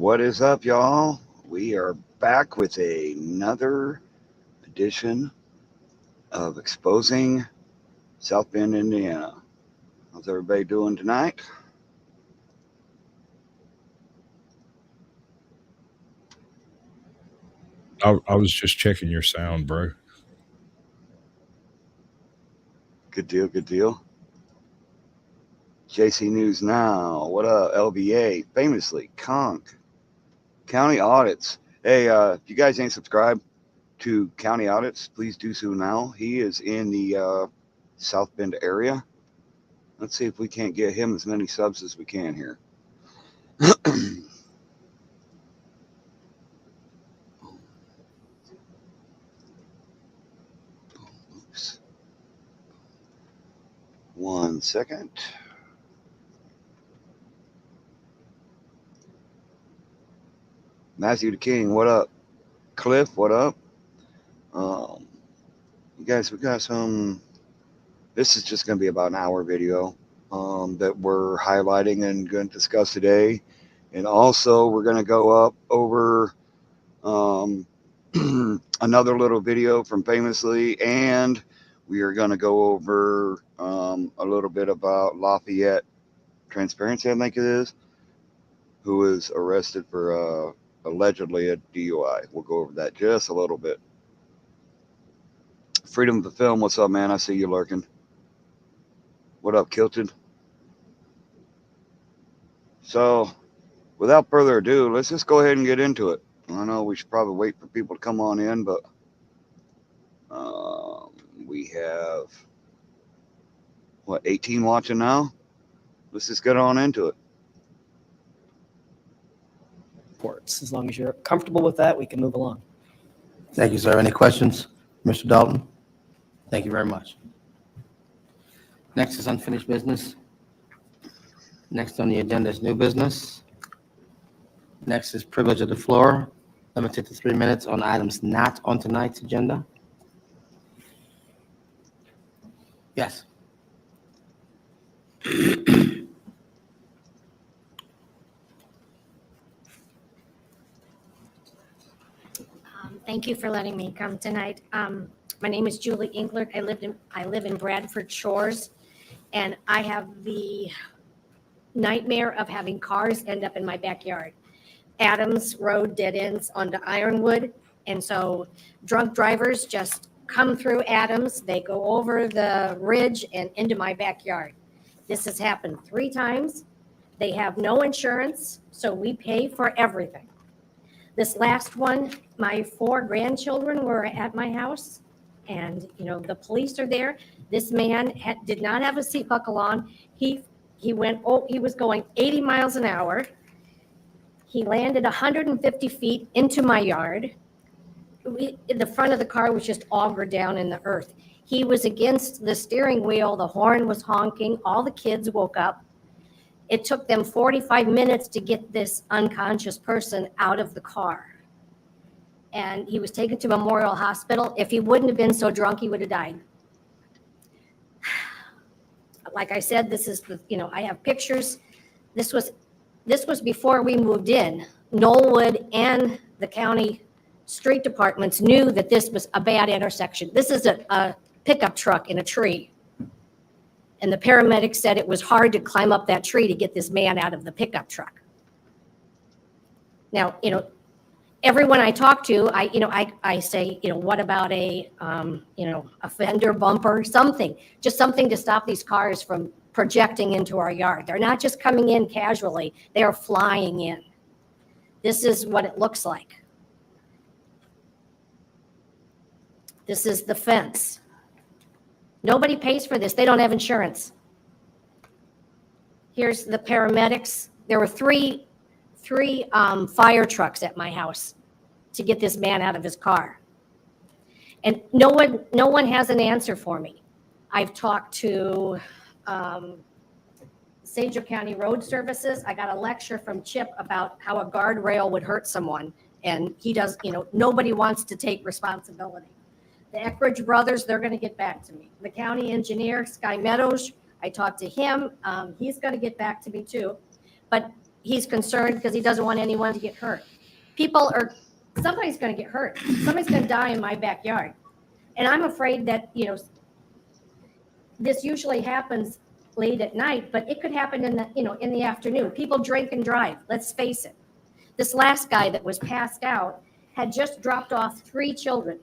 What is up, y'all? We are back with another edition of Exposing South Bend, Indiana. How's everybody doing tonight? I was just checking your sound, bro. Good deal, good deal. JC News Now. What up? LBA, famously, Conk. County Audits. Hey, if you guys ain't subscribed to County Audits, please do so now. He is in the South Bend area. Let's see if we can't get him as many subs as we can here. Oops. 1 second. Matthew the King, what up? Cliff, what up? You guys, we got some. This is just going to be about an hour video that we're highlighting and going to discuss today. And also, we're going to go up over another little video from Famously, and we are going to go over a little bit about Lafayette Transparency, I think it is, who was arrested for allegedly a DUI. We'll go over that just a little bit. Freedom of the Film, what's up, man? I see you lurking. What up, Kilted? So, without further ado, let's just go ahead and get into it. I know we should probably wait for people to come on in, but we have, 18 watching now? Let's just get on into it. As long as you're comfortable with that, we can move along. Thank you, sir. Any questions? Mr. Dalton? Thank you very much. Next is unfinished business. Next on the agenda is new business. Next is privilege of the floor, limited to 3 minutes on items not on tonight's agenda. Yes. Thank you for letting me come tonight. My name is Julie Englert. I live in Bradford Shores, and I have the nightmare of having cars end up in my backyard. Adams Road dead ends onto Ironwood, and so drunk drivers just come through Adams. They go over the ridge and into my backyard. This has happened 3 times. They have no insurance, so we pay for everything. This last one, my 4 grandchildren were at my house, and the police are there. This man did not have a seat buckle on. He was going 80 miles an hour. He landed 150 feet into my yard. The front of the car was just augured down in the earth. He was against the steering wheel. The horn was honking. All the kids woke up. It took them 45 minutes to get this unconscious person out of the car. And he was taken to Memorial Hospital. If he wouldn't have been so drunk, he would have died. Like I said, this is I have pictures. This was before we moved in. Knollwood and the county street departments knew that this was a bad intersection. This is a pickup truck in a tree. And the paramedics said it was hard to climb up that tree to get this man out of the pickup truck. Now, everyone I talk to, I say, what about a fender bumper, something, just something to stop these cars from projecting into our yard. They're not just coming in casually, they are flying in. This is what it looks like. This is the fence. Nobody pays for this. They don't have insurance. Here's the paramedics. There were three fire trucks at my house to get this man out of his car. And no one has an answer for me. I've talked to St. Joe County Road Services. I got a lecture from Chip about how a guardrail would hurt someone. And he does, nobody wants to take responsibility. The Eckridge brothers, they're going to get back to me. The county engineer, Sky Meadows, I talked to him. He's going to get back to me too. But he's concerned because he doesn't want anyone to get hurt. Somebody's going to get hurt. Somebody's going to die in my backyard. And I'm afraid that, this usually happens late at night, but it could happen in the afternoon. People drink and drive. Let's face it. This last guy that was passed out had just dropped off 3 children.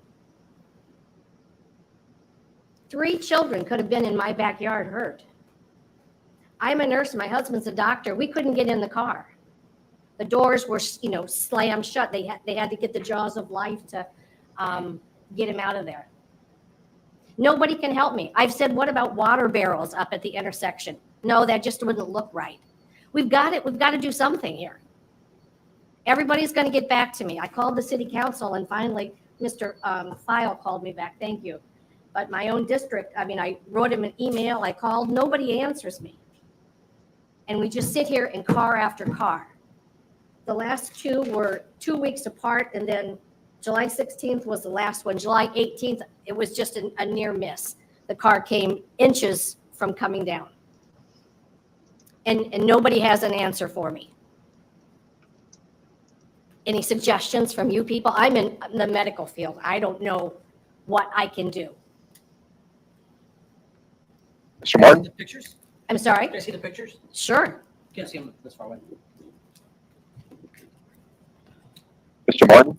3 children could have been in my backyard hurt. I'm a nurse. My husband's a doctor. We couldn't get in the car. The doors were, slammed shut. They had to get the jaws of life to get him out of there. Nobody can help me. I've said, what about water barrels up at the intersection? No, that just wouldn't look right. We've got to do something here. Everybody's going to get back to me. I called the city council and finally Mr. File called me back. Thank you. But my own district, I wrote him an email. I called. Nobody answers me. And we just sit here in car after car. The last 2 were 2 weeks apart, and then July 16th was the last one. July 18th, it was just a near miss. The car came inches from coming down. And nobody has an answer for me. Any suggestions from you people? I'm in the medical field. I don't know what I can do. Mr. Martin? The pictures? I'm sorry? Can I see the pictures? Sure. Can't see them this far away. Mr. Martin?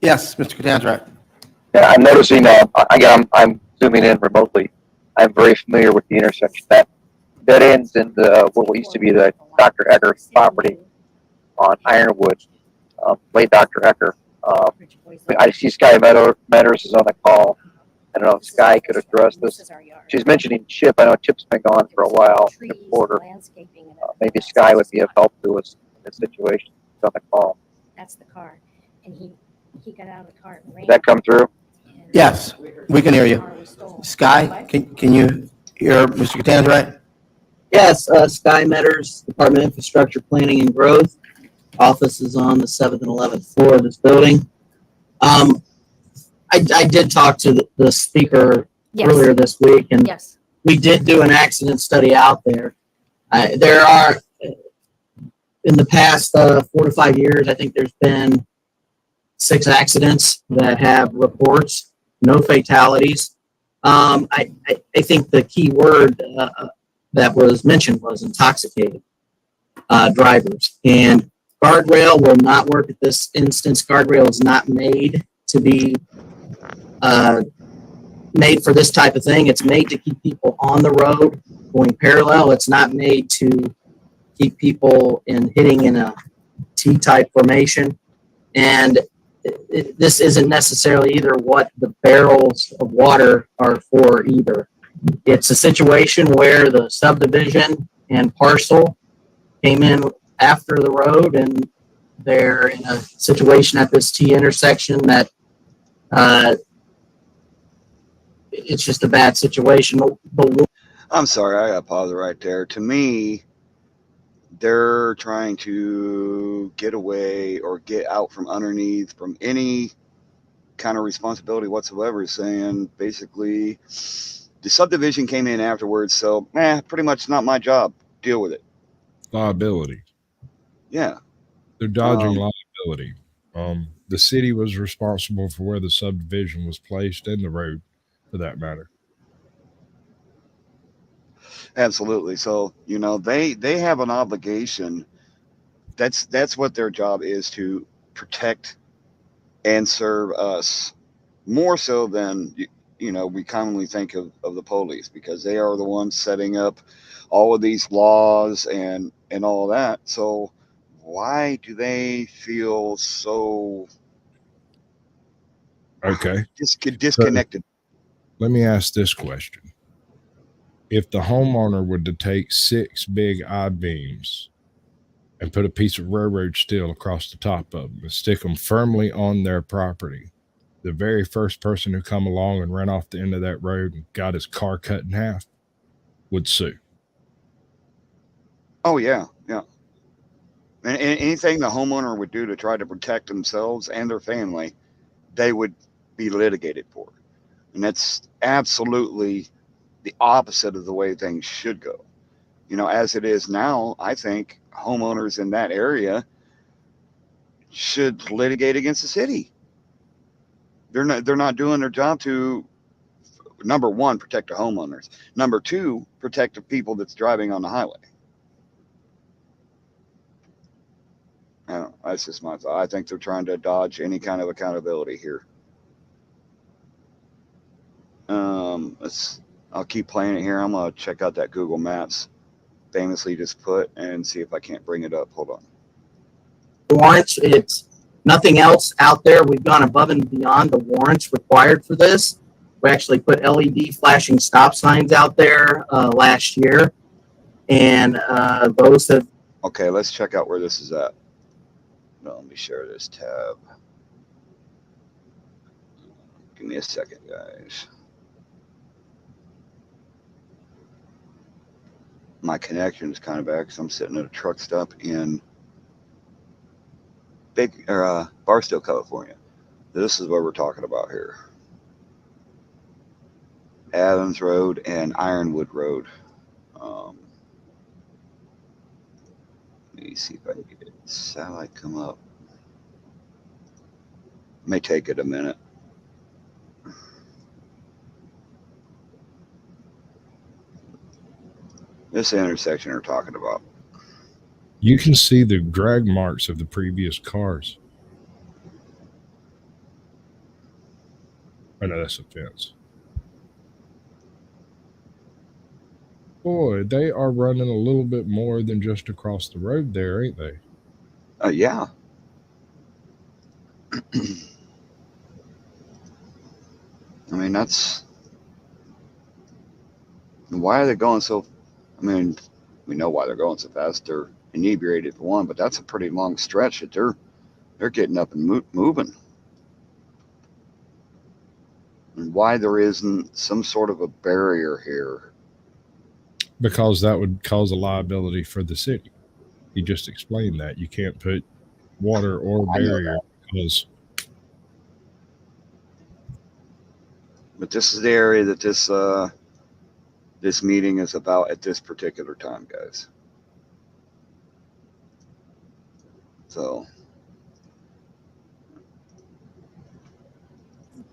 Yes, Mr. Catanzaro. Yeah, I'm noticing, again, I'm zooming in remotely. I'm very familiar with the intersection. That ends in what used to be the Dr. Ecker property on Ironwood. Late Dr. Ecker. I see Sky Meadows is on the call. I don't know if Sky could address this. She's mentioning Chip. I know Chip's been gone for a while. Chip Porter. Maybe Sky would be of help to us in this situation. She's on the call. That's the car. And he got out of the car and ran. Did that come through? Yes, we can hear you. Sky, can you hear Mr. Catanzaro? Yes, Sky Metters, Department of Infrastructure Planning and Growth. Office is on the 7th and 11th floor of this building. I did talk to the speaker earlier this week, and Yes. we did do an accident study out there. There are, in the past 4 to 5 years, I think there's been 6 accidents that have reports, no fatalities. I think the key word that was mentioned was intoxicated drivers. And guardrail will not work at this instance. Guardrail is not made to be made for this type of thing. It's made to keep people on the road going parallel. It's not made to keep people hitting in a T-type formation. And this isn't necessarily either what the barrels of water are for either. It's a situation where the subdivision and parcel came in after the road, and they're in a situation at this T intersection that it's just a bad situation. I'm sorry, I got pause right there. To me, they're trying to get away or get out from underneath from any kind of responsibility whatsoever, saying basically the subdivision came in afterwards, so pretty much not my job. Deal with it. Liability. Yeah. They're dodging liability. The city was responsible for where the subdivision was placed and the road, for that matter. Absolutely. So, they have an obligation. That's what their job is, to protect and serve us more so than, we commonly think of the police, because they are the ones setting up all of these laws and all that. So why do they feel so disconnected? Let me ask this question. If the homeowner were to take 6 big I-beams and put a piece of railroad steel across the top of them and stick them firmly on their property, the very first person who come along and ran off the end of that road and got his car cut in half would sue. Oh, yeah. Yeah. And anything the homeowner would do to try to protect themselves and their family, they would be litigated for. And that's absolutely the opposite of the way things should go. As it is now, I think homeowners in that area should litigate against the city. They're not doing their job to, number one, protect the homeowners. Number two, protect the people that's driving on the highway. I don't know. That's just my thought. I think they're trying to dodge any kind of accountability here. I'll keep playing it here. I'm gonna check out that Google Maps famously just put and see if I can't bring it up. Hold on. Warrants, it's nothing else out there. We've gone above and beyond the warrants required for this. We actually put LED flashing stop signs out there last year, and those have. Okay, let's check out where this is at. No, let me share this tab. Give me a second, guys. My connection is kind of bad because I'm sitting at a truck stop in Barstow, California. This is what we're talking about here. Adams Road and Ironwood Road. Let me see if I can get it. Satellite come up. May take it a minute. This intersection we're talking about. You can see the drag marks of the previous cars. Oh, no, that's a fence. Boy, they are running a little bit more than just across the road there, ain't they? Yeah. I mean, that's. Why are they going so? I mean, we know why they're going so fast. They're inebriated for one, but that's a pretty long stretch that they're getting up and moving. And why there isn't some sort of a barrier here? Because that would cause a liability for the city. He just explained that. You can't put water or barrier because. But this is the area that this meeting is about at this particular time, guys. So.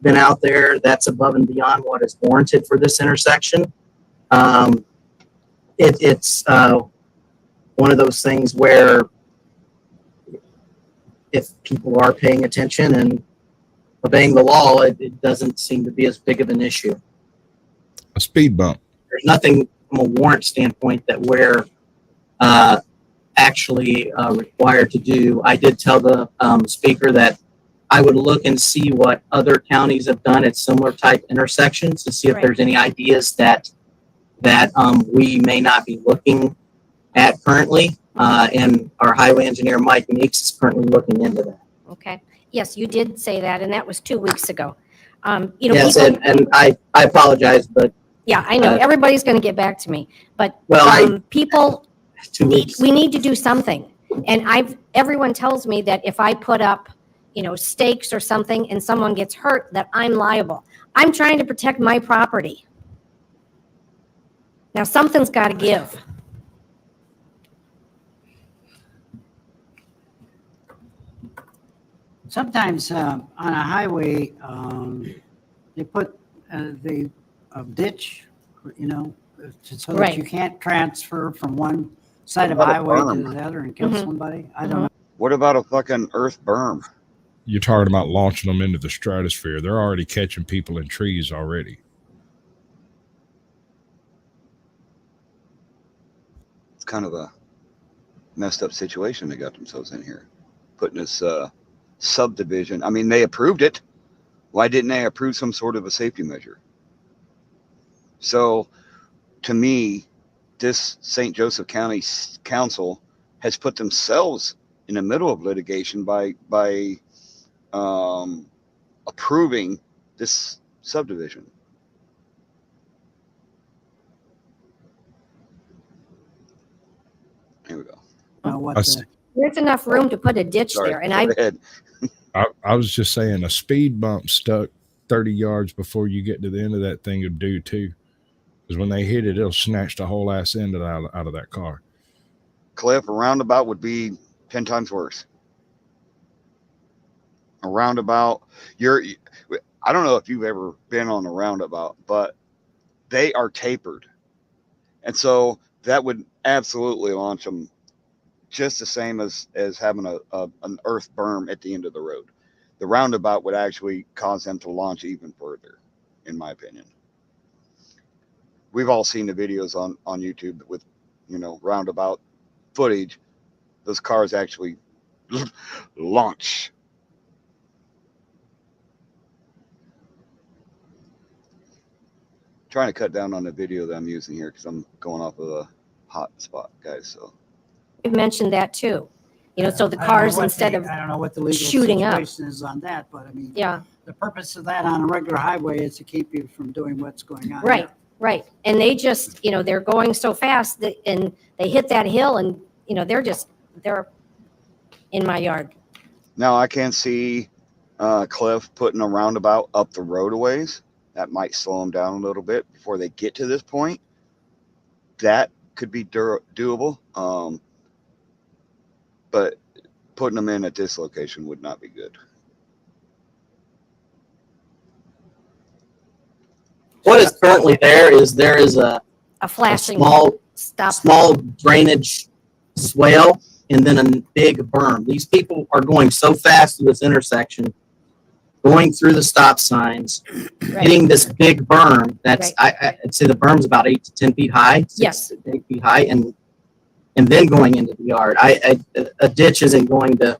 Been out there, that's above and beyond what is warranted for this intersection. It's one of those things where if people are paying attention and obeying the law, it doesn't seem to be as big of an issue. A speed bump. There's nothing from a warrant standpoint that we're actually required to do. I did tell the speaker that I would look and see what other counties have done at similar type intersections to see if Right. there's any ideas that we may not be looking at currently. And our highway engineer, Mike Meeks, is currently looking into that. Okay. Yes, you did say that, and that was 2 weeks ago. Yes, people, and I apologize, but yeah, I know, everybody's going to get back to me, but well, people, 2 weeks. we need to do something. And everyone tells me that if I put up, stakes or something and someone gets hurt, that I'm liable. I'm trying to protect my property. Now, something's got to give. Sometimes on a highway, they put a ditch, so that Right. you can't transfer from one side of a What about a highway to berm? the other and kill Mhm. somebody. I don't know. What about a fucking earth berm? You're talking about launching them into the stratosphere. They're already catching people in trees already. It's kind of a messed up situation they got themselves in here. Putting this subdivision. I mean, they approved it. Why didn't they approve some sort of a safety measure? So, to me, this St. Joseph County Council has put themselves in the middle of litigation by approving this subdivision. Here we go. What I see. There's enough room to put a ditch Sorry, there, and go ahead. I was just saying a speed bump stuck 30 yards before you get to the end of that thing would do too. Because when they hit it, it'll snatch the whole ass end out of that car. Cliff, a roundabout would be 10 times worse. A roundabout, I don't know if you've ever been on a roundabout, but they are tapered. And so that would absolutely launch them just the same as having an earth berm at the end of the road. The roundabout would actually cause them to launch even further, in my opinion. We've all seen the videos on YouTube with, roundabout footage. Those cars actually launch. Trying to cut down on the video that I'm using here because I'm going off of a hot spot, guys. So We've mentioned that too. So the I don't know cars, what instead the- of, I don't know what the legal shooting up. situation is on that, but I mean, yeah, the purpose of that on a regular highway is to keep you from doing what's going on. right, right. And they just, they're going so fast that, and they hit that hill and, they're in my yard. now I can see Cliff putting a roundabout up the road a ways. That might slow them down a little bit before they get to this point. That could be doable. But putting them in at this location would not be good. What is currently there is a A flashing stop. small drainage swale and then a big berm. These people are going so fast through this intersection, going through the stop signs, Right. hitting this big berm. That's I'd say the berm's about 8 to 10 feet high. 6 Yes. to 8 feet high, and then going into the yard. A ditch isn't going to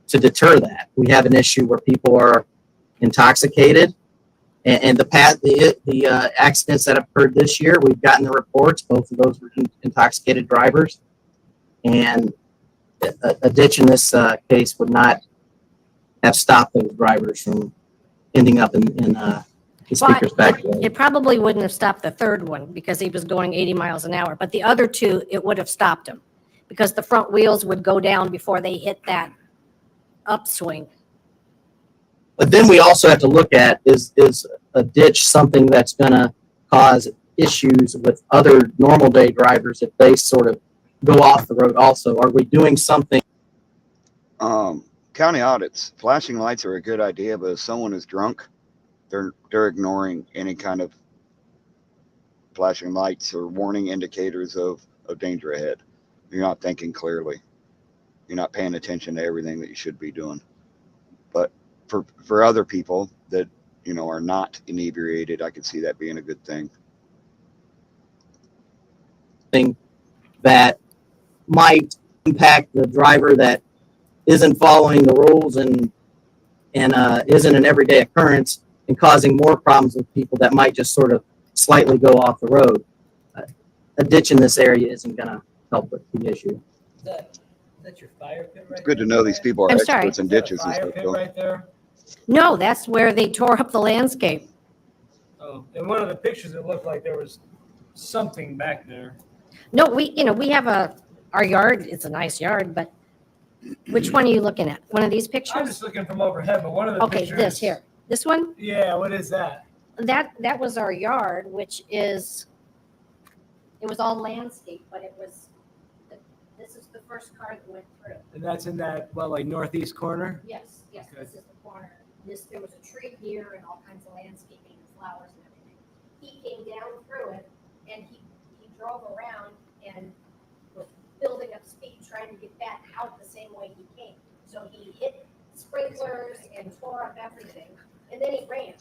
deter that. We have an issue where people are intoxicated. And the accidents that have occurred this year, we've gotten the reports. Both of those were intoxicated drivers, and a ditch in this case would not have stopped those drivers from ending up in the speaker's back. It probably wouldn't have stopped the third one because he was going 80 miles an hour, but the other two, it would have stopped him because the front wheels would go down before they hit that upswing. But then we also have to look at, is a ditch something that's going to cause issues with other normal day drivers if they sort of go off the road also? Are we doing something? County audits, flashing lights are a good idea, but if someone is drunk, they're ignoring any kind of flashing lights or warning indicators of danger ahead. You're not thinking clearly. You're not paying attention to everything that you should be doing. But for other people that, are not inebriated, I could see that being a good thing. That might impact the driver that isn't following the rules and isn't an everyday occurrence and causing more problems with people that might just sort of slightly go off the road. A ditch in this area isn't going to help with the issue. That's your fire pit right It's good to there? know these people are I'm sorry. experts in Is that a ditches and fire stuff. pit though. right there? No, that's where they tore up the landscape. Oh, in one of the pictures, it looked like there was something back there. No, we have our yard, it's a nice yard, but which one are you looking at? One of these I'm pictures? just looking from overhead, but one of the Okay, pictures. this here. This one? Yeah, what is that? That was our yard, which is, it was all landscape, but this is the first car that went through. And that's in that, like northeast corner? Yes, Okay. this is the corner. There was a tree here and all kinds of landscaping and flowers and everything. He came down through it and he drove around and was building up speed, trying to get back out the same way he came. So he hit sprinklers and tore up everything, and then he ran.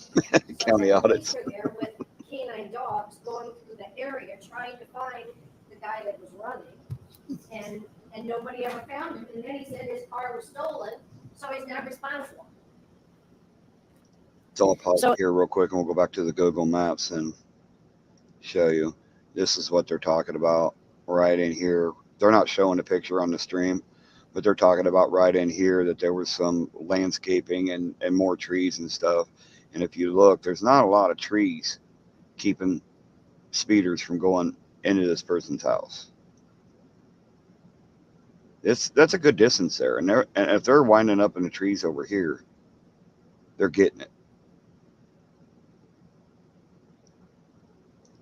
County So the audits. police were there with canine dogs going through the area, trying to find the guy that was running, and nobody ever found him. And then he said his car was stolen, so he's not responsible. So I'll pause So- here real quick and we'll go back to the Google Maps and show you. This is what they're talking about right in here. They're not showing a picture on the stream, but they're talking about right in here that there was some landscaping and more trees and stuff. And if you look, there's not a lot of trees keeping speeders from going into this person's house. That's a good distance there. And if they're winding up in the trees over here, they're getting it.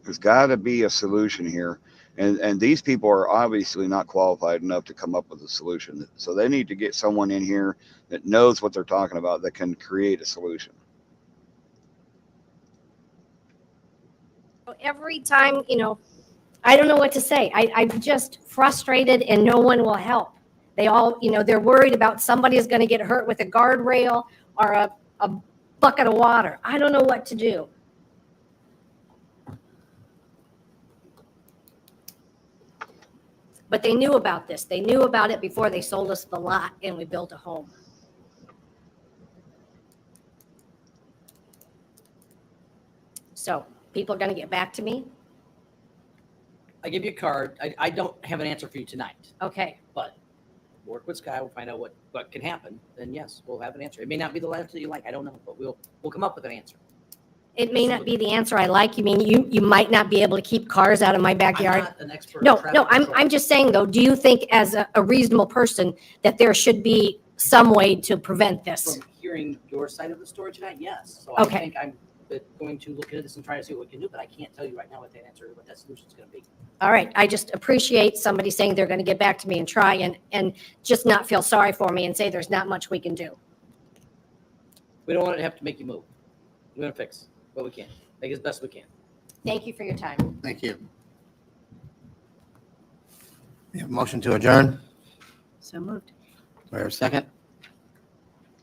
There's got to be a solution here. And these people are obviously not qualified enough to come up with a solution. So they need to get someone in here that knows what they're talking about, that can create a solution. Every time, I don't know what to say. I'm just frustrated and no one will help. They all, they're worried about somebody is going to get hurt with a guardrail or a bucket of water. I don't know what to do. But they knew about this. They knew about it before they sold us the lot and we built a home. So people are going to get back to me. I give you a card. I don't have an answer for you tonight, Okay. but work with Sky. We'll find out what can happen. Then yes, we'll have an answer. It may not be the answer you like. I don't know, but we'll come up with an answer. It may not be the answer I like. You mean you might not be able to keep cars out of my I'm backyard? not an expert. No, in traffic no, control. I'm just saying though, do you think as a reasonable person that there should be some way to prevent this? From hearing your side of the story tonight, yes. So Okay. I think I'm going to look into this and try to see what we can do, but I can't tell you right now what that answer, what that solution is going to be. All right, I just appreciate somebody saying they're going to get back to me and try and just not feel sorry for me and say there's not much we can do. We don't want to have to make you move. We're going to fix what we can, make as best we can. Thank you for your time. Thank you. We have a motion to adjourn. So moved. We have a second.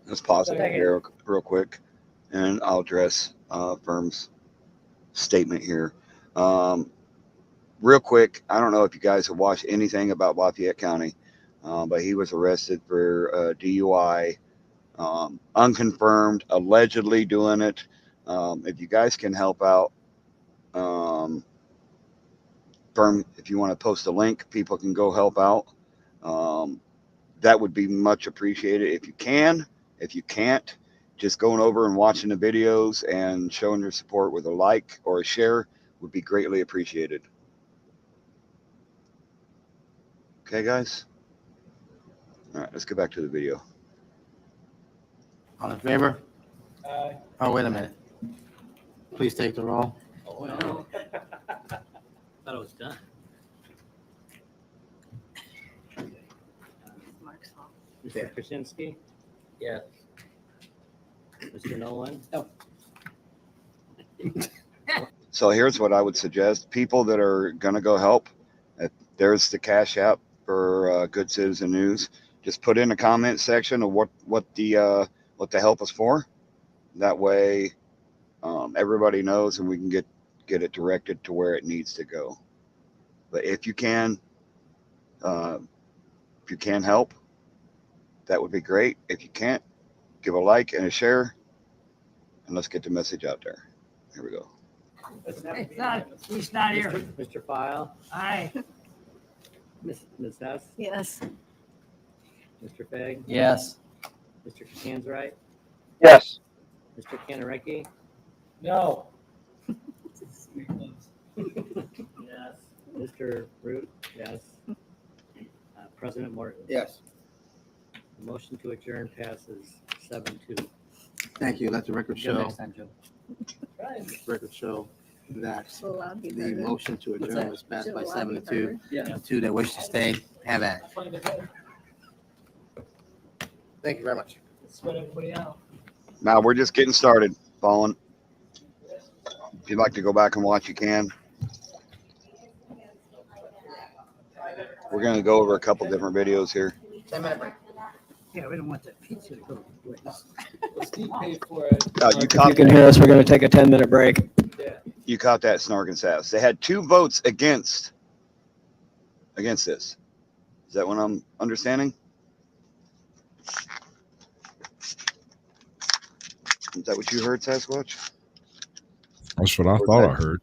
Let's pause it Second. here real quick, and I'll address Firm's statement here. Real quick, I don't know if you guys have watched anything about Lafayette County, but he was arrested for DUI, unconfirmed, allegedly doing it. If you guys can help out, Firm, if you want to post a link, people can go help out. That would be much appreciated if you can. If you can't, just going over and watching the videos and showing your support with a like or a share would be greatly appreciated. Okay, guys? All right, let's get back to the video. All in favor? Oh, wait a minute. Please take the roll. Oh, no. Thought it was done. Mr. Krasinski? Yes. Mr. Nolan? No. So here's what I would suggest. People that are going to go help, there's the Cash App for Good Citizen News. Just put in a comment section of what the help is for. That way everybody knows and we can get it directed to where it needs to go. But if you can help, that would be great. If you can't, give a like and a share, and let's get the message out there. Here we go. He's not here. Mr. File? Aye. Ms. Hess? Yes. Mr. Fegg? Yes. Mr. Kanzrite? Yes. Mr. Kanareki? No. Yes. Mr. Root? Yes. President Morton? Yes. The motion to adjourn passes 7-2. Thank you. Let the record Until show, next time, Joe. record show that So I'll be the motion to adjourn was passed by 7-2. Yeah. Two that wish to stay, have at it. Thank you very much. Spread everybody out. Now we're just getting started, Fallen. If you'd like to go back and watch, you can. We're going to go over a couple different videos here. 10-minute break. Yeah, we don't want that pizza to go to waste. Steve paid for it. You If you caught can that. hear us, we're going to take a 10-minute break. You caught that, Snark and Sass. They had 2 votes against this. Is that what I'm understanding? Is that what you heard, Sasquatch? That's what I thought I heard.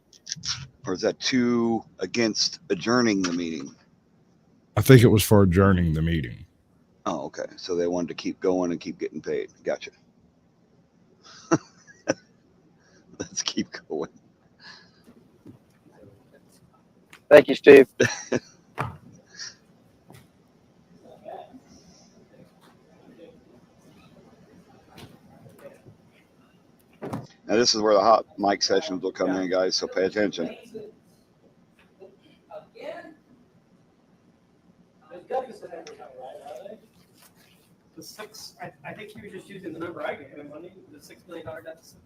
Or is that 2 against adjourning the meeting? I think it was for adjourning the meeting. Oh, okay. So they wanted to keep going and keep getting paid. Gotcha. Let's keep going. Thank you, Steve. Now this is where the hot mic sessions will come in, guys. So pay attention. Again, The six, I think he was just using the number I gave him, wasn't he? The $6 million deficit.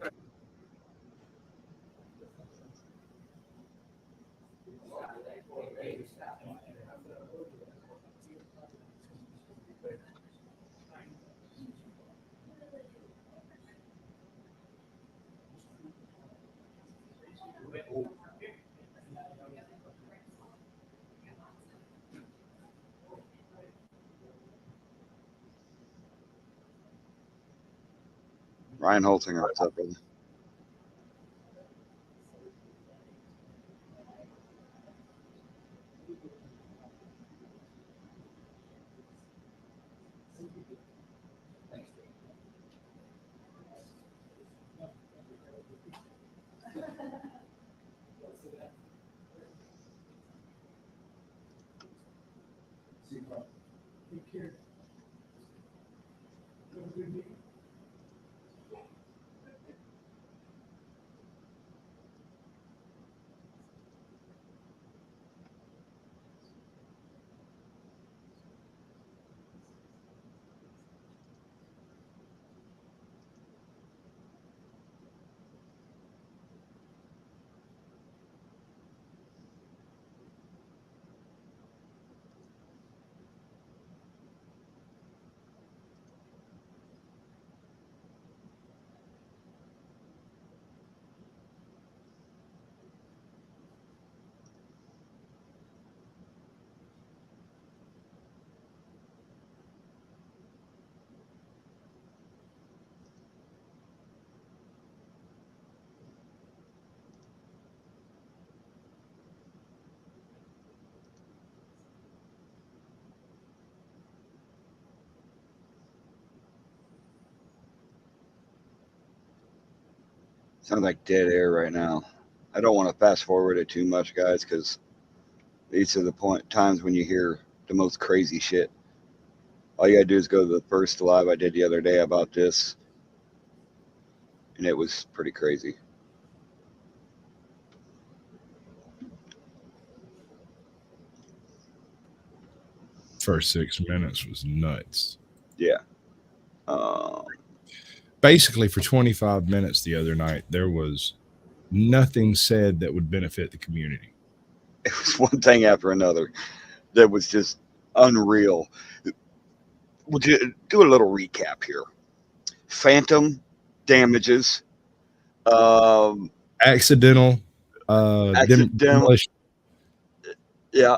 Ryan Holzinger, what's up, brother? Sounds like dead air right now. I don't want to fast forward it too much, guys, because these are the times when you hear the most crazy shit. All you gotta do is go to the first live I did the other day about this, and it was pretty crazy. First 6 minutes was nuts. Yeah. Basically, for 25 minutes the other night, there was nothing said that would benefit the community. It was one thing after another that was just unreal. We'll do a little recap here. Phantom damages. Accidental. Demolition. Yeah.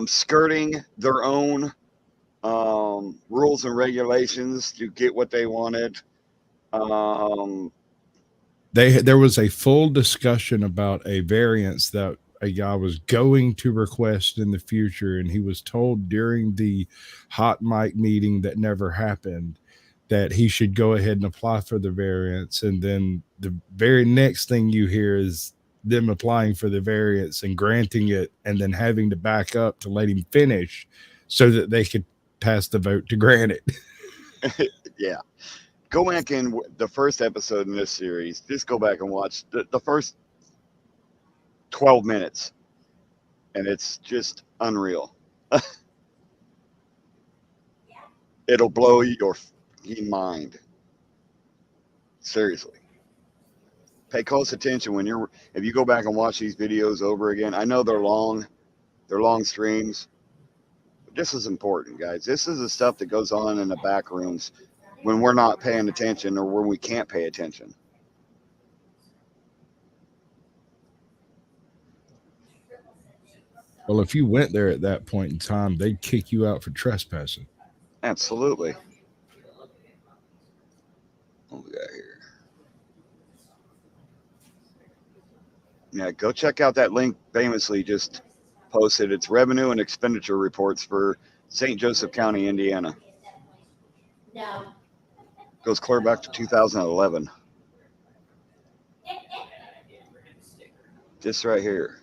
Skirting their own rules and regulations to get what they wanted. There was a full discussion about a variance that a guy was going to request in the future, and he was told during the hot mic meeting that never happened that he should go ahead and apply for the variance. And then the very next thing you hear is them applying for the variance and granting it, and then having to back up to let him finish so that they could pass the vote to grant it. Yeah. Go back in the first episode in this series. Just go back and watch the first 12 minutes, and it's just unreal. It'll blow your fucking mind. Seriously. Pay close attention if you go back and watch these videos over again. I know they're long streams, but this is important, guys. This is the stuff that goes on in the back rooms when we're not paying attention or when we can't pay attention. Well, if you went there at that point in time, they'd kick you out for trespassing. Absolutely. What we got here? Yeah, go check out that link famously just posted. It's revenue and expenditure reports for St. Joseph County, Indiana. No. Goes clear back to 2011. This right here.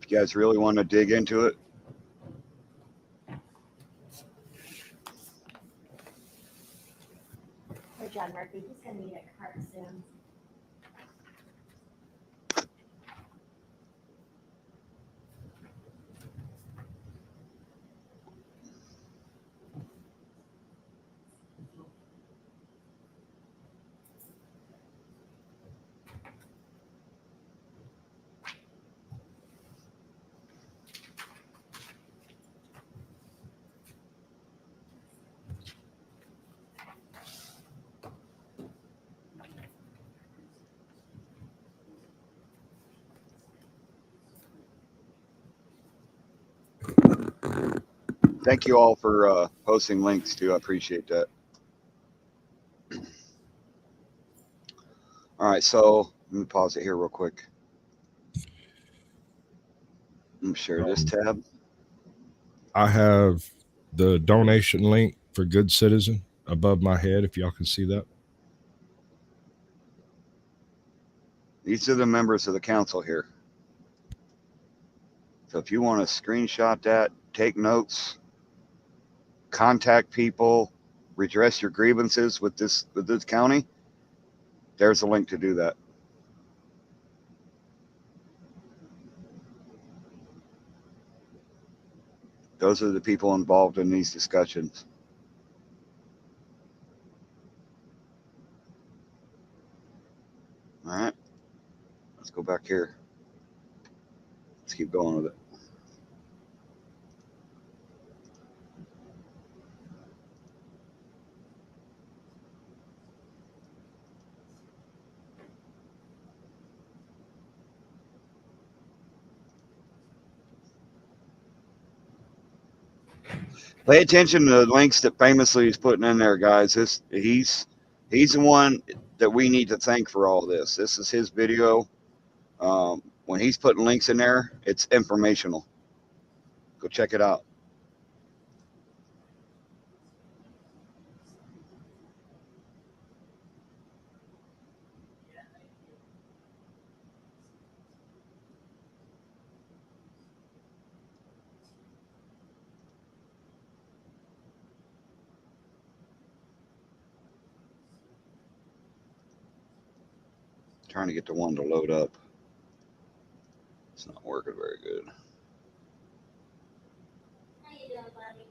If you guys really want to dig into it. Or John Murphy, he's gonna need a cart soon. thank you all for posting links too. I appreciate that. All right, so let me pause it here real quick. Let me share this tab. I have the donation link for Good Citizen above my head, if y'all can see that. These are the members of the council here. So if you want to screenshot that, take notes, contact people, redress your grievances with this county, there's a link to do that. Those are the people involved in these discussions. All right, let's go back here. Let's keep going with it. Pay attention to the links that Famously is putting in there, guys. He's the one that we need to thank for all this. This is his video. When he's putting links in there, it's informational. Go check it out. Trying to get the one to load up. It's not working very good. How you doing, buddy?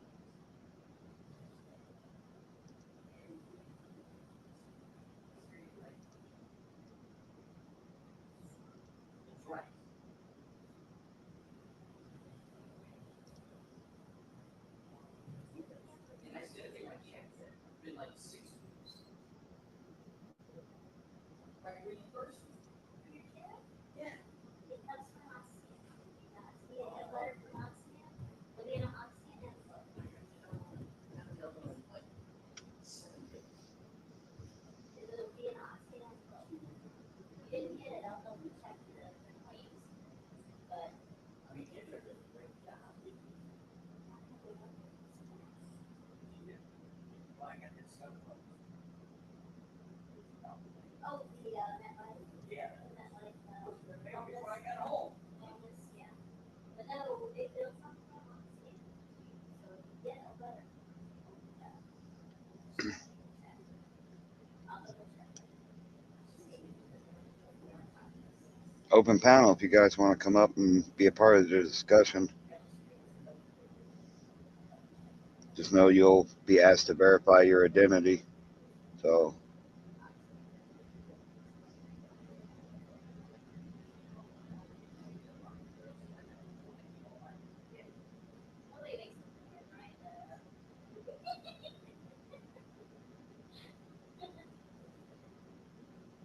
Open panel if you guys want to come up and be a part of the discussion. Just know you'll be asked to verify your identity. So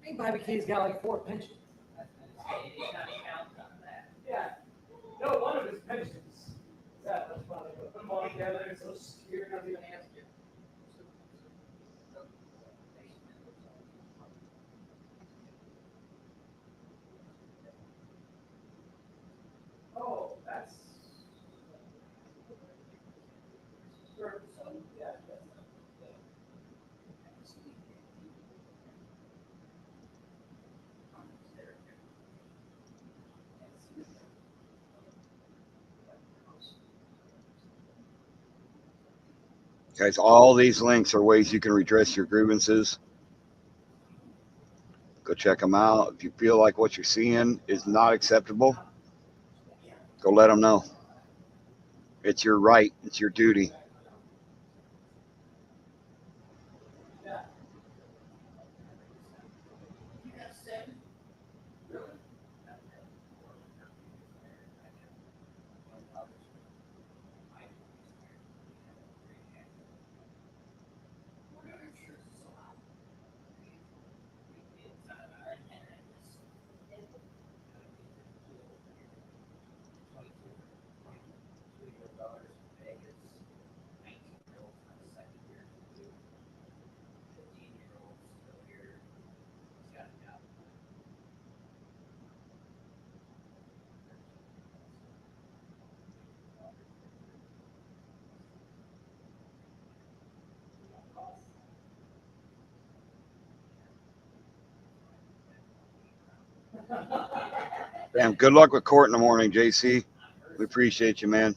I think Bobby Key's got like 4 pensions. Yeah. No, one of his pensions. Yeah, that's why they put them all together, so secure, not even ask you. Oh, that's. Sure, so, yeah, that's. guys, all these links are ways you can redress your grievances. Go check them out. If you feel like what you're seeing is not acceptable, go let them know. It's your right. It's your duty. Damn, good luck with court in the morning, JC. We appreciate you, man.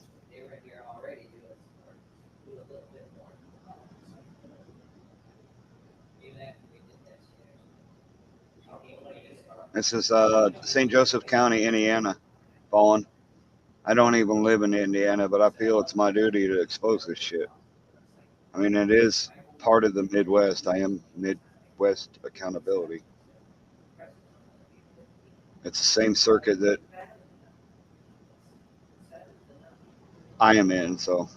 This is St. Joseph County, Indiana, Fallen. I don't even live in Indiana, but I feel it's my duty to expose this shit. I mean, it is part of the Midwest. I am Midwest accountability. It's the same circuit that I am in, so.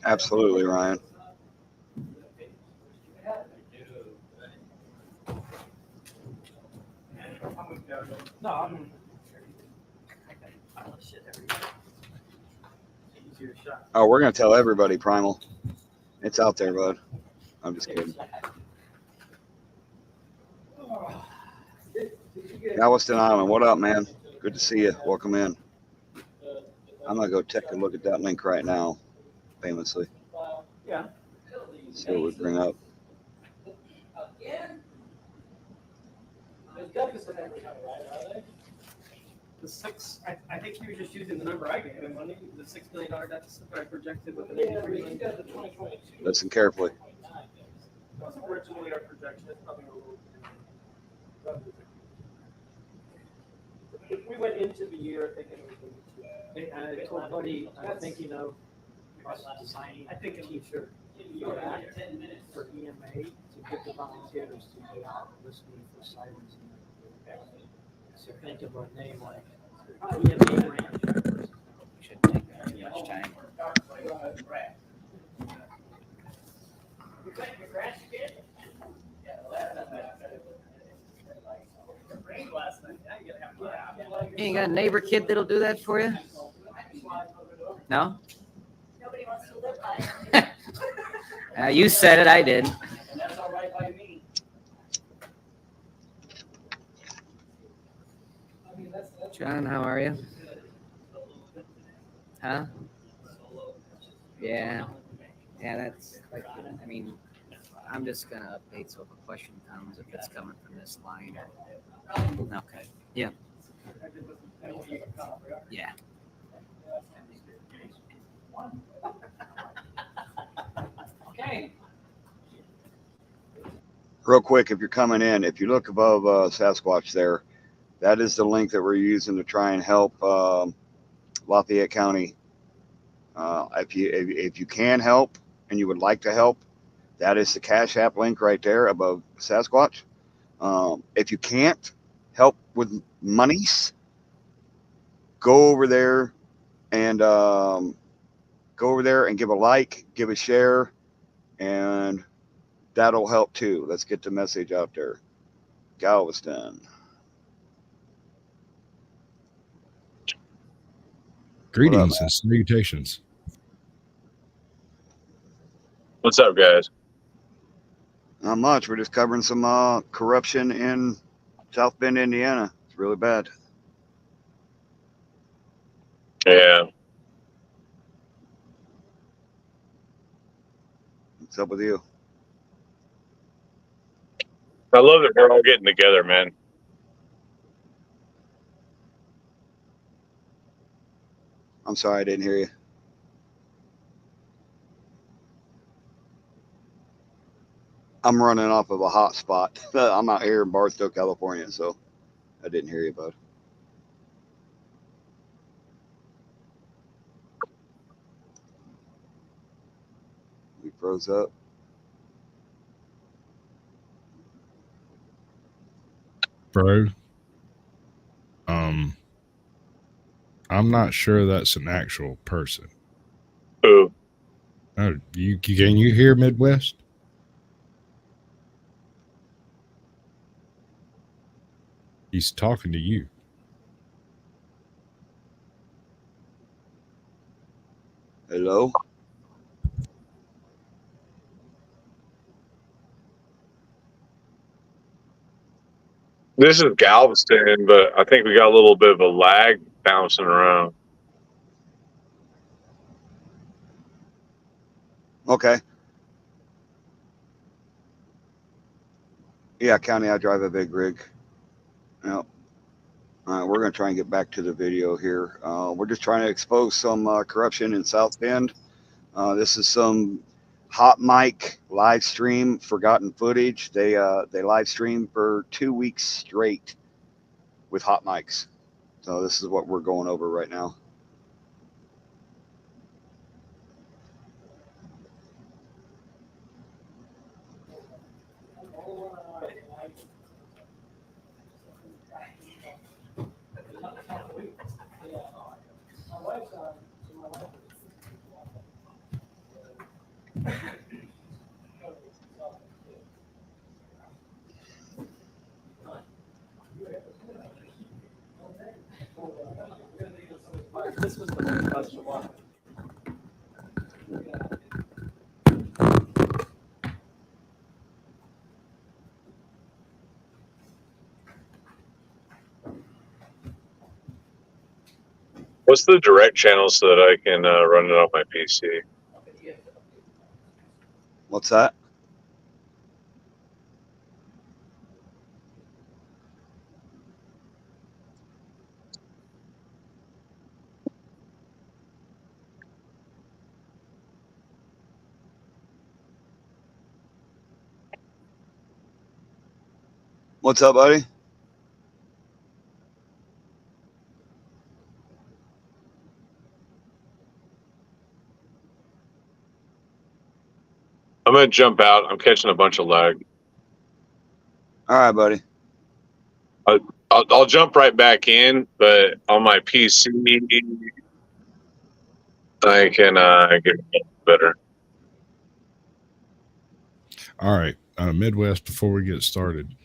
Absolutely, Ryan. No, I'm. Easier shot. Oh, we're going to tell everybody, Primal. It's out there, bud. I'm just kidding. Galveston Island, what up, man? Good to see you. Welcome in. I'm going to go take a look at that link right now, famously. Yeah. See what we bring up. The six, I think you were just using the number I gave him, wasn't he? The $6 million deficit that I projected with an 83 million. Listen carefully. That's originally our projection. It's probably a little. We went into the year thinking it was going to be. I told Buddy, I'm thinking of us designing I think a it was t-shirt for EMA to get the volunteers to be out listening for sirens. So think of a name like EMA Ranch. Shouldn't take that too much time. You ain't got a neighbor kid that'll do that for you? No? Nobody wants to live by it. You said it, I did. That's all right by me. John, how are you? Huh? Yeah. Yeah, that's, I mean, I'm just gonna update so if a question comes, if it's coming from this line or. Okay. Yeah. Yeah. Okay. Real quick, if you're coming in, if you look above Sasquatch there, that is the link that we're using to try and help Lafayette County. If you can help and you would like to help, that is the Cash App link right there above Sasquatch. If you can't help with monies, go over there and give a like, give a share, and that'll help too. Let's get the message out there. Galveston. Greetings and salutations. What's up, guys? Not much. We're just covering some corruption in South Bend, Indiana. It's really bad. Yeah. What's up with you? I love that we're all getting together, man. I'm sorry, I didn't hear you. I'm running off of a hot spot. I'm out here in Barstow, California, so I didn't hear you, bud. We froze up. Bro. I'm not sure that's an actual person. Who? Oh, can you hear Midwest? He's talking to you. Hello? This is Galveston, but I think we got a little bit of a lag bouncing around. Okay. Yeah, County, I drive a big rig. Yep. All right, we're going to try and get back to the video here. We're just trying to expose some corruption in South Bend. This is some hot mic live stream forgotten footage. They live stream for 2 weeks straight with hot mics. So this is what we're going over right now. This was the most question one. What's the direct channel so that I can run it off my PC? What's that? What's up, buddy? I'm gonna jump out. I'm catching a bunch of lag. All right, buddy. I'll jump right back in, but on my PC, I can get it better. All right, Midwest, before we get started,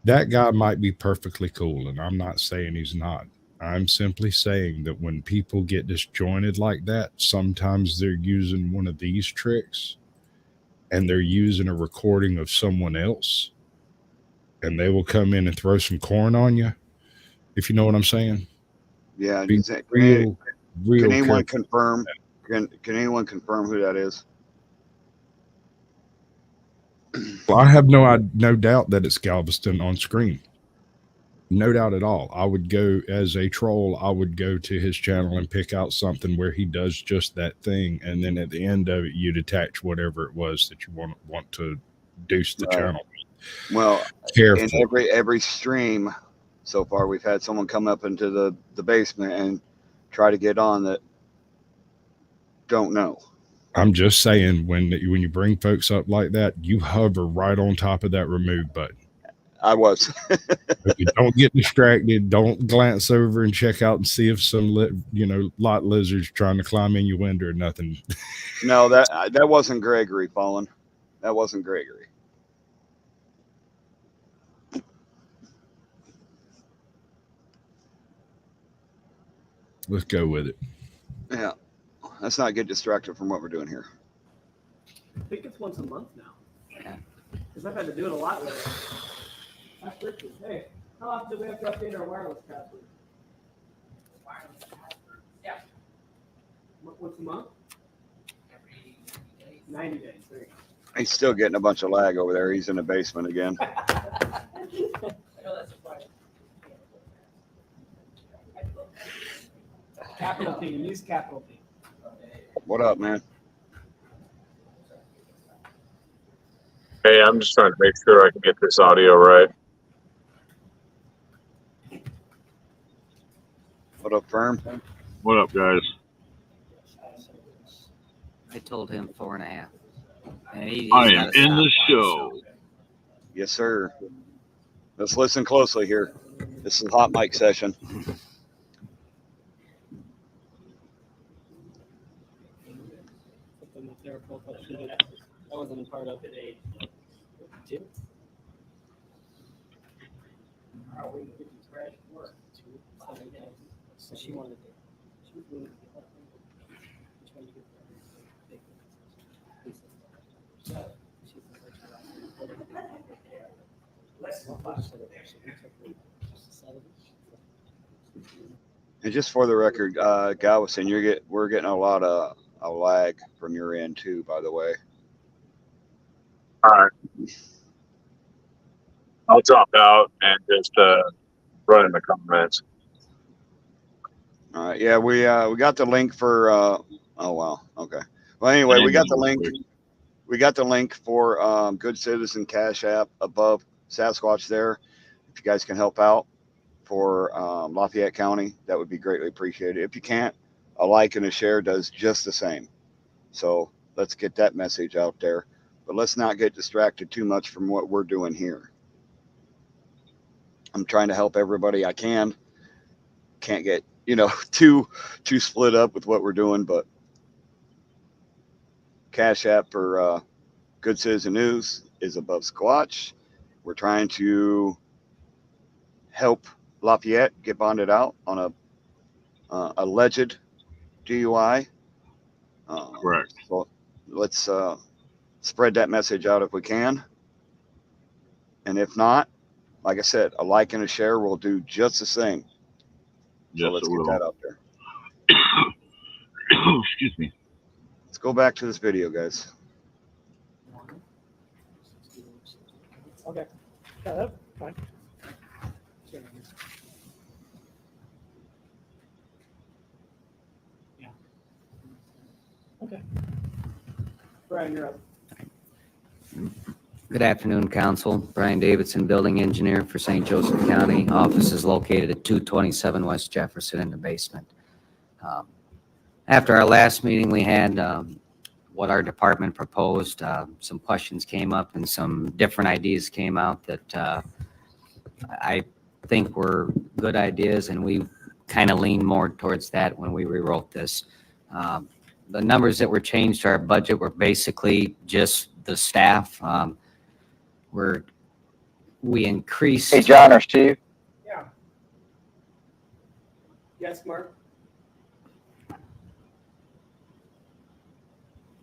that guy might be perfectly cool, and I'm not saying he's not. I'm simply saying that when people get disjointed like that, sometimes they're using one of these tricks and they're using a recording of someone else, and they will come in and throw some corn on you, if you know what I'm saying. Yeah. Be Can real anyone careful. confirm? Can anyone confirm who that is? Well, I have no doubt that it's Galveston on screen. No doubt at all. I would go as a troll. I would go to his channel and pick out something where he does just that thing, and then at the end of it, you'd attach whatever it was that you want to deuce the Right. channel. Well, Careful. in every stream so far, we've had someone come up into the basement and try to get on that don't know. I'm just saying, when you bring folks up like that, you hover right on top of that remove button. I was. Don't get distracted. Don't glance over and check out and see if some lot lizards trying to climb in your window or nothing. No, that wasn't Gregory falling. That wasn't Gregory. Let's go with it. Yeah. Let's not get distracted from what we're doing here. I think it's once a month now. Because I've had to do it a lot lately. That's Richard. Hey, how often do we have to update our wireless password? Wireless password? Yeah. Once a month? Every 90 days. 90 days. There you He's still getting a bunch of lag over there. He's in the basement again. Capital P, use capital P. What up, man? Hey, I'm just trying to make sure I can get this audio right. What up, firm? What up, guys? I told him 4.5. And he's I am got a in the stopwatch, show. so- Yes, sir. Let's listen closely here. This is hot mic session. Something that they're both up to do. I wasn't a part of it. Two. Are we getting trash work? Two. So she wanted to. She was willing to get that. Which one you get? And just for the record, Galveston, we're getting a lot of a lag from your end too, by the way. All right. I'll drop out and just run in the comments. All right. Yeah, we got the link for. Oh wow. Okay. Well, anyway, we got the link. We got the link for Good Citizen Cash App above Sasquatch there. If you guys can help out for Lafayette County, that would be greatly appreciated. If you can't, a like and a share does just the same. So let's get that message out there. But let's not get distracted too much from what we're doing here. I'm trying to help everybody I can. Can't get, too split up with what we're doing, but Cash App for Good Citizen News is above Squatch. We're trying to help Lafayette get bonded out on a alleged DUI. Correct. So let's spread that message out if we can. And if not, like I said, a like and a share will do just the same. Yes, so let's it get will. that out there. Excuse me. Let's go back to this video, guys. Okay. Yeah, that's fine. Yeah. Okay. Brian, you're up. Good afternoon, Council. Brian Davidson, Building Engineer for St. Joseph County. Office is located at 227 West Jefferson in the basement. After our last meeting, we had what our department proposed. Some questions came up and some different ideas came out that I think were good ideas, and we kind of leaned more towards that when we rewrote this. The numbers that were changed to our budget were basically just the staff. We increased. Hey, John or Steve? Yeah. Yes, Mark?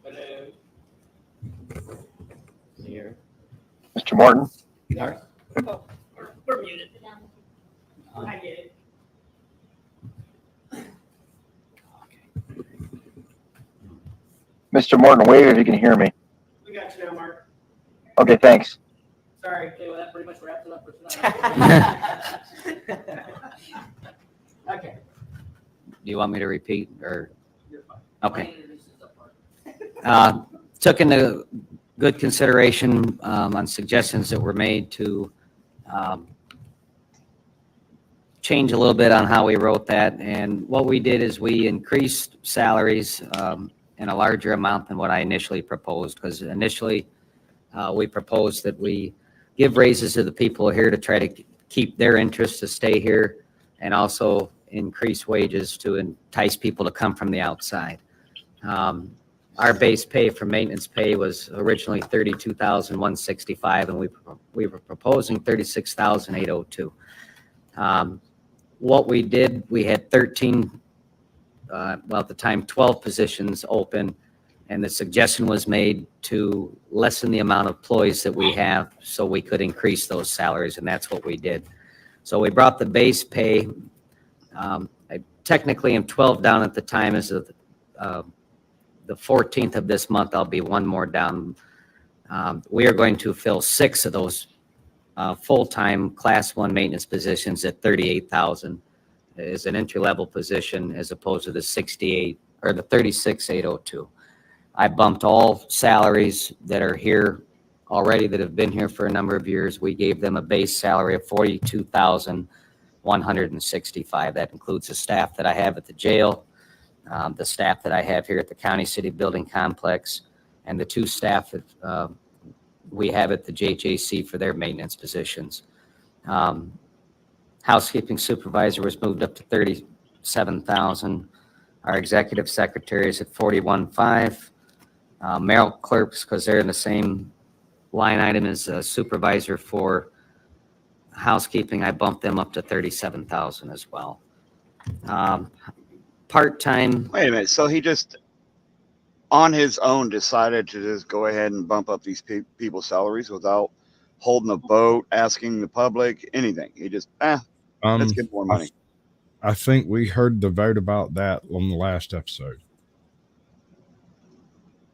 Hello. Here. Mr. Morton? Oh, we're muted. I get it. Mr. Morton, wave if you can hear me. We got you now, Mark. Okay, thanks. Sorry. Okay, well, that pretty much wraps it up for tonight. Okay. Do you want me to repeat or? You're fine. Okay. Took into good consideration on suggestions that were made to change a little bit on how we wrote that. And what we did is we increased salaries in a larger amount than what I initially proposed, because initially we proposed that we give raises to the people here to try to keep their interest to stay here, and also increase wages to entice people to come from the outside. Our base pay for maintenance pay was originally $32,165, and we were proposing $36,802. What we did, we had 13, well, at the time, 12 positions open, and the suggestion was made to lessen the amount of employees that we have so we could increase those salaries, and that's what we did. So we brought the base pay. I technically am 12 down at the time. As of the 14th of this month, I'll be one more down. We are going to fill 6 of those full-time Class 1 maintenance positions at $38,000 as an entry-level position as opposed to the 68 or the 36,802. I bumped all salaries that are here already that have been here for a number of years. We gave them a base salary of $42,165. That includes the staff that I have at the jail, the staff that I have here at the County City Building Complex, and the 2 staff that we have at the JJC for their maintenance positions. Housekeeping supervisor was moved up to $37,000. Our executive secretary is at $41,500. Mail clerks, because they're in the same line item as a supervisor for housekeeping, I bumped them up to $37,000 as well. Part-time. Wait a minute. So he just, on his own, decided to just go ahead and bump up these people's salaries without holding a vote, asking the public, anything. He just, let's get more money. I think we heard the vote about that on the last episode.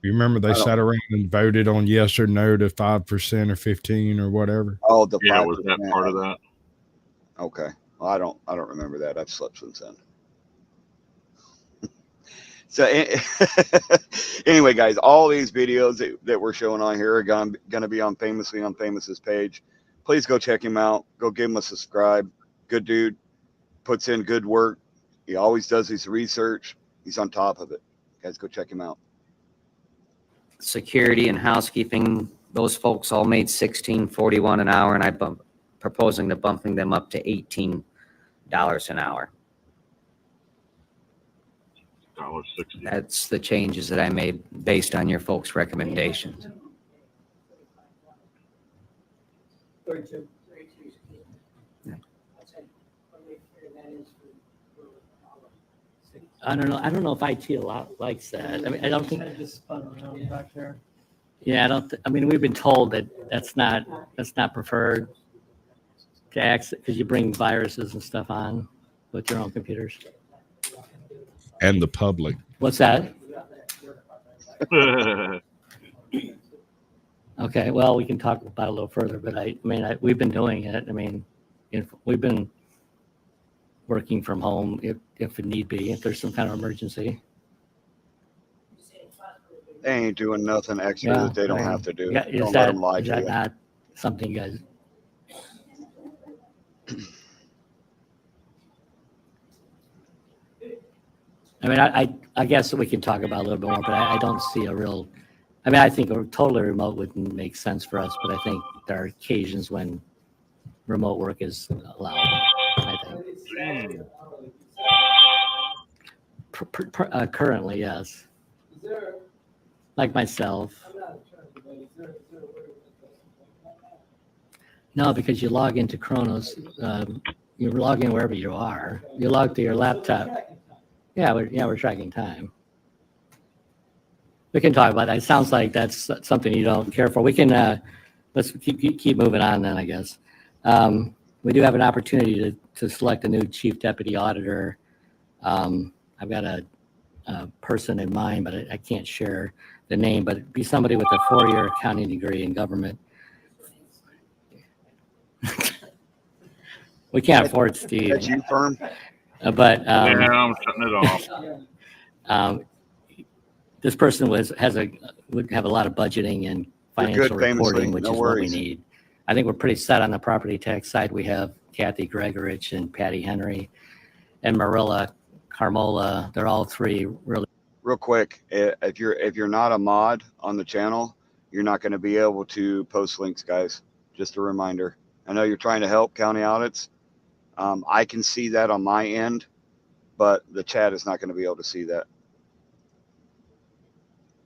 You remember they sat around and voted on yes or no to 5% or 15 or whatever? Oh, the 5%. Was that part of that? Okay. Well, I don't remember that. I've slept since then. So anyway, guys, all these videos that we're showing on here are going to be on Famously on Famous's page. Please go check him out. Go give him a subscribe. Good dude. Puts in good work. He always does his research. He's on top of it. Guys, go check him out. Security and housekeeping, those folks all made $16.41 an hour, and I'm proposing to bumping them up to $18 an hour. $1.60. That's the changes that I made based on your folks' recommendations. 32. I don't know if IT a lot likes that. I mean, I don't think. Just spun around back there. Yeah, I mean, we've been told that that's not preferred to access because you bring viruses and stuff on with your own computers. And the public. What's that? Okay, well, we can talk about it a little further, but we've been doing it. I mean, we've been working from home if it need be, if there's some kind of emergency. They ain't doing nothing extra that they don't have to do. Yeah, Don't let them lie is to that you. not something you guys? I mean, I guess we can talk about it a little bit more, but I don't see a real, I mean, I think a totally remote wouldn't make sense for us, but I think there are occasions when remote work is allowed, I think. Currently, yes. Like myself. No, because you log into Kronos, you log in wherever you are. You log to your laptop. Yeah, we're tracking time. We can talk about that. It sounds like that's something you don't care for. We can, let's keep moving on then, I guess. We do have an opportunity to select a new chief deputy auditor. I've got a person in mind, but I can't share the name, but it'd be somebody with a 4-year accounting degree in government. We can't afford Steve. That's you, firm? Yeah, I'm shutting it off. This person would have a lot of budgeting and financial reporting, which is what we need. I think we're pretty set on the property tax side. We have Kathy Gregorich and Patty Henry and Marilla Carmola. They're all three really. Real quick, if you're not a mod on the channel, you're not going to be able to post links, guys. Just a reminder. I know you're trying to help county audits. I can see that on my end, but the chat is not going to be able to see that.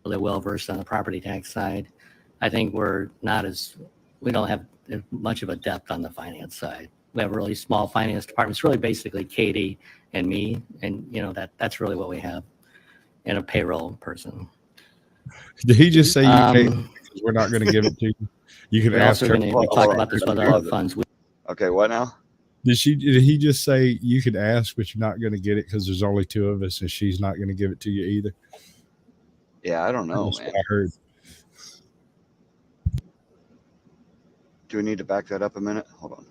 Really well versed on the property tax side. I think we don't have much of a depth on the finance side. We have a really small finance department. It's really basically Katie and me, and that's really what we have, and a payroll person. Did he just say you can't? Because we're not going to give it to you. You can ask her. We talk about this with other funds. Okay, what now? Did he just say you could ask, but you're not going to get it because there's only 2 of us, and she's not going to give it to you either? Yeah, I don't know, That's man. what I heard. Do we need to back that up a minute? Hold on.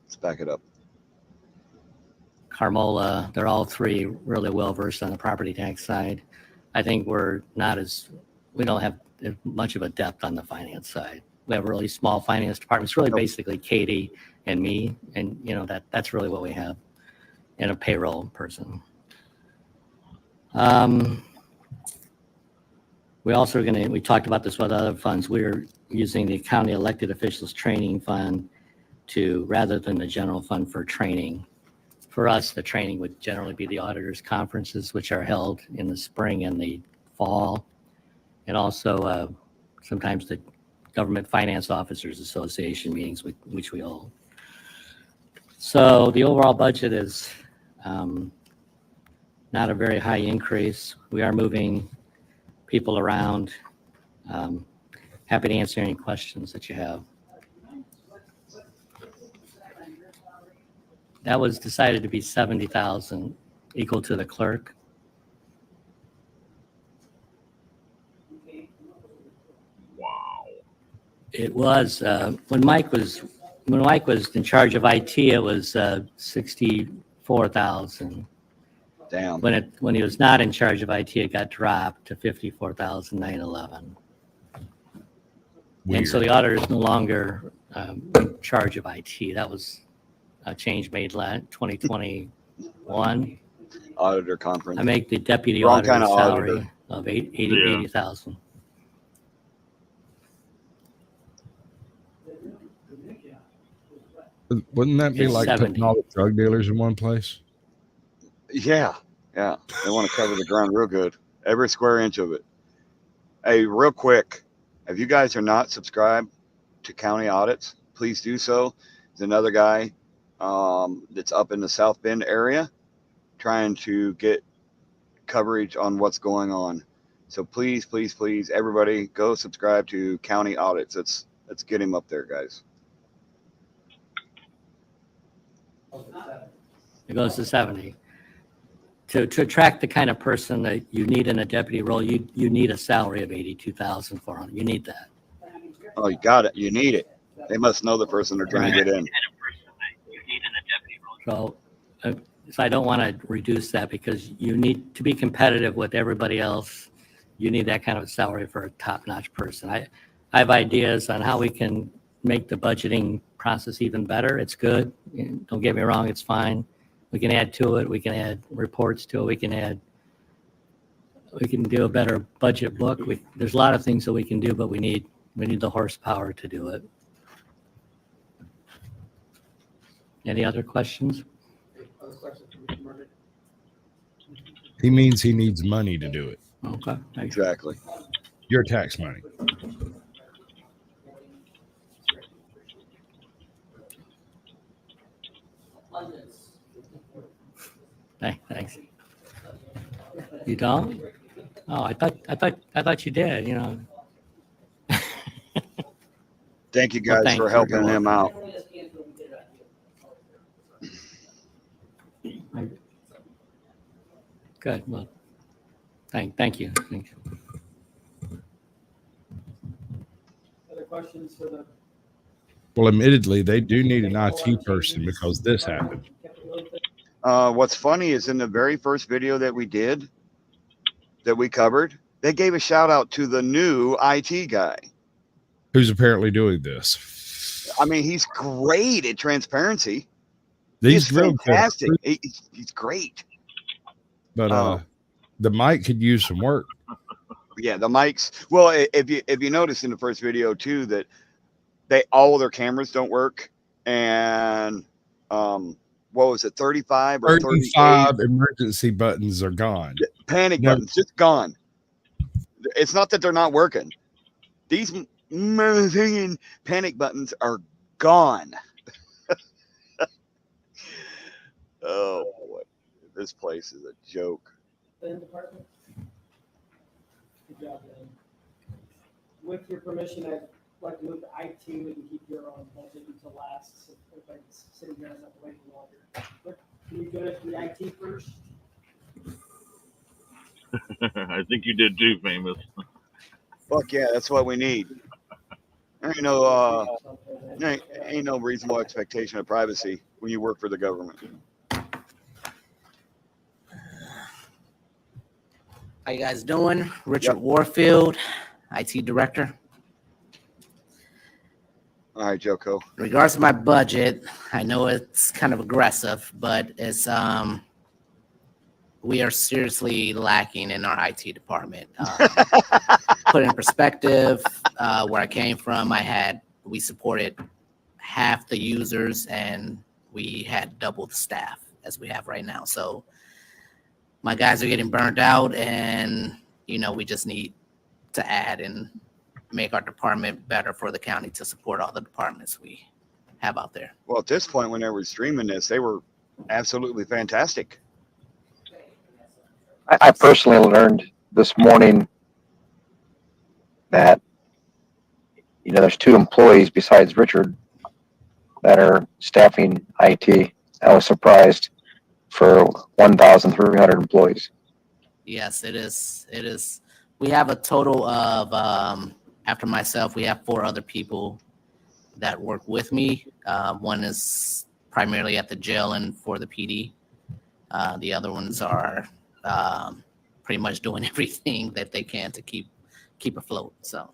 Let's back it up. Carmola, they're all three really well versed on the property tax side. I think we don't have much of a depth on the finance side. We have a really small finance department. It's really basically Katie and me, and that's really what we have, and a payroll person. We also are we talked about this with other funds. We're using the county elected officials training fund rather than the general fund for training. For us, the training would generally be the auditors conferences, which are held in the spring and the fall, and also sometimes the Government Finance Officers Association meetings, which we hold. So the overall budget is not a very high increase. We are moving people around. Happy to answer any questions that you have. That was decided to be 70,000, equal to the clerk. Wow. It was when Mike was in charge of IT. It was 64,000. Damn. When he was not in charge of IT, it got dropped to 54,911. And so the auditor is no longer in charge of IT. That was a change made 2021. Auditor conference. I make the deputy Wrong auditor kind of salary auditor. of 80,000. Wouldn't that be It's like 70. putting all the drug dealers in one place? Yeah. They want to cover the ground real good. Every square inch of it. Hey, real quick, if you guys are not subscribed to County Audits, please do so. There's another guy that's up in the South Bend area trying to get coverage on what's going on. So please, please, please, everybody go subscribe to County Audits. Let's get him up there, guys. It goes to 70. To attract the kind of person that you need in a deputy role, you need a salary of 82,000 for him. You need that. Oh, you got it. You need it. They must know the person they're trying to get in. So I don't want to reduce that because you need to be competitive with everybody else. You need that kind of salary for a top-notch person. I have ideas on how we can make the budgeting process even better. It's good. Don't get me wrong. It's fine. We can add to it. We can add reports to it. We can do a better budget book. There's a lot of things that we can do, but we need the horsepower to do it. Any other questions? He means he needs money to do it. Okay. Exactly. Your tax money. Thanks. You don't? Oh, I thought you did. Thank you guys thanks. for helping him out. Good. Well, thank you. Thank you. Other questions for the? Well, admittedly, they do need an IT person because this happened. What's funny is in the very first video that we covered, they gave a shout out to the new IT guy. Who's apparently doing this. I mean, he's great at transparency. He's He's real good. fantastic. He's great. But the mic could use some work. Yeah, the mics. Well, if you notice in the first video too that all of their cameras don't work, and what was it, 35 or 35 emergency buttons are gone. panic buttons just gone. It's not that they're not working. These motherfucking panic buttons are gone. Oh boy, this place is a joke. Plan department? Good job, Dan. With your permission, I'd like to move to IT. We can keep your own budget until last. So everybody's sitting here and not waiting longer. But can you go to the IT first? I think you did too, Famous. Fuck yeah, that's what we need. Ain't no reasonable expectation of privacy when you work for the government. How you guys doing? Richard Warfield, IT Director. All right, Joko. In regards to my budget, I know it's kind of aggressive, but it's we are seriously lacking in our IT department. Put it in perspective, where I came from, we supported half the users and we had double the staff as we have right now. So my guys are getting burned out, and we just need to add and make our department better for the county to support all the departments we have out there. Well, at this point, when they were streaming this, they were absolutely fantastic. I personally learned this morning that, there's 2 employees besides Richard that are staffing IT. I was surprised for 1,300 employees. Yes, it is. It is. We have a total of, after myself, we have 4 other people that work with me. One is primarily at the jail and for the PD. The other ones are pretty much doing everything that they can to keep afloat. So.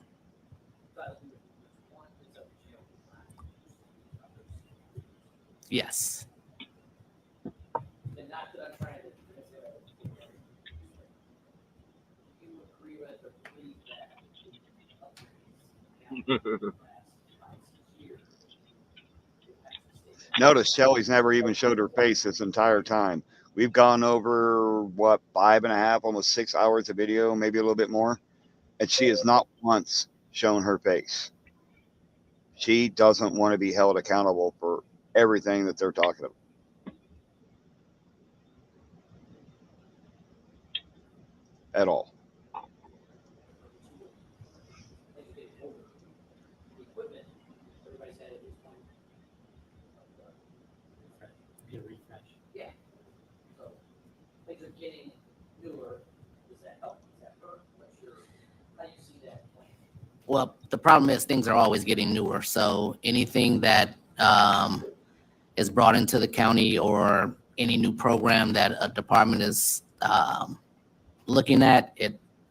Yes. Notice Shelly's never even showed her face this entire time. We've gone over, 5.5, almost 6 hours of video, maybe a little bit more. And she has not once shown her face. She doesn't want to be held accountable for everything that they're talking about. At all. Well, the problem is things are always getting newer. So anything that is brought into the county or any new program that a department is looking at,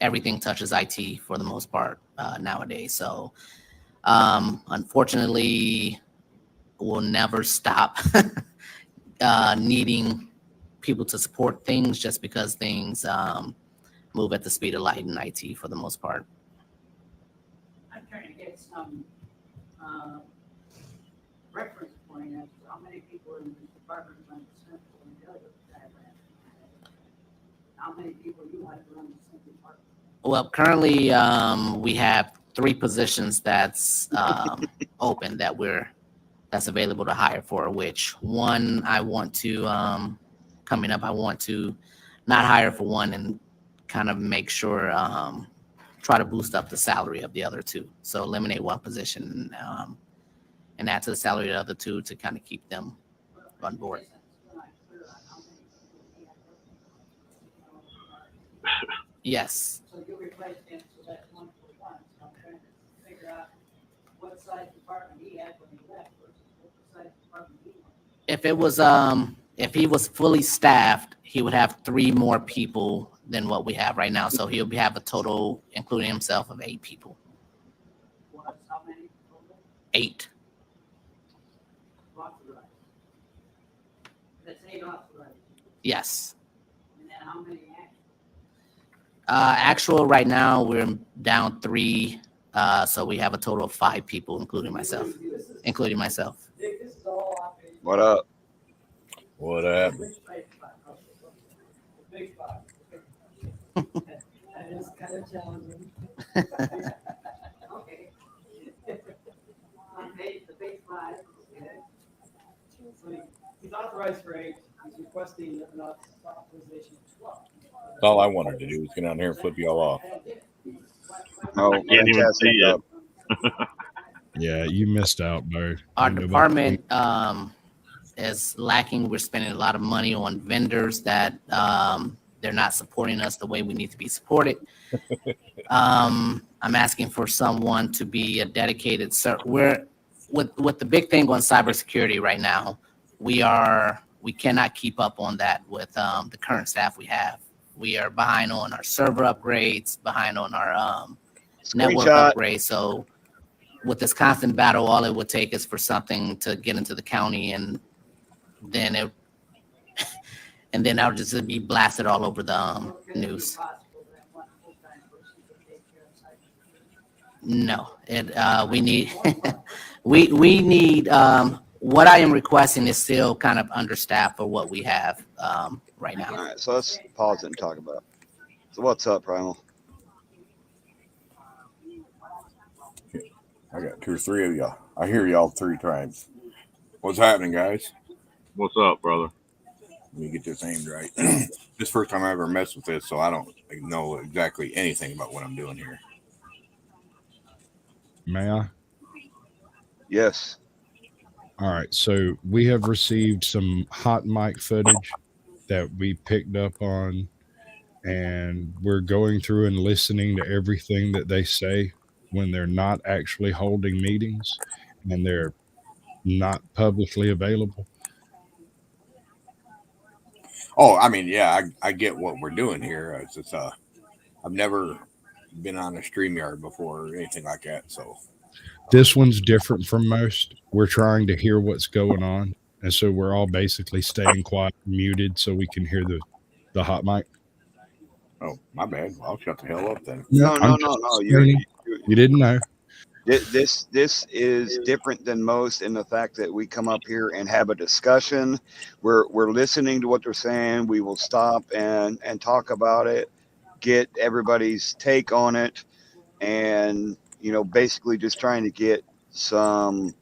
everything touches IT for the most part nowadays. So unfortunately, we'll never stop needing people to support things just because things move at the speed of light in IT for the most part. I'm trying to get some reference point as to how many people in this department run the central and the other diagram. How many people you have to run the central department? Well, currently we have 3 positions that's open that's available to hire for, which one I want to coming up, I want to not hire for one and kind of make sure try to boost up the salary of the other 2. So eliminate one position and add to the salary of the other 2 to kind of keep them on board. Yes. So you replace him, so that's 1 for 1. So I'm trying to figure out what size department he had when he left versus what size department he was. If it was if he was fully staffed, he would have 3 more people than what we have right now. So he'll have a total, including himself, of 8 people. How many total? 8. Authorized. That's 8 authorized. Yes. And then how many actual? Actual right now we're down 3. So we have a total of 5 people, including myself. What up? What happened? Big 5. That is kind of challenging. Okay. The big 5. Okay. So he's authorized for 8. He's requesting an authorization of 12. All I wanted to do was get down here and flip y'all off. Oh, Can't even fantastic see job. Yeah, you missed out, Bo. Our Nobody- department is lacking. We're spending a lot of money on vendors that they're not supporting us the way we need to be supported. I'm asking for someone to be a dedicated, we're, with the big thing on cybersecurity right now, we cannot keep up on that with the current staff we have. We are behind on our server upgrades, behind on our network Screenshot. upgrades. So with this constant battle, all it would take is for something to get into the county, and then I'll just be blasted all over the news. No, we need we need what I am requesting is still kind of understaffed for what we have right now. All right, so let's pause it and talk about it. So what's up, Primal? I got 2 or 3 of y'all. I hear y'all 3 times. What's happening, guys? What's up, brother? Let me get this aimed right. This first time I ever messed with this, so I don't know exactly anything about what I'm doing here. May I? Yes. All right. So we have received some hot mic footage that we picked up on, and we're going through and listening to everything that they say when they're not actually holding meetings and they're not publicly available. Oh, I mean, yeah, I get what we're doing here. It's just, I've never been on a StreamYard before or anything like that. So This one's different from most. We're trying to hear what's going on. And so we're all basically staying quiet, muted, so we can hear the hot mic. oh, my bad. Well, I'll shut the hell up then. No. I'm just explaining. You didn't know. This is different than most in the fact that we come up here and have a discussion. We're listening to what they're saying. We will stop and talk about it, get everybody's take on it, and basically just trying to get some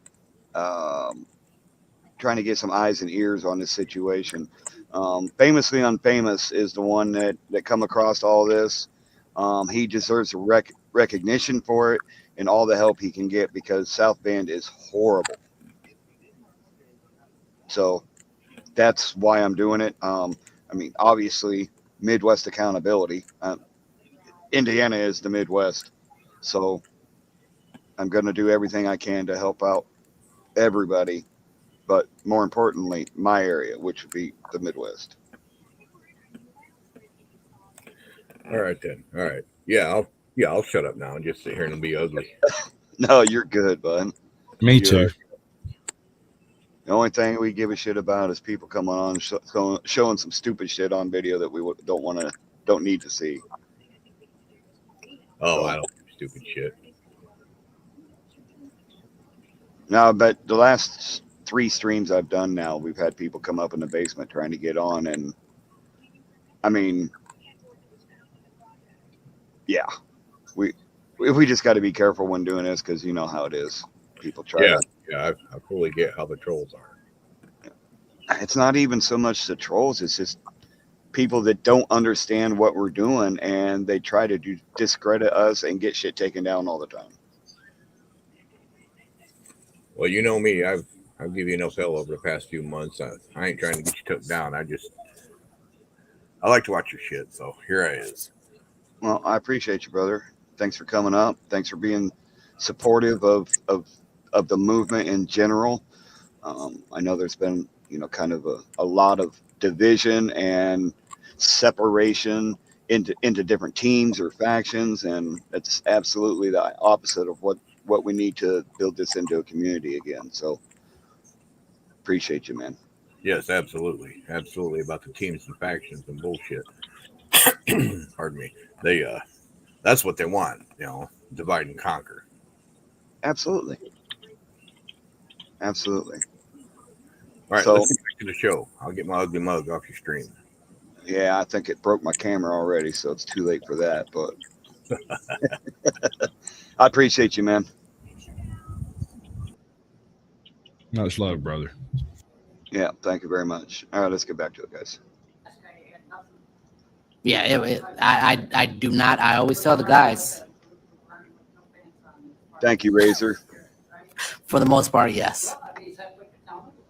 eyes and ears on this situation. Famously Unfamous is the one that come across all this. He deserves a recognition for it and all the help he can get, because South Bend is horrible. So that's why I'm doing it. I mean, obviously, Midwest accountability. Indiana is the Midwest. So I'm going to do everything I can to help out everybody, but more importantly, my area, which would be the Midwest. All right, then. All right. I'll shut up now and just sit here and be ugly. No, you're good, bud. Me too. The only thing we give a shit about is people coming on showing some stupid shit on video that we don't need to see. Oh, I don't do stupid shit. No, but the last 3 streams I've done now, we've had people come up in the basement trying to get on, and I mean, yeah, we just got to be careful when doing this, because you know how it is. People try. I fully get how the trolls are. It's not even so much the trolls; it's just people that don't understand what we're doing, and they try to discredit us and get shit taken down all the time. Well, you know me. I've given you enough hell over the past few months. I ain't trying to get you took down. I like to watch your shit. So here I is. Well, I appreciate you, brother. Thanks for coming up. Thanks for being supportive of the movement in general. I know there's been, kind of a lot of division and separation into different teams or factions, and it's absolutely the opposite of what we need to build this into a community again. So appreciate you, man. Yes, absolutely. Absolutely about the teams and factions and bullshit. Pardon me. That's what they want, divide and conquer. Absolutely. Absolutely. All right, So, let's get back to the show. I'll get my ugly mug off your stream. Yeah, I think it broke my camera already, so it's too late for that, but I appreciate you, man. Much love, brother. Yeah, thank you very much. All right, let's get back to it, guys. Yeah, I do not. I always tell the guys, Thank you, Razor. for the most part, yes.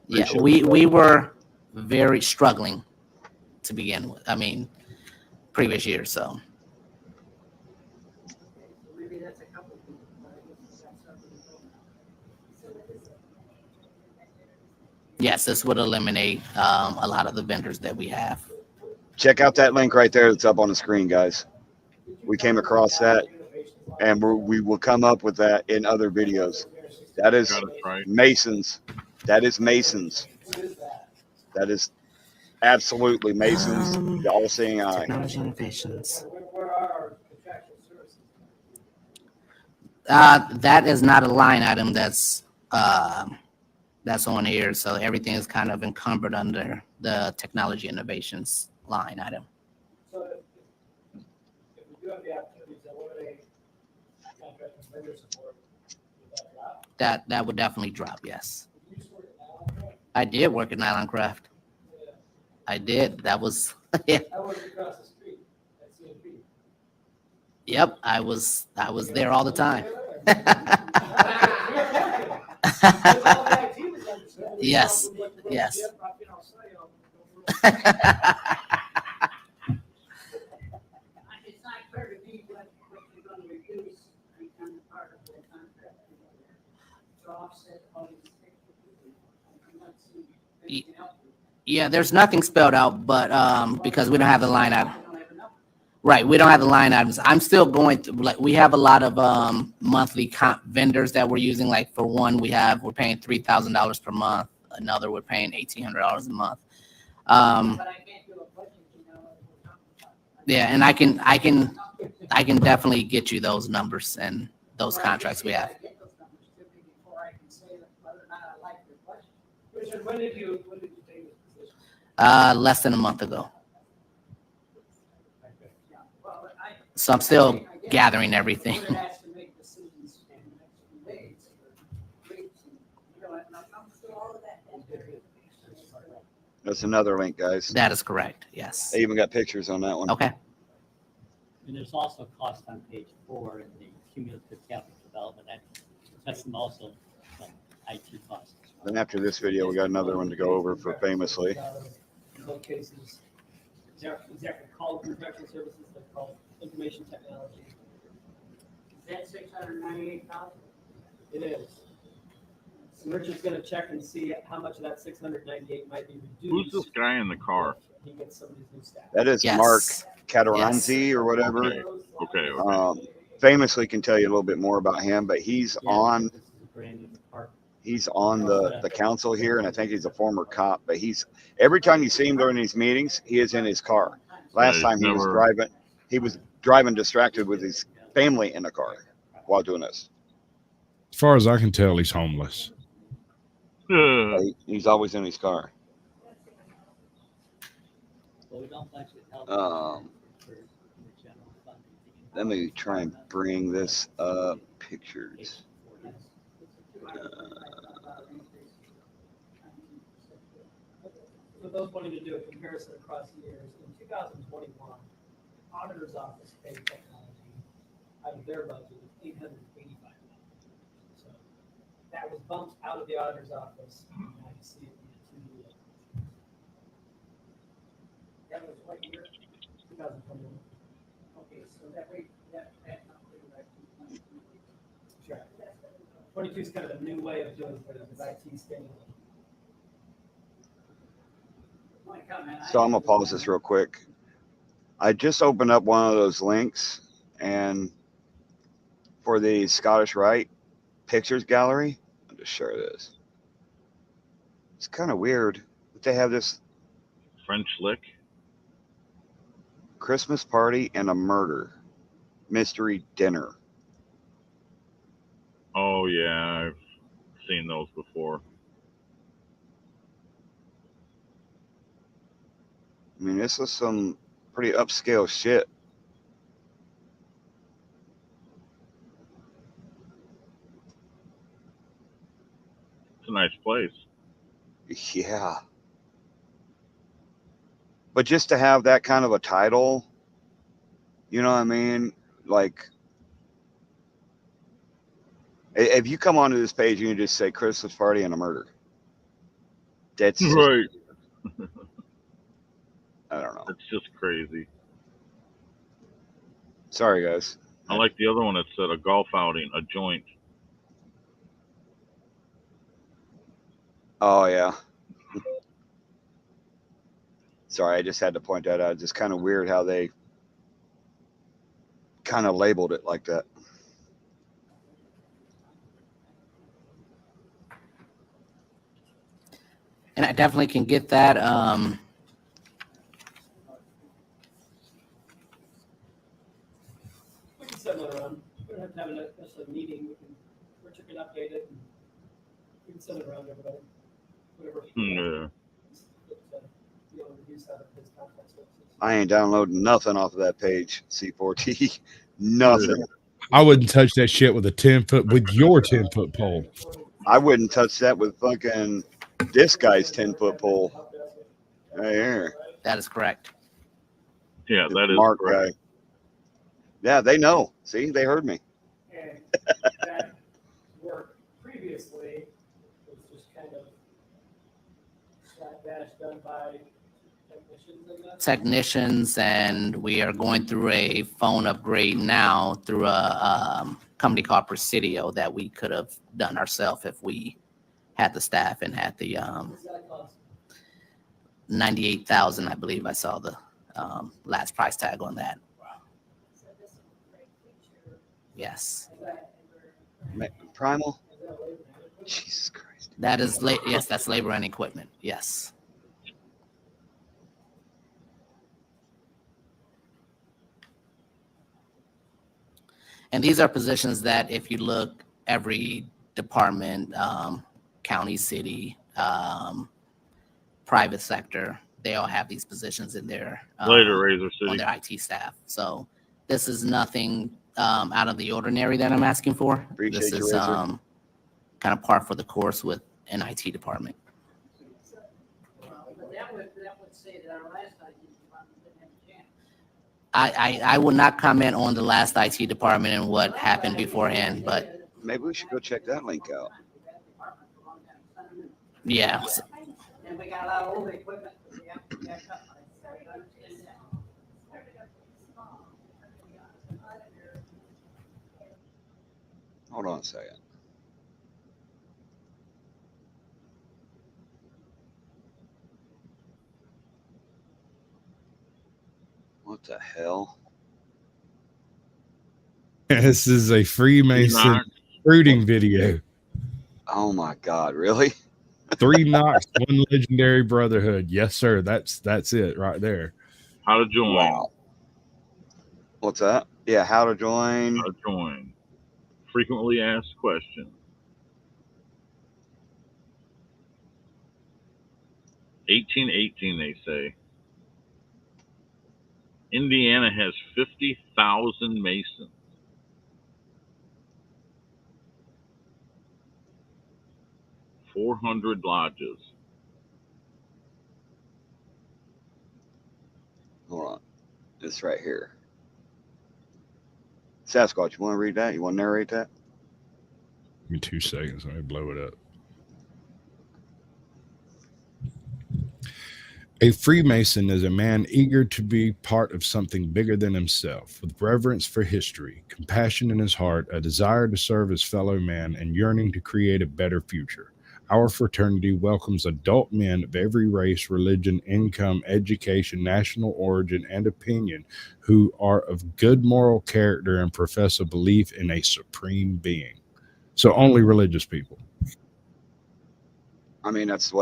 Yeah, Appreciate we were very struggling to begin with. I mean, previous years. So Maybe that's a couple people, but I guess that's something to go now. yes, this would eliminate a lot of the vendors that we have. Check out that link right there that's up on the screen, guys. We came across that, and we will come up with that in other videos. That is Got it right. Masons. That is Masons. That is absolutely Masons, the all-seeing eye. Technology innovations. Where are our contractual services? That is not a line item that's on here. So everything is kind of encumbered under the technology innovations line item. So if we do have the opportunities, then what are they contract and vendor support? Would that drop? That would definitely drop. Yes, You just work at Nylon? I did work at Nylon Craft. I did. That was yeah. I worked across the street at CMP. Yep, I was there all the time. Yes, yes. It's not clear to me what you're gonna reduce and become part of the contract. To offset all these things. I'm not seeing anything else. Yeah, there's nothing spelled out, but because we don't have the line item. I don't have enough. Right, we don't have the line items. I'm still going to, like, we have a lot of monthly vendors that we're using. Like for one, we're paying $3,000 per month. Another, we're paying $1,800 a month. But I can't do a budget, you know, what we're talking about. Yeah, and I can definitely get you those numbers and those contracts we have. Get those numbers to me before I can say whether or not I like your budget. Richard, when did you take this position? Less than a month ago. Yeah, well, I. So I'm still gathering everything. We're asked to make decisions in the next few days or weeks, and, you know, and I'm still all of that. That's another link, guys. That is correct. Yes. They even got pictures on that one. Okay. And there's also cost on page 4 in the cumulative capital development. That's also some IT costs. Then after this video, we got another one to go over for Famously. In both cases, exactly called contractual services, they're called information technology. Is that $698,000? It is. So Richard's gonna check and see how much of that 698 might be Who's reduced. this guy in the car? He gets some of these new staff. That is Yes. Mark Cataranzi or whatever. Okay. Famously can tell you a little bit more about him, but he's on This is a brand new department. he's on the council here, and I think he's a former cop. But every time you see him during these meetings, he is in his car. Last Yeah, time he was driving distracted with his family in the car while doing this. As far as I can tell, he's homeless. He's always in his car. Well, we don't actually help for the general funding. Let me try and bring this up. Pictures. For those wanting to do a comparison across the years, in 2021, auditor's office paid technology out of their budget of $885. So that was bumped out of the auditor's office. Now you see it in the 2 years. That was what year? 2021. Okay, so that way, that number, right? Sure. 22 is kind of a new way of doing it, because IT staying. My comment, So I'm gonna pause this real quick. I just opened up one of those links, and for the Scottish Rite pictures gallery, I'll just share this. It's kind of weird that they have this French lick. Christmas party and a murder mystery dinner. Oh yeah, I've seen those before. I mean, this is some pretty upscale shit. It's a nice place. Yeah. But just to have that kind of a title, you know what I mean? Like, if you come onto this page and you just say Christmas party and a murder, that's Right. I don't know. It's just crazy. Sorry, guys. I like the other one that said a golf outing, a joint. Oh, yeah. Sorry, I just had to point that out. It's just kind of weird how they kind of labeled it like that. And I definitely can get that. We can send that around. We don't have to have a necessarily meeting. Richard can update it. And we can send it around to everybody. Whatever. Yeah. You know, use that as contact services. I ain't downloading nothing off of that page, C4T. Nothing. I wouldn't touch that shit with a 10-foot with your 10-foot pole. I wouldn't touch that with fucking this guy's 10-foot pole. Right here. That is correct. Yeah, The that is Mark correct. guy. Yeah, they know. See, they heard me. And that work previously was just kind of slapdash done by technicians, I guess. Technicians, and we are going through a phone upgrade now through a company called Presidio that we could have done ourselves if we had the staff and had the What's that cost? 98,000, I believe I saw the last price tag on that. Yes, Primal? Jesus Christ. that is yes, that's labor and equipment. Yes. And these are positions that if you look, every department, county, city, private sector, they all have these positions in their Later, Razor on City. their IT staff. So this is nothing out of the ordinary that I'm asking for. Appreciate This you, is Razor. kind of par for the course with an IT department. But that would say that our last IT department didn't have a chance. I will not comment on the last IT department and what happened beforehand, but Maybe we should go check that link out. yeah. And we got a lot of old equipment. We have to back up. I understand that. Hold on a second. What the hell? This is a Freemason Knox. recruiting video. Oh my God, really? 3 knocks, 1 legendary brotherhood. Yes, sir. That's it right there. How to join. Wow. What's that? Yeah, how to join. How to join. Frequently asked questions. 1818, they say. Indiana has 50,000 Masons. $400 lodges. Hold on. This right here. Sasquatch, you want to read that? You want to narrate that? Give me 2 seconds. Let me blow it up. A Freemason is a man eager to be part of something bigger than himself, with reverence for history, compassion in his heart, a desire to serve his fellow man, and yearning to create a better future. Our fraternity welcomes adult men of every race, religion, income, education, national origin, and opinion who are of good moral character and profess a belief in a supreme being. So only religious people. I mean, that's the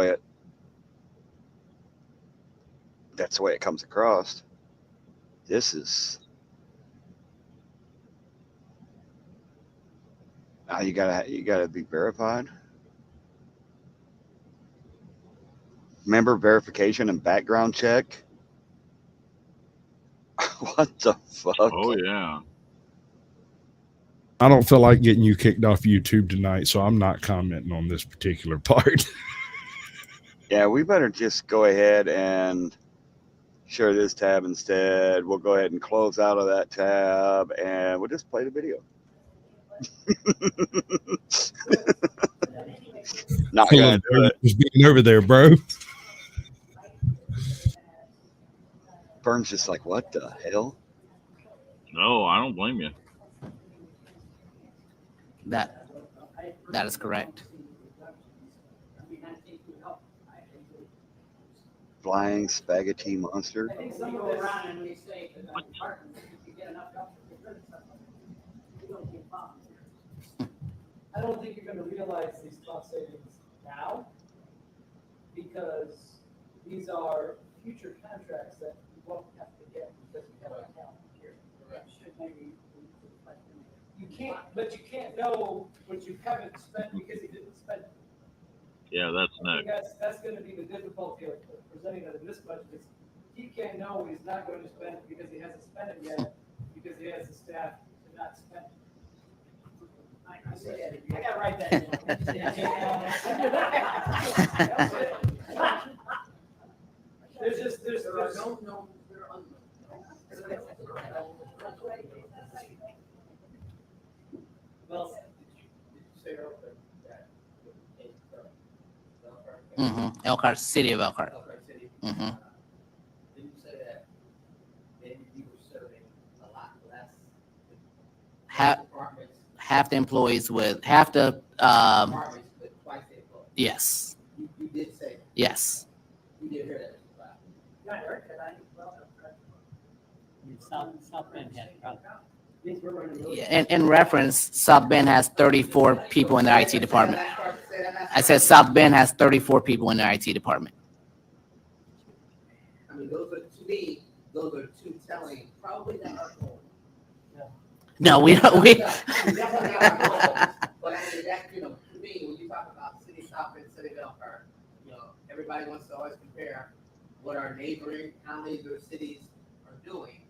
way it comes across. This is you gotta be verified. Member verification and background check. What the fuck? Oh, yeah. I don't feel like getting you kicked off YouTube tonight, so I'm not commenting on this particular part. Yeah, we better just go ahead and share this tab instead. We'll go ahead and close out of that tab and we'll just play the video. Not gonna do it. Just being over there, bro. Burns just like, what the hell? No, I don't blame you. That is correct. Flying spaghetti monster. I think some of this around and we say that the department, if you get enough help to get rid of something, you don't get volunteers. I don't think you're gonna realize these cost savings now, because these are future contracts that you won't have to get because we have an account here. Should maybe. You can't, but you can't know what you haven't spent because you didn't spend it. Yeah, that's I think next. that's gonna be the difficulty of presenting it in this budget, is he can't know what he's not going to spend because he hasn't spent it yet, because he has the staff to not spend it. I said, I gotta write that down. There's There are no known, there are unknown. Well, Elkhart, city of Elkhart. City. Mm-hmm. Didn't you say that maybe you were serving a lot less Half, departments, half the employees with, half the, departments with twice the employees? yes, You did say, yes. you did hear that. I heard that, South Bend had problems. Yeah, in reference, South Bend has 34 people in their IT department. I said South Bend has 34 people in their IT department. I mean, those are, to me, those are two telling, probably not our goal. No, we don't, we, Definitely not our goal. But I mean, that, you know, to me, when you talk about city of South Bend, city of Elkhart, you know, everybody wants to always compare what our neighboring counties or cities are doing.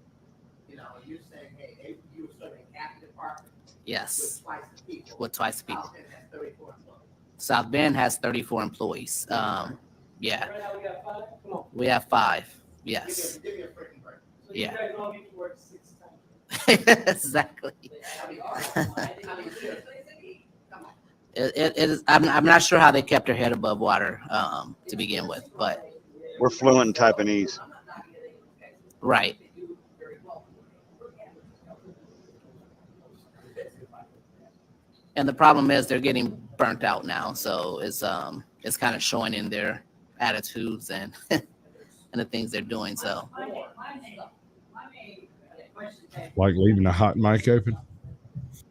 You know, you're saying, hey, you were serving half the department with yes, twice the people. with twice the people. South Bend has 34 employees. South Bend has 34 employees. Yeah, right now we got 5, come on. we have 5, yes. Give me a freaking break. So you Yeah. guys all need to work 6 times. Exactly. I mean, all right. I mean, seriously, come on. It is, I'm not sure how they kept their head above water, to begin with, but, We're fluent in Taiwanese. right. And the problem is they're getting burnt out now, so it's kind of showing in their attitudes and and the things they're doing. So My main question is, Like leaving the hot mic open.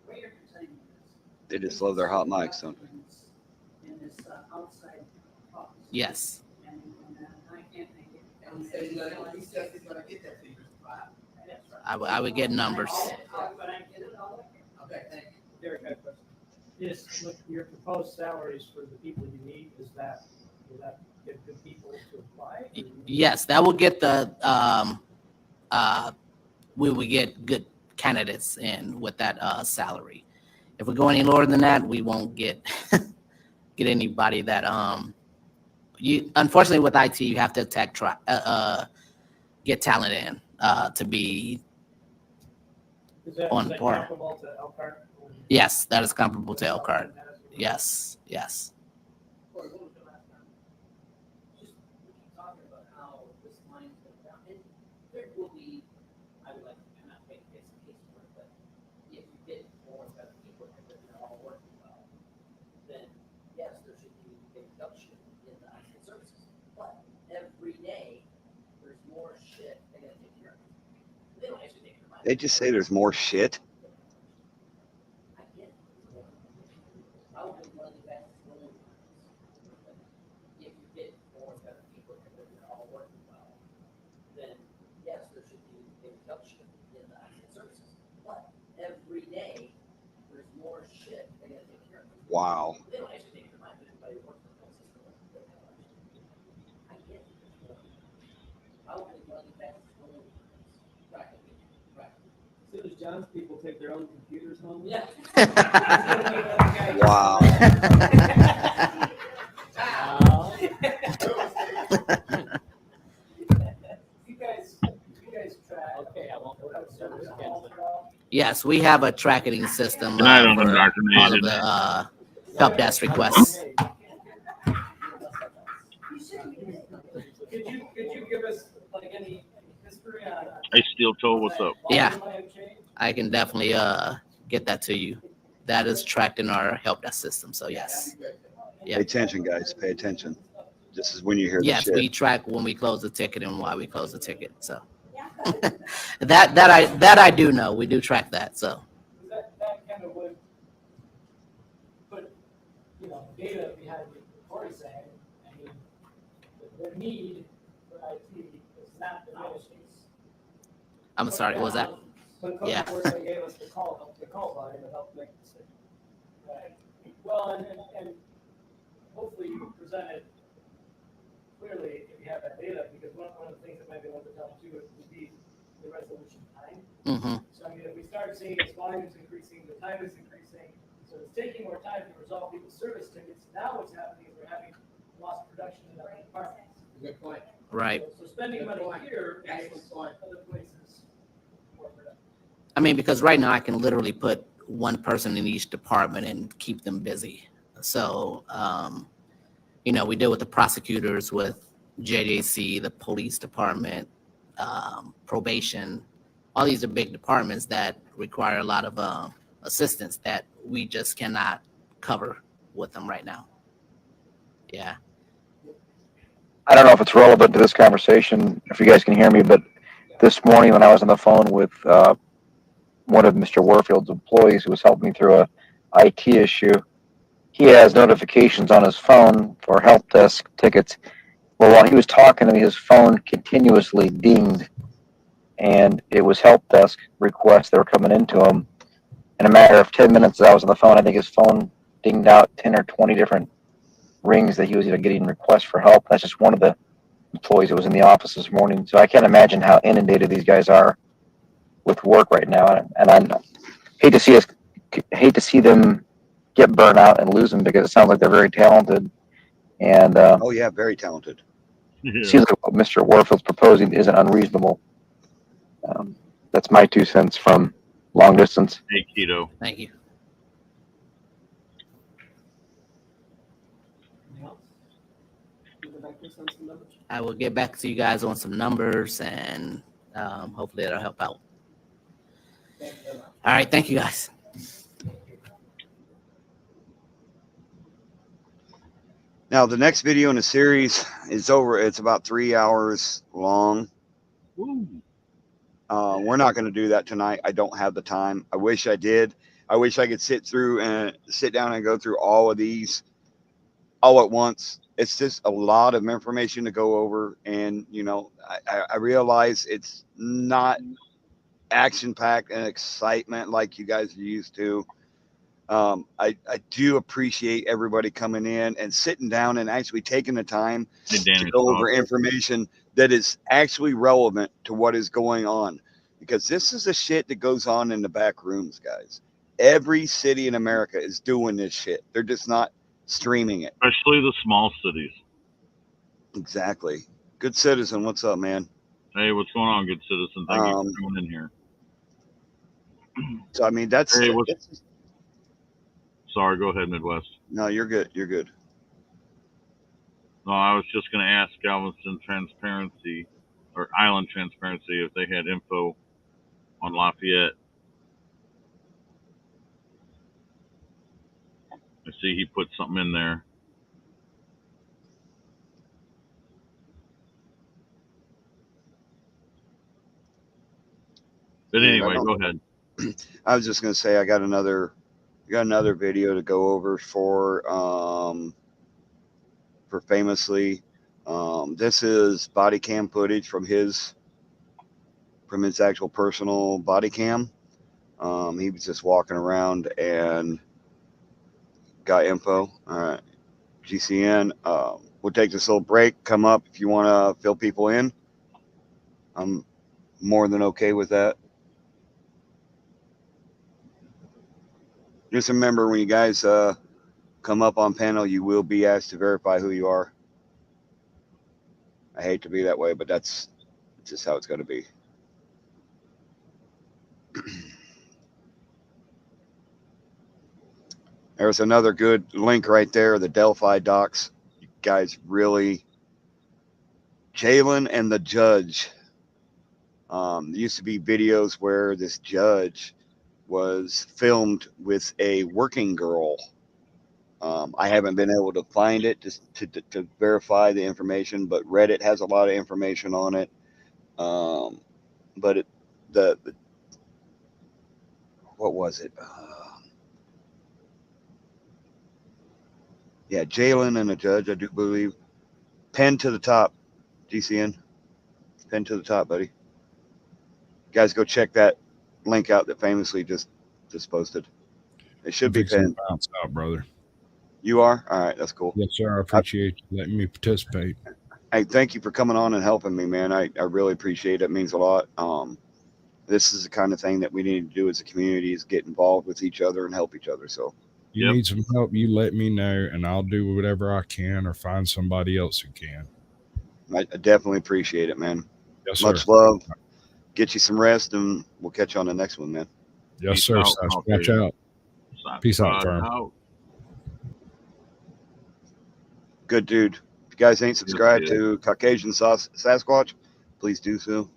where you're saying They just love their hot mics, don't they? in this outside office. yes, And I can't make it. And he said he says he's gonna get that to you, Mr. Bob. That's right. I would get numbers. But I get it all. Okay, thank you. Derek, I have a question. Is, look, your proposed salaries for the people you need, will that get good people to apply? Or you- Yes, that will get the we would get good candidates in with that salary. If we go any lower than that, we won't get get anybody that you unfortunately with IT you have to get talent in to be Is that on par. comparable to Elkhart? Yes, that is comparable to Elkhart. Yes, yes. Corey, what was the last time? Just we keep talking about how this line's going down, and there will be, I would like to not make this a case for it, but if you get more better people and they're all working well, then yes, there should be a reduction in the IT services. But every day, there's more shit they gotta take care of. They don't actually take care of it. They just say there's more shit. I get it. I would be one of the best willing ones. If you get more better people and they're all working well, then yes, there should be a reduction in the IT services. But every day, there's more shit they gotta take care of. Wow. They don't actually take care of it, everybody works in the system. I get it. I would be one of the best willing ones. Right, right. As soon as John's people take their own computers home. Yeah. Wow. You guys track. Okay, I won't. Yes, we have a tracking system Good night, for Dr. all of Mason. the help desk requests. Could you give us like any history on? Hey, Steel Toe, what's up? Yeah. why it might have changed? I can definitely get that to you. That is tracked in our help desk system. So yes. Pay attention, guys. Pay attention. This is when you hear the Yes, shit. we track when we close the ticket and why we close the ticket. So that I do know. We do track that. So That kind of would put, data behind what Corey's saying. I mean, the need for IT is not diminished. I'm sorry. What was that? When code Yeah. enforcement gave us the call volume to help make the decision. Right. Well, and hopefully you can present it clearly if you have that data, because one of the things that might be able to tell too would be the resolution time. Mm-hmm. So I mean, if we start seeing its volume is increasing, the time is increasing, so it's taking more time to resolve people's service tickets. Now what's happening is we're having lost production in other departments. Good point. Right. So spending money here makes other places more productive. I mean, because right now I can literally put one person in each department and keep them busy. So, we deal with the prosecutors, with JJC, the police department, probation. All these are big departments that require a lot of assistance that we just cannot cover with them right now. Yeah. I don't know if it's relevant to this conversation, if you guys can hear me, but this morning when I was on the phone with one of Mr. Warfield's employees who was helping me through a IT issue, he has notifications on his phone for help desk tickets. Well, while he was talking to me, his phone continuously dinged, and it was help desk requests that were coming into him. In a matter of 10 minutes that I was on the phone, I think his phone dinged out 10 or 20 different rings that he was even getting requests for help. That's just one of the employees that was in the office this morning. So I can't imagine how inundated these guys are with work right now. And I hate to see them get burnt out and lose them, because it sounds like they're very talented. And Oh yeah, very talented. seems like what Mr. Warfield's proposing isn't unreasonable. That's my 2 cents from long distance. Hey, Keto. Thank you. I will get back to you guys on some numbers, and hopefully that'll help out. All right. Thank you, guys. Now the next video in the series is over. It's about 3 hours long. We're not going to do that tonight. I don't have the time. I wish I did. I wish I could sit down and go through all of these all at once. It's just a lot of information to go over. And, I realize it's not action packed and excitement like you guys are used to. I do appreciate everybody coming in and sitting down and actually taking the time to go over information that is actually relevant to what is going on, because this is the shit that goes on in the back rooms, guys. Every city in America is doing this shit. They're just not streaming it. Especially the small cities. Exactly. Good Citizen, what's up, man? Hey, what's going on, good citizen? Thank you for coming in here. So I mean, that's. Hey, sorry, go ahead, Midwest. No, you're good. You're good. No, I was just going to ask Galveston Transparency or Island Transparency if they had info on Lafayette. I see he put something in there. But anyway, go ahead. I was just gonna say I got another video to go over for Famously. This is body cam footage from his actual personal body cam. He was just walking around and got info. All right, GCN. We'll take this little break. Come up if you want to fill people in. I'm more than okay with that. Just remember, when you guys come up on panel, you will be asked to verify who you are. I hate to be that way, but that's just how it's going to be. There's another good link right there, the Delphi docs. You guys really, Jalen and the judge, There used to be videos where this judge was filmed with a working girl. I haven't been able to find it to verify the information, but Reddit has a lot of information on it. But what was it? Yeah, Jalen and a judge, I do believe. Pinned to the top, GCN. Pinned to the top, buddy. Guys, go check that link out that Famously just posted. It should be pinned. Bounce out, brother. You are? All right, that's cool. Yes, sir. I appreciate you letting me participate. Hey, thank you for coming on and helping me, man. I really appreciate it. It means a lot. This is the kind of thing that we need to do as a community, is get involved with each other and help each other. So You need some help, you let me know, and I'll do whatever I can or find somebody else who can. I definitely appreciate it, man. Yes, Much sir. love. Get you some rest, and we'll catch you on the next one, man. Yes, Peace sir. out, Watch Caucasian. out. Peace out, Side firm. out. Good dude. If you guys ain't subscribed dude. to Caucasian Sasquatch, please do so.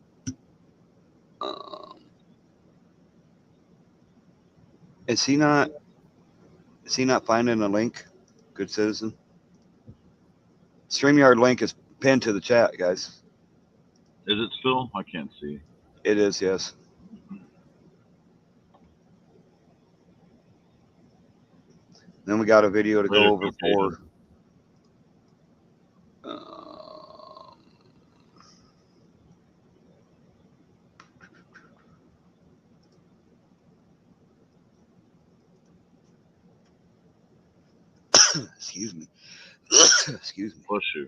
Is he not finding a link? Good citizen. StreamYard link is pinned to the chat, guys. Is it still? I can't see. It is, yes. Then we got a video to go Later, over Caucasian. Excuse me. Excuse me. Bless you.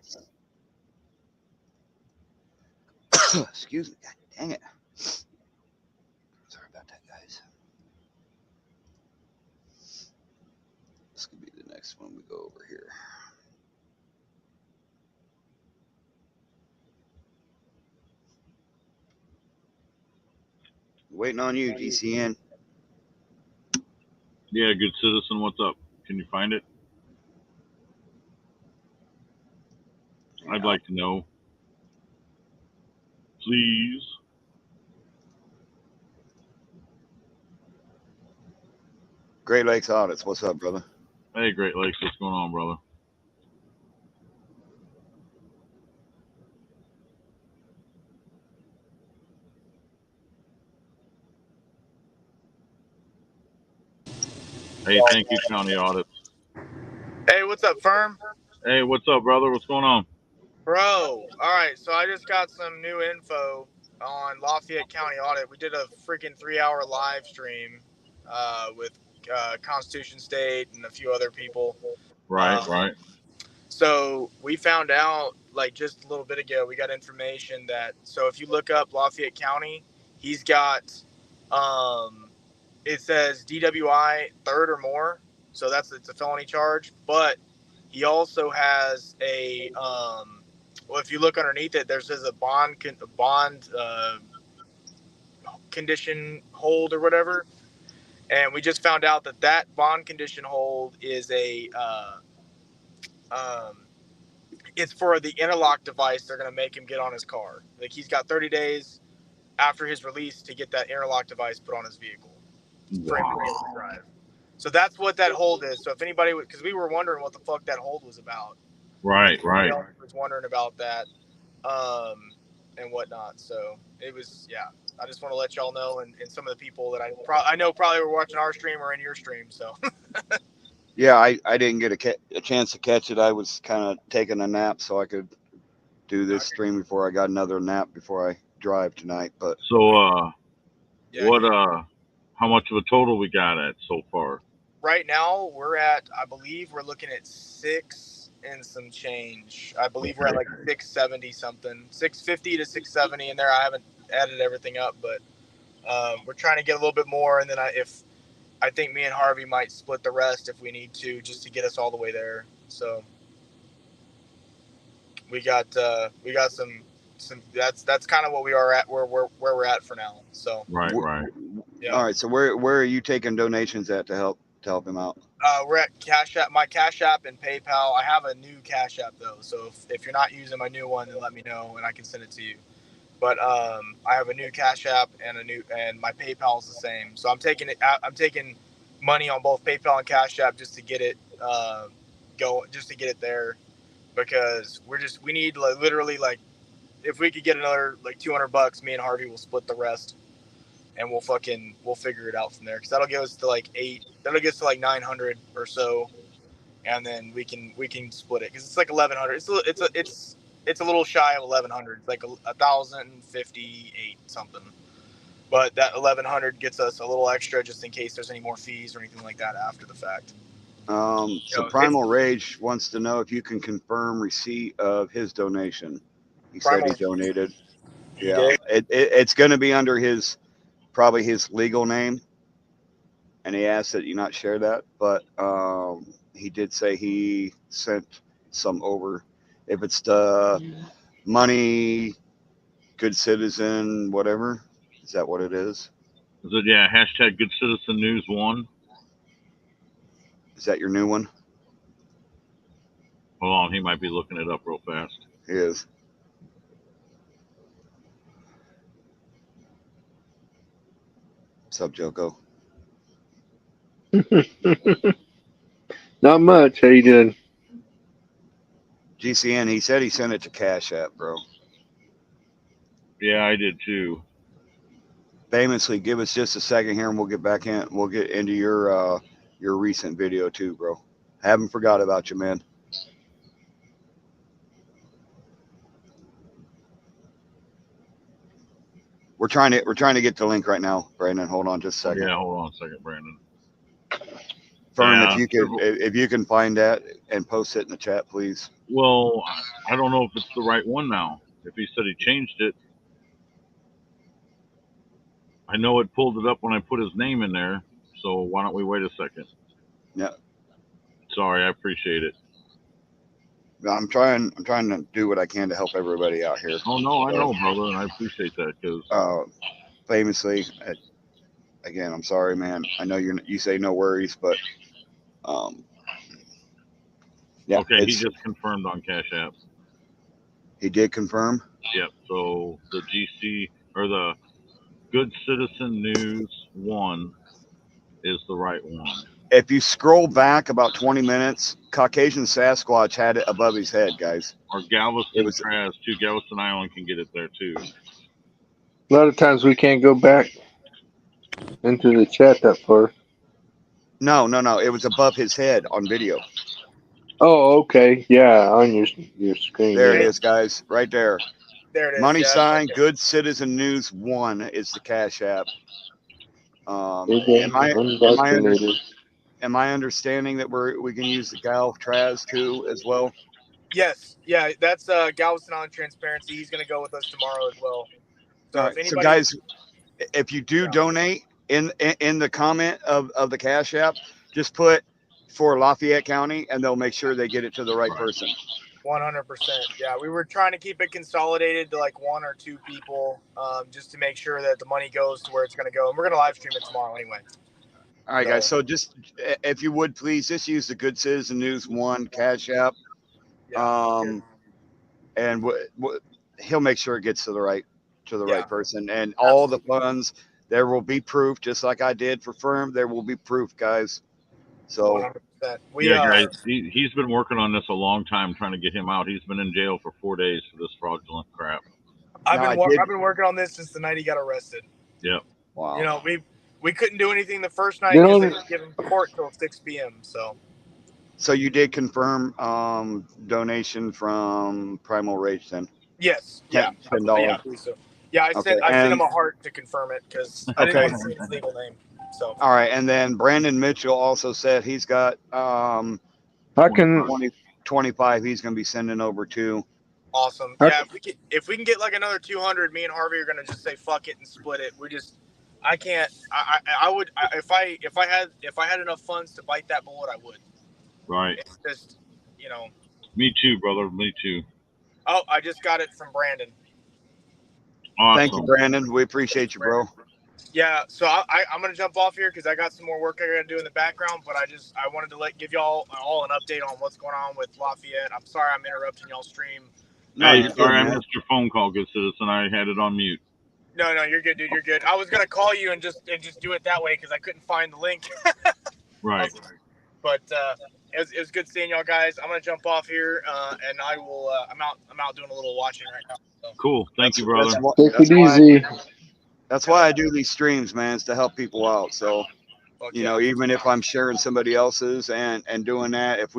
Excuse me. God dang it. Sorry about that, guys. This could be the next one we go over here. Waiting on you, GCN. Yeah, good citizen. What's up? Can you find it? I'd like to know. Please. Great Lakes Audits. What's up, brother? Hey, Great Lakes. What's going on, brother? Hey, thank you, County Audits. Hey, what's up, firm? Hey, what's up, brother? What's going on? Bro, all right, so I just got some new info on Lafayette County Audit. We did a freaking 3-hour live stream with Constitution State and a few other people. Right, right. So we found out, like, just a little bit ago, we got information that, so if you look up Lafayette County, he's got, it says DWI third or more. So it's a felony charge, but he also has a, well, if you look underneath it, there's a bond condition hold or whatever. And we just found out that bond condition hold is it's for the interlock device they're going to make him get on his car. Like, he's got 30 days after his release to get that interlock device put on his vehicle for him to be able to drive. So that's what that hold is. So if anybody would, because we were wondering what the fuck that hold was about. Right, right. I was wondering about that and whatnot. So it was, yeah. I just want to let y'all know, and some of the people that I know probably were watching our stream or in your stream. So Yeah, I didn't get a chance to catch it. I was kind of taking a nap so I could do this stream before I got another nap before I drive tonight. But so, how much of a total we got at so far? right now I believe we're looking at 6 and some change. I believe we're at like 670 something, 650 to 670 in there. I haven't added everything up, but we're trying to get a little bit more. And then I think me and Harvey might split the rest if we need to, just to get us all the way there. So we got some that's kind of what we are at, where we're at for now. So right. Yeah. All right. So where are you taking donations at to help him out? We're at Cash App, my Cash App and PayPal. I have a new Cash App though, so if you're not using my new one, then let me know and I can send it to you. But I have a new Cash App and my PayPal is the same. So I'm taking money on both PayPal and Cash App just to get it just to get it there, because we need literally like, if we could get another like $200, me and Harvey will split the rest, and we'll figure it out from there, because that'll get us to like 900 or so, and then we can split it, because it's like 1,100. It's a little shy of 1,100, like 1,058 something. But that 1,100 gets us a little extra just in case there's any more fees or anything like that after the fact. So Primal Rage wants to know if you can confirm receipt of his donation. He said he donated. Yeah, it's going to be under probably his legal name, and he asked that you not share that. But he did say he sent some over. If it's the money, good citizen, whatever, is that what it is? Is it, yeah, hashtag Good Citizen News 1? Is that your new one? Hold on, he might be looking it up real fast. He is. What's up, Joko? Not much. How you doing? GCN, he said he sent it to Cash App, bro. Yeah, I did too. Famously, give us just a second here and we'll get back in. We'll get into your recent video too, bro. Haven't forgot about you, man. We're trying to get the link right now, Brandon. Hold on just a second. Yeah, hold on a second, Brandon. Firm, Yeah. if you can find that and post it in the chat, please. Well, I don't know if it's the right one now. If he said he changed it, I know it pulled it up when I put his name in there. So why don't we wait a second? Yeah. Sorry, I appreciate it. I'm trying to do what I can to help everybody out here. Oh no, I know, brother, and I appreciate that because famously, again, I'm sorry, man. I know you say no worries, but yeah. Okay, he just confirmed on Cash App. He did confirm. Yep. So the GC or the Good Citizen News 1 is the right one. If you scroll back about 20 minutes, Caucasian Sasquatch had it above his head, guys. Or Galveston Traz too. Galveston Island can get it there too. A lot of times we can't go back into the chat that far. No. It was above his head on video. Oh, okay. Yeah, on your screen. There it is, guys. Right there. There it is. Money yeah, sign, Good Citizen News 1 is the Cash App. Am I understanding that we can use the Gal Traz too as well? Yes. Yeah, that's Galveston Island Transparency. He's going to go with us tomorrow as well. So, All right. So guys, if you do donate in the comment of the Cash App, just put for Lafayette County and they'll make sure they get it to the right person. 100%. Yeah, we were trying to keep it consolidated to like one or two people, just to make sure that the money goes to where it's going to go. And we're going to live stream it tomorrow anyway. All right, guys. So just, if you would please, just use the Good Citizen News 1 Cash App, and he'll make sure it gets to the right person. And all the funds, there will be proof, just like I did for Firm. There will be proof, guys. So 100%. Guys, he's been working on this a long time, trying to get him out. He's been in jail for 4 days for this fraudulent crap. I've been working on this since the night he got arrested. Yep. Wow. You know, we couldn't do anything the first night because they didn't give him court till 6 p.m. So you did confirm donation from Primal Rage then? Yes. Yeah. $10. Yeah, I believe so. Yeah, I sent him a heart to confirm it because I didn't want to say his legal name. So. All right, and then Brandon Mitchell also said he's got 25. He's going to be sending over too. Awesome. Yeah, if we can get like another 200, me and Harvey are going to just say fuck it and split it. I can't. I would if I had enough funds to bite that bullet, I would. Right. It's just, you know. Me too, brother. Me too. Oh, I just got it from Brandon. Awesome. Thank you, Brandon. We appreciate you, bro. Yeah, so I'm gonna jump off here because I got some more work I gotta do in the background. But I wanted to give y'all all an update on what's going on with Lafayette. I'm sorry I'm interrupting y'all's stream. No, Hey, you're good, sorry I man. missed your phone call, good citizen. I had it on mute. No, you're good, dude. You're good. I was gonna call you and just do it that way because I couldn't find the link. Right. But it was good seeing y'all guys. I'm gonna jump off here, and I will. I'm out doing a little watching right now. So. Cool. Thank you, brother. Take it easy. That's why I do these streams, man, is to help people out. So, you know, even if I'm sharing somebody else's and doing that, if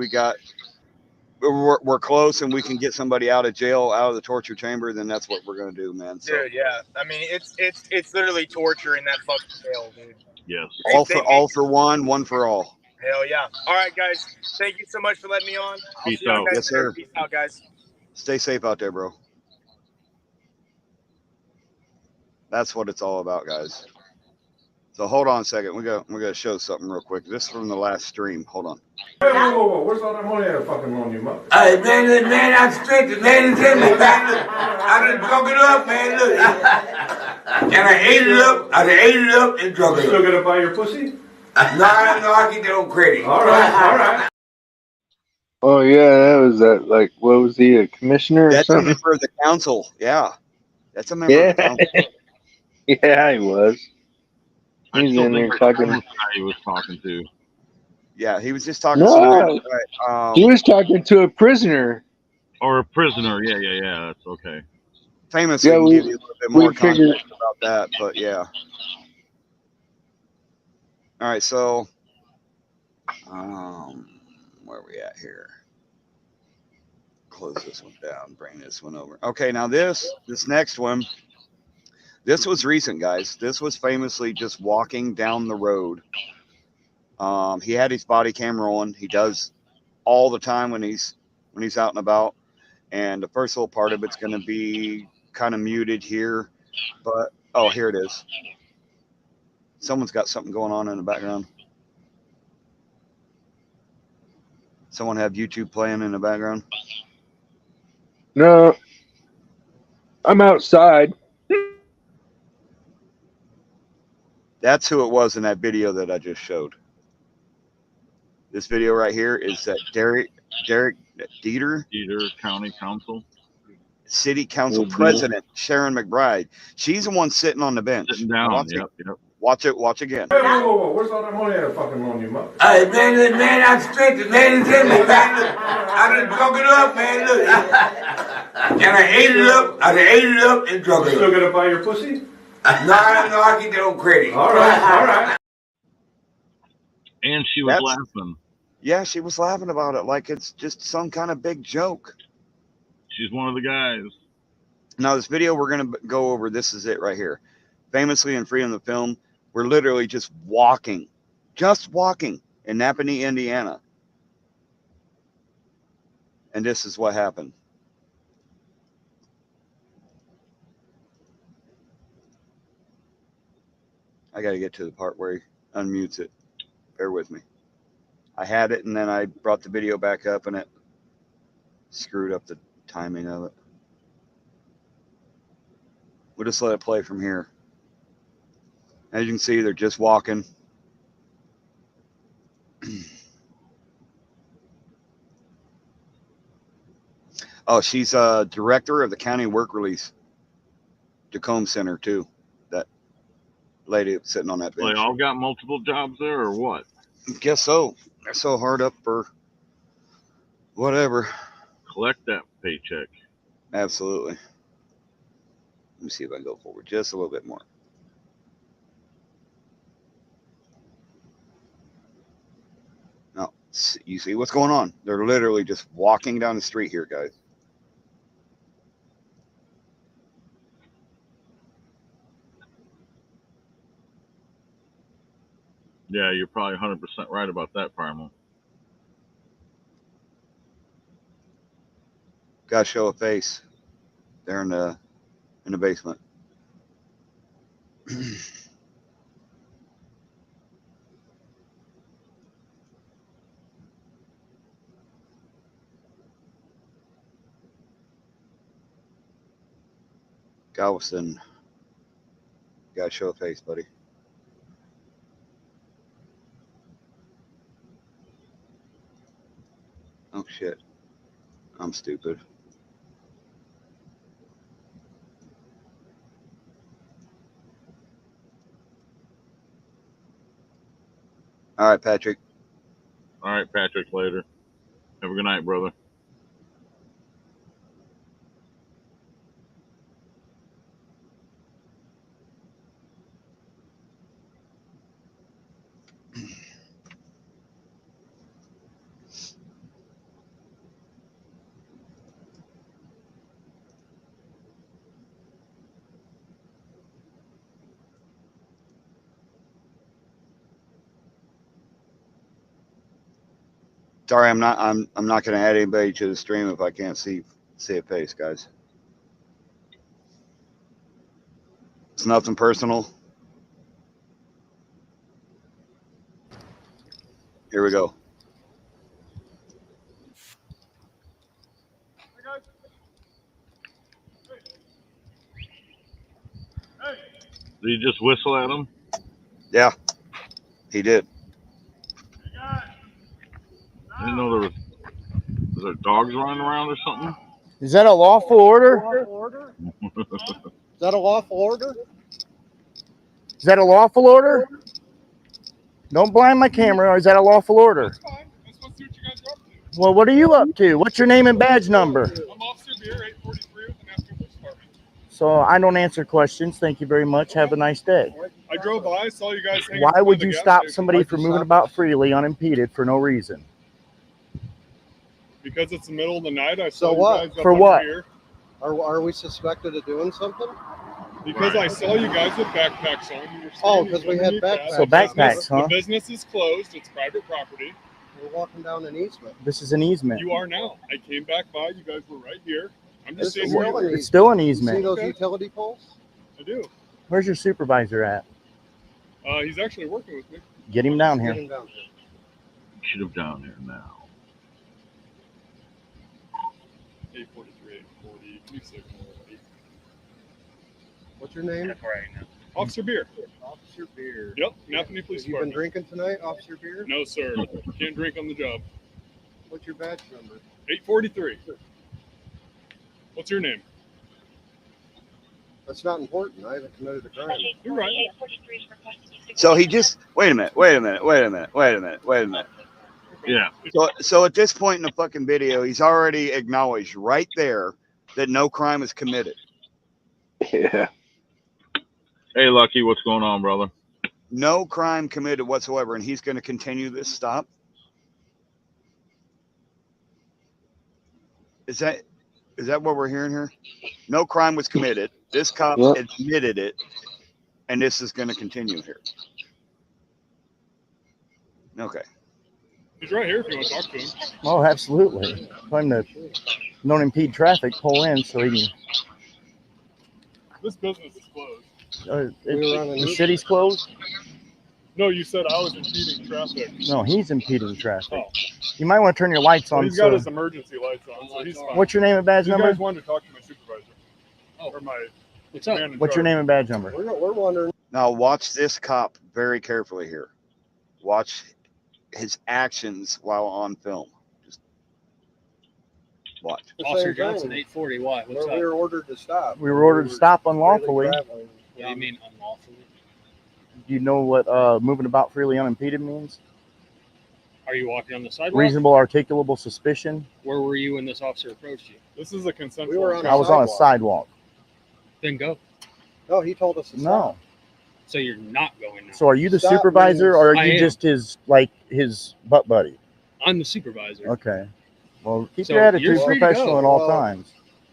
we're close and we can get somebody out of jail, out of the torture chamber, then that's what we're gonna do, man. So, Dude, yeah. I mean, it's literally torture in that fucking jail, dude. Yes. all for one for all. Hell yeah. All right, guys. Thank you so much for letting me on. I'll Peace see y'all out. guys Yes, later. sir. Peace out, guys. Stay safe out there, bro. That's what it's all about, guys. So hold on a second. We're gonna show something real quick. This is from the last stream. Hold on. Whoa. Where's all that money at fucking on you, mother? Hey, man, I spent it, man. It's in me, man. Look, I done drunk it up, man. Look. And I ate it up and drunk it up. You still gonna buy your pussy? No, I get that on credit. All right. Oh yeah, that was that. Like, what was he, a commissioner or That's a something? member of the council. Yeah, that's a member of the council. Yeah, he was. I He's still in there think talking. that's the guy he was talking to. Yeah, he was just talking No, smack. he was talking to a prisoner. Or a prisoner. Yeah. That's okay. Famously, Yeah, can we- give you a little bit we more figured- context about that, but yeah. All right, so where are we at here? Close this one down, bring this one over. Okay, now this next one, this was recent, guys. This was famously just walking down the road. He had his body camera on. He does all the time when he's out and about. And the first little part of it's going to be kind of muted here, but oh, here it is. Someone's got something going on in the background. Someone have YouTube playing in the background. No, I'm outside. That's who it was in that video that I just showed. This video right here is that Derek Dieter, County Council. City Council Mhm. President Sharon McBride. She's the one sitting on the bench. Sitting down. Watch Yep. it. Watch again. Whoa. Where's all that money at fucking on you, mother? Hey, man, I spent it, man. It's in me, man. Look, I done drunk it up, man. Look. And I ate it up and drunk it up. You still gonna buy your pussy? No, I get that on credit. All right. And she was That's- laughing. Yeah, she was laughing about it like it's just some kind of big joke. She's one of the guys. Now, this video we're going to go over, this is it right here. Famously in Freedom the Film, we're literally just walking in Napanee, Indiana. And this is what happened. I got to get to the part where he unmutes it. Bear with me. I had it and then I brought the video back up and it screwed up the timing of it. We'll just let it play from here. As you can see, they're just walking. Oh, she's a director of the county work release Tacoma Center too. That lady sitting on that Well, bench. they all got multiple jobs there, or what? Guess so. They're so hard up for whatever. Collect that paycheck. Absolutely. Let me see if I can go forward just a little bit more. No, you see what's going on? They're literally just walking down the street here, guys. Yeah, you're probably 100% right about that, Primal. Gotta show a face. They're in the basement. Galveston. Gotta show a face, buddy. Oh shit. I'm stupid. All right, Patrick. All right, Patrick, later. Have a good night, brother. Sorry, I'm not going to add anybody to the stream if I can't see a face, guys. It's nothing personal. Here we go. Did you just whistle at him? Yeah, he did. I didn't know was there dogs running around or something? Is that a lawful order? Is that a lawful order? Is that a lawful order? Don't blind my camera. Or is that a lawful order? Well, what are you up to? What's your name and badge number? I'm Officer Beer, 843 with the National Police Department. So I don't answer questions. Thank you very much. Have a nice day. I drove by, saw you guys hanging Why out would by the you gas stop station. somebody from moving about freely unimpeded for no reason? Because it's the middle of the night, I So saw what? you guys up For on what? Here. Are we suspected of doing something? Because I saw you guys with backpacks on. You were Oh, standing 'cause we had underneath that. backpacks. So backpacks, huh? The business is closed. It's private property. We're walking down an easement. This is an easement. You are now. I came back by. You guys were right here. I'm just It's saying. It's still an easement. See those utility poles? I do. Where's your supervisor at? He's actually working with me. Get him down here. Should have down here now. 843, 840. Can you signal? What's your name? Officer Beer. Officer Beer. Yep, Napanee Police You been Department. drinking tonight, Officer Beer? No, sir. Can't drink on the job. What's your badge number? 843. What's your name? That's not important. I haven't committed a crime. You're right. So he just wait a minute. Yeah. So at this point in the fucking video, he's already acknowledged right there that no crime is committed. Yeah. Hey, Lucky, what's going on, brother? No crime committed whatsoever, and he's going to continue this stop. Is that what we're hearing here? No crime was committed. This cop admitted it, and this is going to continue here. Okay. He's right here if you want to talk to him. Oh, absolutely. Tell him to don't impede traffic, pull in so he can. This business is closed. The city's closed? No, you said I was impeding traffic. No, he's impeding traffic. You might want to turn your lights Well, on. he's got So, his emergency lights on, so he's fine. what's your name and badge You number? guys wanted to talk to my supervisor. Or my man in What's your charge. name and badge number? We're wondering. Now watch this cop very carefully here. Watch his actions while on film. Just watch. Officer Johnson, 840. Why? What's up? We were ordered to stop. We were ordered to stop unlawfully. What do you mean unlawfully? Do you know what moving about freely unimpeded means? Are you walking on the sidewalk? Reasonable articulable suspicion. Where were you when this officer approached you? This is a consensual. We were on I was on a sidewalk. Then go. No, he told us to stop. So you're not going now. So are you the Stop supervisor or are means- I you am. just his butt buddy? I'm the supervisor. Okay. Well, keep So your attitude you're free to professional go. at all Well, times.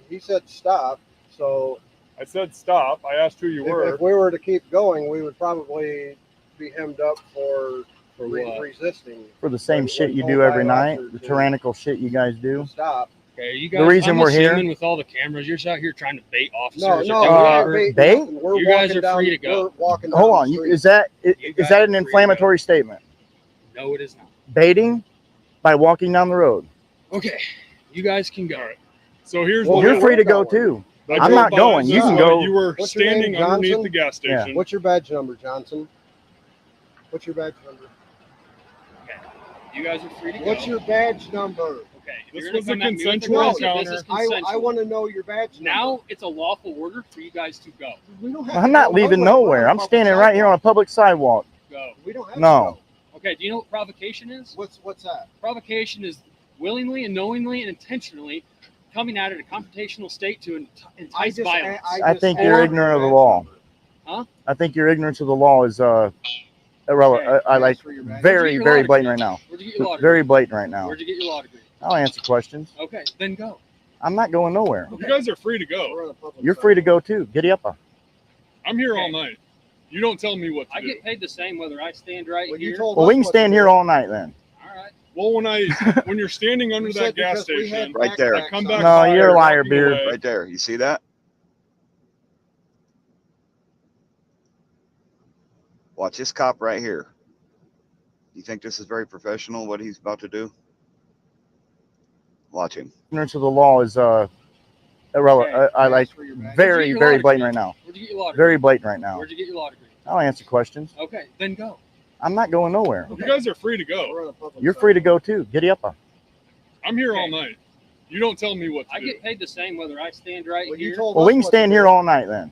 He said stop, so I said stop. I asked who you were. if we were to keep going, we would probably be hemmed up for For what? resisting. For the same shit you do every night, the tyrannical shit you guys do. Stop. Okay, you The guys. reason I'm we're here- assuming with all the cameras, you're just out here trying to bait officers. No, or no, do we're whatever. bait- Bait? We're You guys walking are down- free to go. We're walking down Hold the on, street. is that guys that an are free to inflammatory statement? No, it is not. Baiting by walking down the road. Okay, you guys can go. So here's Well, what you're I- free to go too. I I'm drove not by, going. You can so go. You were What's your name, standing underneath Johnson? the gas Yeah. station. What's your badge number, Johnson? What's your badge number? You guys are free to go. What's your badge number? Okay, if This you're gonna was a come at me with consensual aggressive, encounter. this is I consensual. want to know your badge number. Now it's a lawful order for you guys to go. We don't have I'm to not go leaving nowhere. nowhere. We're on I'm public standing right here on a public sidewalk. Go. We don't have No. Okay, do you know what provocation is? What's that? Provocation is willingly and knowingly and intentionally coming at it a confrontational state to entice violence. I think you're ignorant of the law. Huh? I think your ignorance of the law is irrelevant. I like very, very blatant right now. Where'd you get your law degree? Very blatant right now. Where'd you get your law degree? I'll answer questions. Okay, then go. I'm not going nowhere. You guys are free to go. You're free to go too. Giddy up. I'm here all night. You don't tell me what to I do. get paid the same whether I stand right here. Well, we can stand here all night then. Well, when you're standing under that gas station, Right there. I come back. No, by, you're a liar, walking Beard. away. Right there. You see that? Watch this cop right here. You think this is very professional, what he's about to do? Watch him. Ignorance of the law is irrelevant. I like very, very blatant right now. Where'd you get your law degree? Very blatant right now. Where'd you get your law degree? I'll answer questions. Okay, then go. I'm not going nowhere. You guys are free to go. You're free to go too. Giddy up. I'm here all night. You don't tell me what to I do. get paid the same whether I stand right here. Well, we can stand here all night then.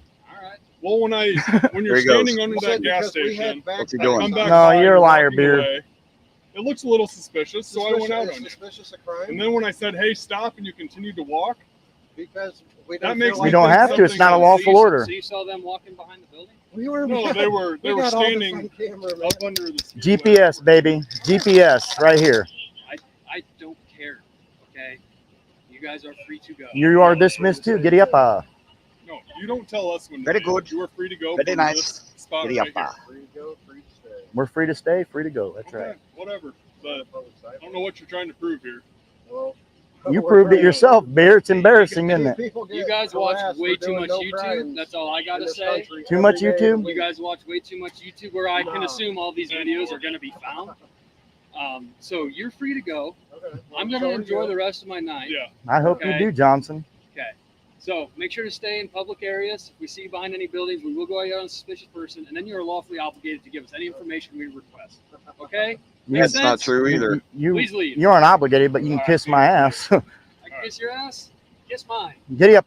Well, when you're There he goes. standing under that gas station, What's he I doing? come back No, by, you're a liar, walking Beard. away. It looks a little suspicious, so I went out on you. Suspicious of crime? And then when I said, "Hey, stop," and you continued to walk, Because we that don't makes feel me You don't think have to. It's not a something- lawful order. So you saw them walking behind the building? We were. No, they were we got all this standing on camera, man. up under the GPS, baby. GPS right here. I don't care. Okay, you guys are free to go. You are dismissed too. Giddy up. No, you don't tell us when Very to good. You are free to go. Very from nice. this spot Giddy right up. here. Free to go, free to stay. We're free to stay, free to go. That's Okay, right. whatever. But I don't know what you're trying to prove here. Well, You proved it yourself, Bear. It's embarrassing, isn't it? people You get guys watch harassed way for too doing much no YouTube. crimes That's all I in gotta this say. country Too much every day of the YouTube? You guys watch way too much YouTube, where I can No. assume all these videos are gonna be found. So you're free to go. Okay. I'm gonna enjoy the rest of my night. Yeah. I hope Okay. you do, Johnson. Okay. So make sure to stay in public areas. If we see you behind any buildings, we will go out on a suspicious person, and then you are lawfully obligated to give us any information we request. Okay? Make That's not sense? true either. Please leave. You aren't obligated, but you can kiss my ass. I can kiss your ass. Kiss mine. Giddy up.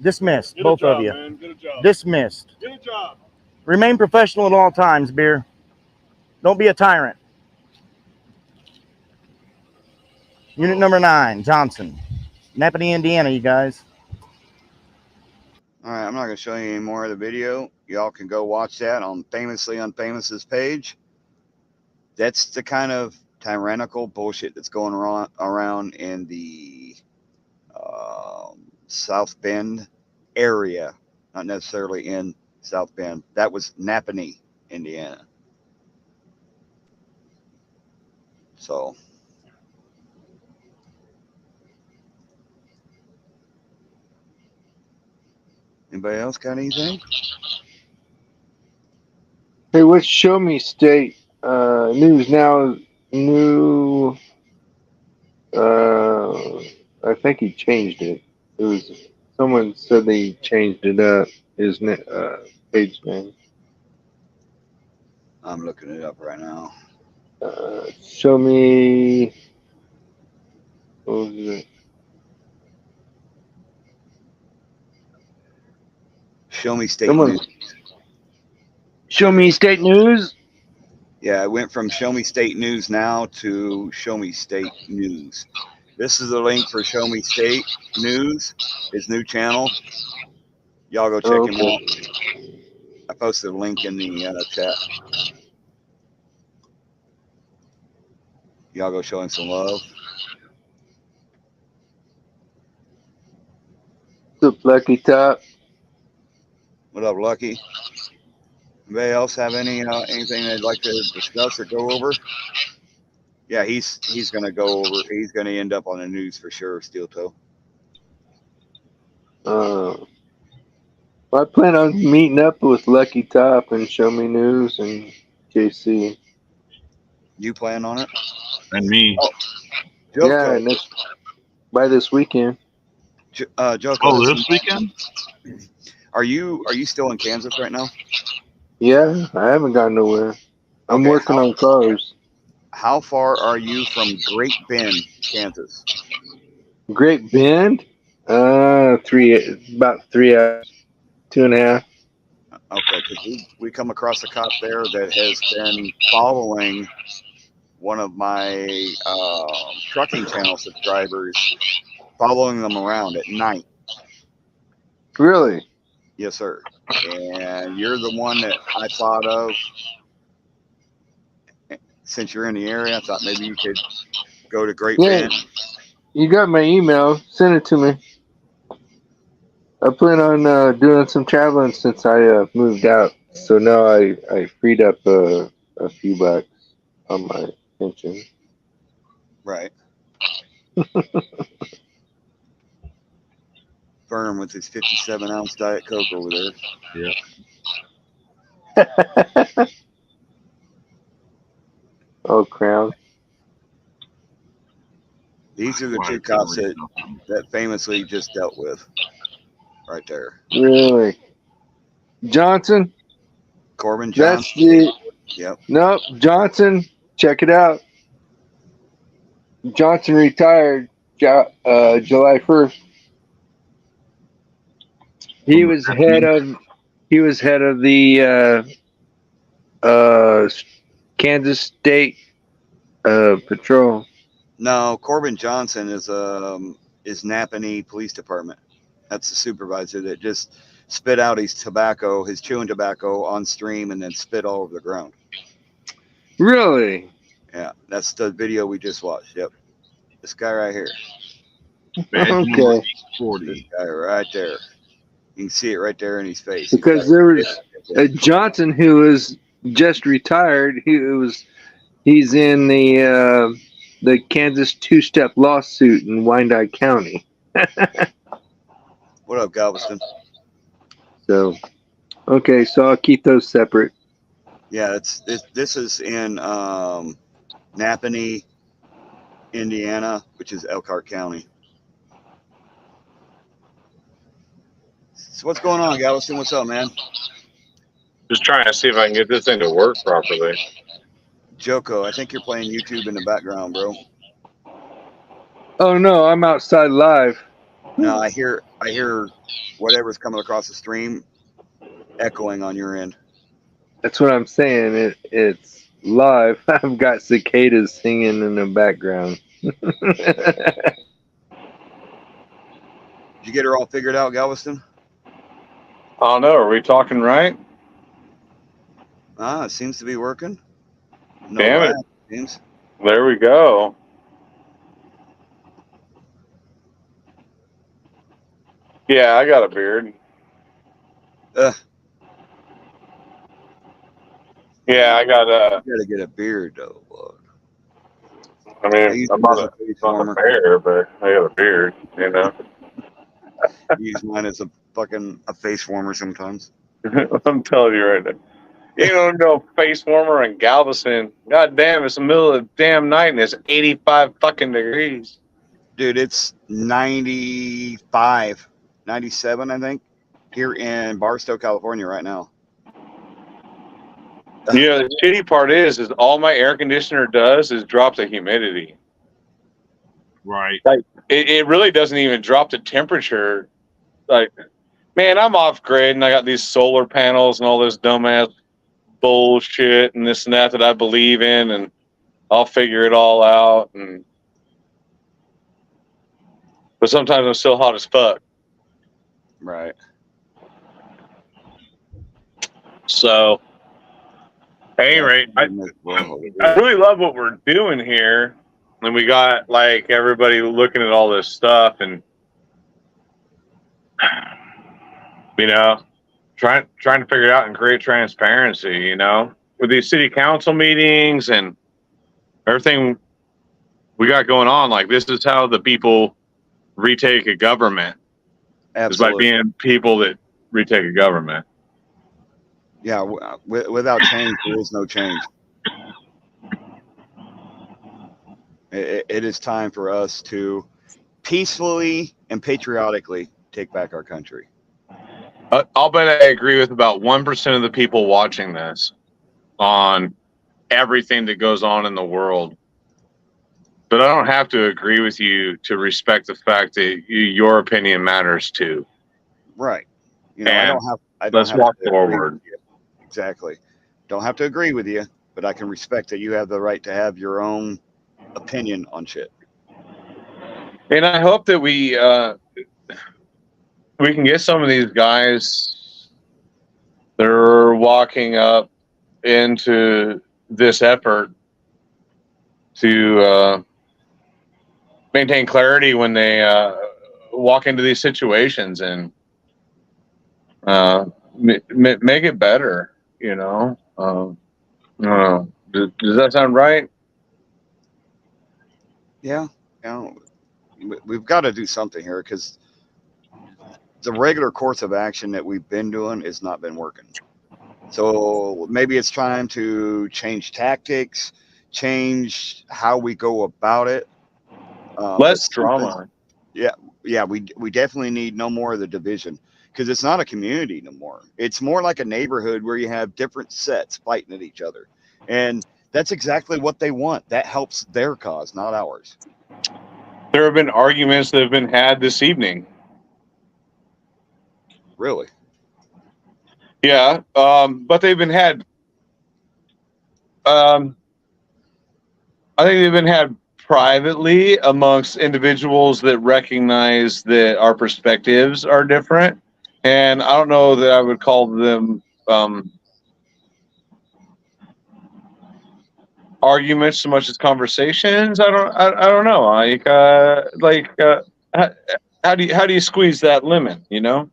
Dismissed, Get both a job, of you. man. Get a job. Dismissed. Get a job. Remain professional at all times, Beer. Don't be a tyrant. Unit number 9, Johnson. Napanee, Indiana, you guys. All right, I'm not going to show you any more of the video. Y'all can go watch that on Famously Unfamous's page. That's the kind of tyrannical bullshit that's going around in the South Bend area, not necessarily in South Bend. That was Napanee, Indiana. So, anybody else got anything? Hey, what's Show Me State news now? New, I think he changed it. It was someone said they changed it up. His page name. I'm looking it up right now. Show me. What was it? Show Me State Someone- News. Show Me State News. Yeah, it went from Show Me State News Now to Show Me State News. This is the link for Show Me State News, his new channel. Y'all go check him out. I posted a link in the chat. Y'all go show him some love. What's up, Lucky Top? What up, Lucky? Anybody else have anything they'd like to discuss or go over? Yeah, he's gonna go over. He's gonna end up on the news for sure. Steel Toe. I plan on meeting up with Lucky Top and Show Me News and JC. You plan on it? And me. Oh, Yeah, by this weekend. Joko, Oh, this weekend? Are you still in Kansas right now? Yeah, I haven't gone nowhere. I'm Okay, working on cars. How far are you from Great Bend, Kansas? Great Bend? About 3 hours, 2.5. Okay, because we come across a cop there that has been following one of my trucking channel subscribers following them around at night. Really? Yes, sir. And you're the one that I thought of. Since you're in the area, I thought maybe you could go to Great Yeah. Bend. You got my email. Send it to me. I plan on doing some traveling since I moved out. So now I freed up a few bucks on my pension. Right. Firm with his 57-ounce Diet Coke over there. Yeah. Oh, Crown. These are the two cops that famously just dealt with. Right there. Really? Johnson? Corbin That's Johnson. the. Yep. Nope. Johnson. Check it out. Johnson retired July 1st. He was head of the Kansas State Patrol. No, Corbin Johnson is Napanee Police Department. That's the supervisor that just spit out his tobacco, his chewing tobacco on stream and then spit all over the ground. Really? Yeah, that's the video we just watched. Yep. This guy right here. Okay. 40. This guy right there. You can see it right there in his face. Because there was a Johnson who was just retired. He's in the Kansas two-step lawsuit in Wyandotte County. What up, Galveston? So, okay, so I'll keep those separate. Yeah, this is in Napanee, Indiana, which is Elkhart County. So what's going on, Galveston? What's up, man? Just trying to see if I can get this thing to work properly. Joko, I think you're playing YouTube in the background, bro. Oh no, I'm outside live. No, I hear whatever's coming across the stream echoing on your end. That's what I'm saying. It's live. I've got cicadas singing in the background. Did you get her all figured out, Galveston? I don't know. Are we talking right? It seems to be working. No Damn it. lag, seems. There we go. Yeah, I got a beard. Yeah, I got a. You gotta get a beard though, bud. I mean, I'm not a bear, but I got a beard, you know. I use mine as a face warmer sometimes. I'm telling you right now. You don't know face warmer in Galveston. God damn, it's the middle of the damn night and it's 85 fucking degrees. Dude, it's 95, 97, I think, here in Barstow, California right now. Yeah, the shitty part is all my air conditioner does is drop the humidity. Right. Like it really doesn't even drop the temperature. Like, man, I'm off grid and I got these solar panels and all this dumbass bullshit and this and that I believe in, and I'll figure it all out. But sometimes I'm still hot as fuck. Right. So, at any rate, I really love what we're doing here. And we got like everybody looking at all this stuff and, you know, trying to figure it out and create transparency, you know, with these city council meetings and everything we got going on. Like, this is how the people retake a government. Absolutely. Is by being people that retake a government. Yeah, without change, there is no change. It is time for us to peacefully and patriotically take back our country. I'll bet I agree with about 1% of the people watching this on everything that goes on in the world. But I don't have to agree with you to respect the fact that your opinion matters too. Right. You know, and I don't let's have walk to forward. Exactly. Don't have to agree with you, but I can respect that you have the right to have your own opinion on shit. And I hope that we can get some of these guys that are walking up into this effort to maintain clarity when they walk into these situations and make it better. You know, does that sound right? Yeah, we've got to do something here because the regular course of action that we've been doing has not been working. So maybe it's time to change tactics, change how we go about it. Less drama. Yeah, we definitely need no more of the division because it's not a community no more. It's more like a neighborhood where you have different sets fighting at each other. And that's exactly what they want. That helps their cause, not ours. There have been arguments that have been had this evening. Really? Yeah, but they've been had. I think they've been had privately amongst individuals that recognize that our perspectives are different, and I don't know that I would call them arguments so much as conversations. I don't know. How do you squeeze that limit? You know.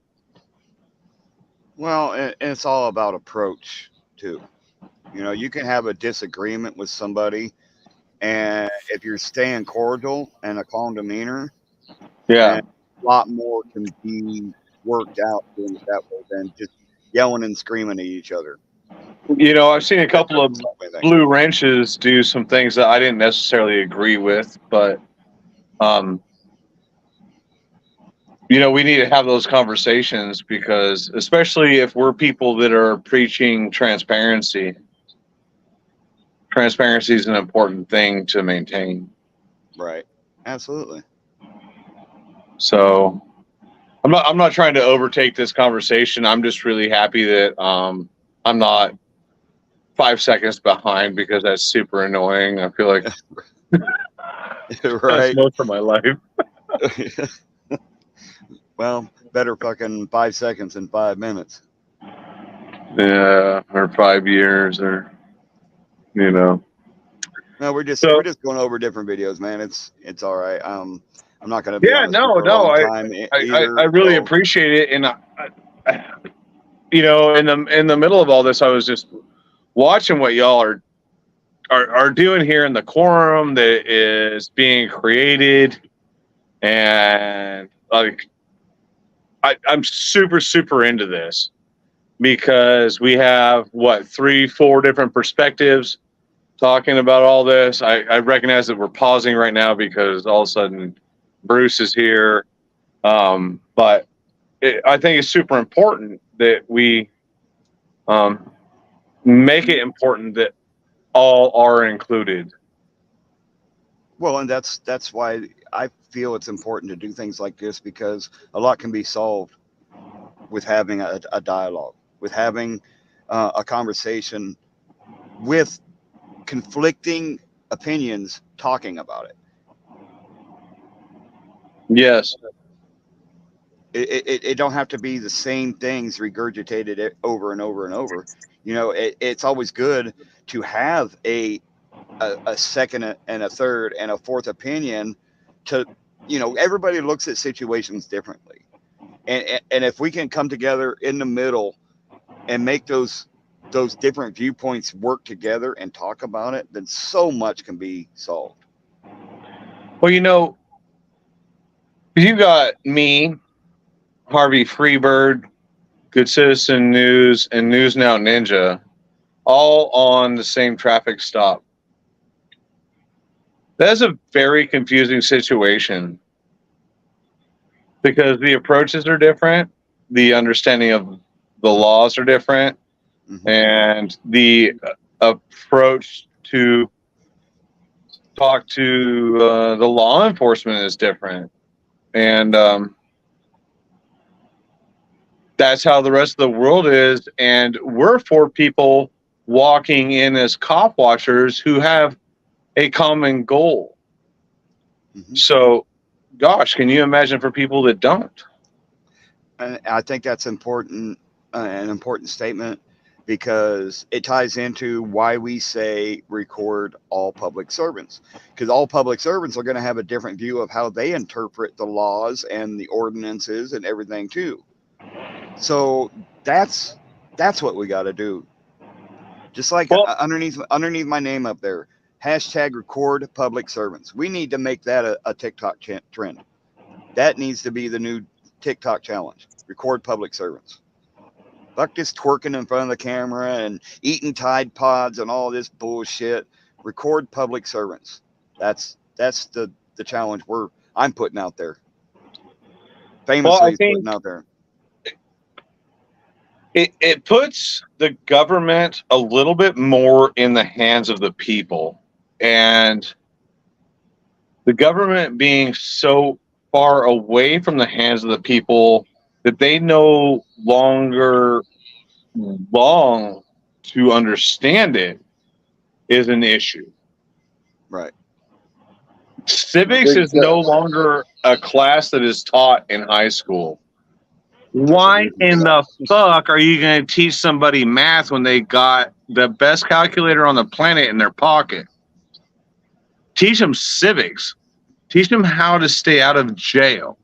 Well, and it's all about approach too. You know, you can have a disagreement with somebody, and if you're staying cordial and a calm demeanor, yeah, a lot more can be worked out doing it that way than just yelling and screaming at each other. You know, I've seen a couple of blue wrenches do some things that I didn't necessarily agree with, but you know, we need to have those conversations because, especially if we're people that are preaching transparency, transparency is an important thing to maintain. Right. Absolutely. So I'm not trying to overtake this conversation. I'm just really happy that I'm not 5 seconds behind because that's super annoying. I feel like right. That's most of my life. Well, better fucking 5 seconds than 5 minutes. Yeah, or 5 years, or you know. No, we're just going over different videos, man. It's all right. I'm not gonna be on this for a long time I really appreciate it, and I, you know, in the middle of all this, I was just watching what y'all are doing here in the quorum that is being created, and like. I'm super into this because we have 3-4 different perspectives talking about all this. I recognize that we're pausing right now because all of a sudden Bruce is here. But I think it's super important that we make it important that all are included. Well, and that's why I feel it's important to do things like this because a lot can be solved with having a dialogue, with having a conversation with conflicting opinions talking about it. Yes. It don't have to be the same things regurgitated over and over and over. You know, it's always good to have a second and a third and a fourth opinion to, you know, everybody looks at situations differently. And if we can come together in the middle and make those different viewpoints work together and talk about it, then so much can be solved. Well, you know, you got me, Harvey Freebird, Good Citizen News, and News Now Ninja all on the same traffic stop. That's a very confusing situation because the approaches are different, the understanding of the laws are different, and the approach to talk to the law enforcement is different. And that's how the rest of the world is. And we're for people walking in as cop watchers who have a common goal. So, gosh, can you imagine for people that don't? And I think that's important, an important statement, because it ties into why we say record all public servants, because all public servants are going to have a different view of how they interpret the laws and the ordinances and everything too. So that's what we got to do. Just like underneath my name up there, hashtag record public servants. We need to make that a TikTok trend. That needs to be the new TikTok challenge. Record public servants. Fuck this twerking in front of the camera and eating Tide Pods and all this bullshit. Record public servants. That's the challenge I'm putting out there. Famously putting out there. It puts the government a little bit more in the hands of the people, and the government being so far away from the hands of the people that they no longer long to understand it is an issue. Right. Civics is no longer a class that is taught in high school. Why in the fuck are you going to teach somebody math when they got the best calculator on the planet in their pocket? Teach them civics. Teach them how to stay out of jail.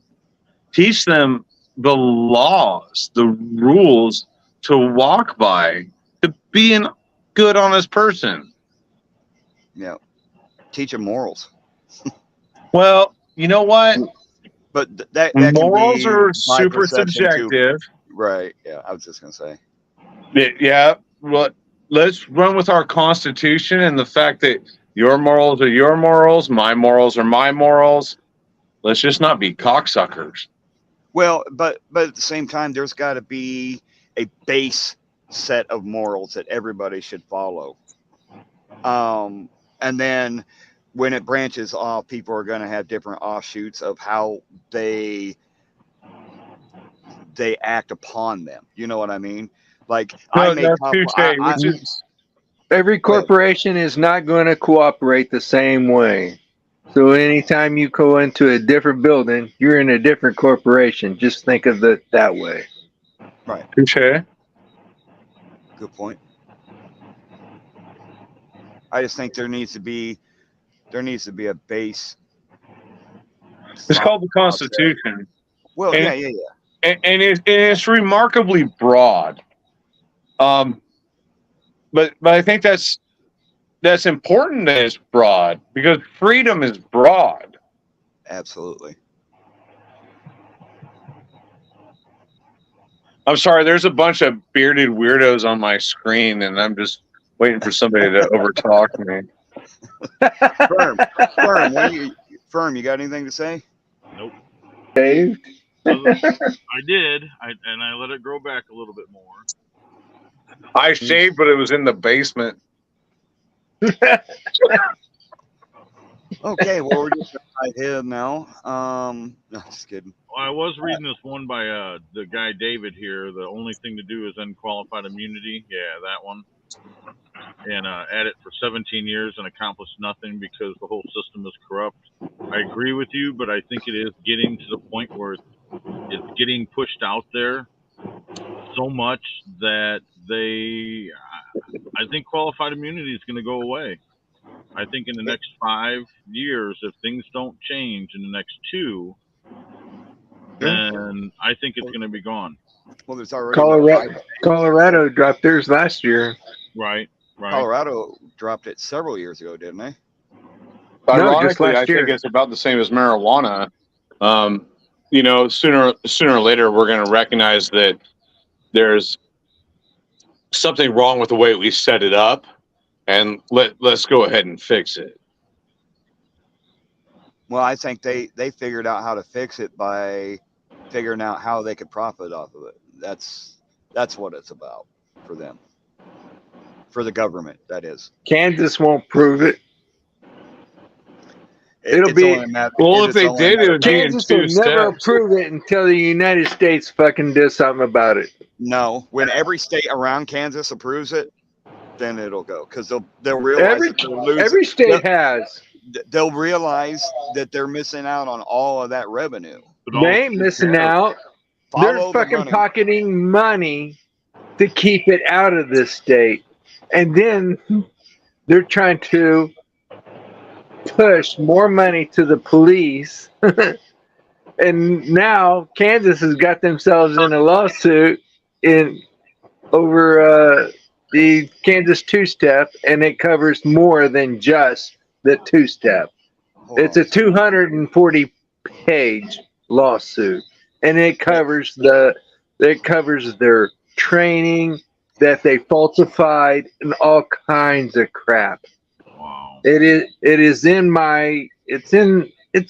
Teach them the laws, the rules to walk by, to be a good, honest person. Yeah. Teach them morals. Well, you know what? But that morals can be are my super perception too. subjective. Right. Yeah. I was just going to say. Yeah. Well, let's run with our Constitution and the fact that your morals are your morals, my morals are my morals. Let's just not be cocksuckers. Well, but at the same time, there's got to be a base set of morals that everybody should follow. And then when it branches off, people are going to have different offshoots of how they act upon them. You know what I mean? Like every corporation is not going to cooperate the same way. So anytime you go into a different building, you're in a different corporation. Just think of it that way. Right. Touché. Good point. I just think there needs to be a base. It's called the Constitution. Well, and, yeah. And it's remarkably broad. But I think that's important that it's broad, because freedom is broad. Absolutely. I'm sorry, there's a bunch of bearded weirdos on my screen, and I'm just waiting for somebody to overtalk me. Firm, you got anything to say? Nope. Dave? I did, and I let it grow back a little bit more. I shaved, but it was in the basement. Okay, well, we're just right here now. No, just kidding. Well, I was reading this one by the guy David here. The only thing to do is unqualified immunity. Yeah, that one. And at it for 17 years and accomplished nothing because the whole system is corrupt. I agree with you, but I think it is getting to the point where it's getting pushed out there so much that I think qualified immunity is going to go away. I think in the next 5 years, if things don't change in the next 2, then I think it's going to be gone. Well, there's already Colorado dropped theirs last year. Right. Colorado dropped it several years ago, didn't they? Ironically, I think it's about the same as marijuana. Sooner or later, we're going to recognize that there's something wrong with the way we set it up, and let's go ahead and fix it. Well, I think they figured out how to fix it by figuring out how they could profit off of it. That's what it's about for them. For the government, that is. Kansas won't prove it. It'll be well if they did, it would be in Kansas 2 will never steps. approve it until the United States fucking does something about it. No, when every state around Kansas approves it, then it'll go because they'll realize that they're losing. Every state has. They'll realize that they're missing out on all of that revenue. They ain't missing out. They're Follow the fucking money. pocketing money to keep it out of the state. And then they're trying to push more money to the police. And now Kansas has got themselves in a lawsuit over the Kansas two-step, and it covers more than just the two-step. It's a 240-page lawsuit, and it covers their training that they falsified and all kinds of crap. Wow. It is it's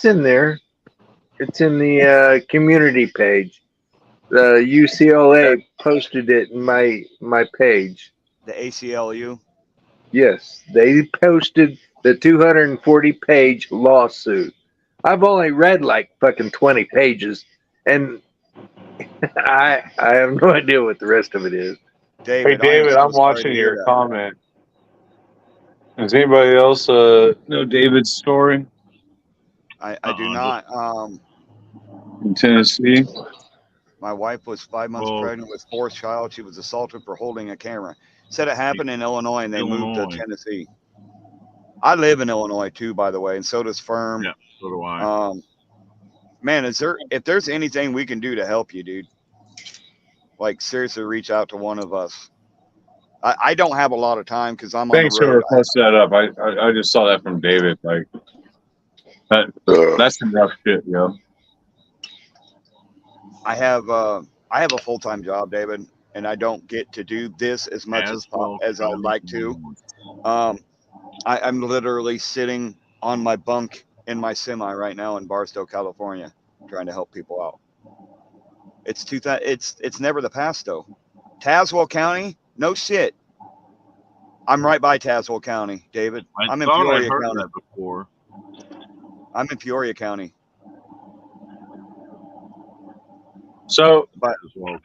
in there. It's in the community page. The UCLA posted it in my page. The ACLU. Yes, they posted the 240-page lawsuit. I've only read like fucking 20 pages, and I have no idea what the rest of it is. Hey, David, I'm watching your comment. Does anybody else know David's story I do not. in Tennessee? My wife was 5 months pregnant with fourth child. She was assaulted for holding a camera. Said it happened in Illinois, and they moved to Tennessee. I live in Illinois too, by the way, and so does Firm. Yeah, so do I. Man, if there's anything we can do to help you, dude, like seriously, reach out to one of us. I don't have a lot of time because I'm Thanks on the road. for posting that up. I just saw that from David. Like that's some rough shit, yo. I have a full-time job, David, and I don't get to do this as much as I'd like to. I'm literally sitting on my bunk in my semi right now in Barstow, California, trying to help people out. It's never the past though. Tazewell County, no shit. I'm right by Tazewell County, David. I'm in Peoria County. Before. I'm in Peoria County. So, but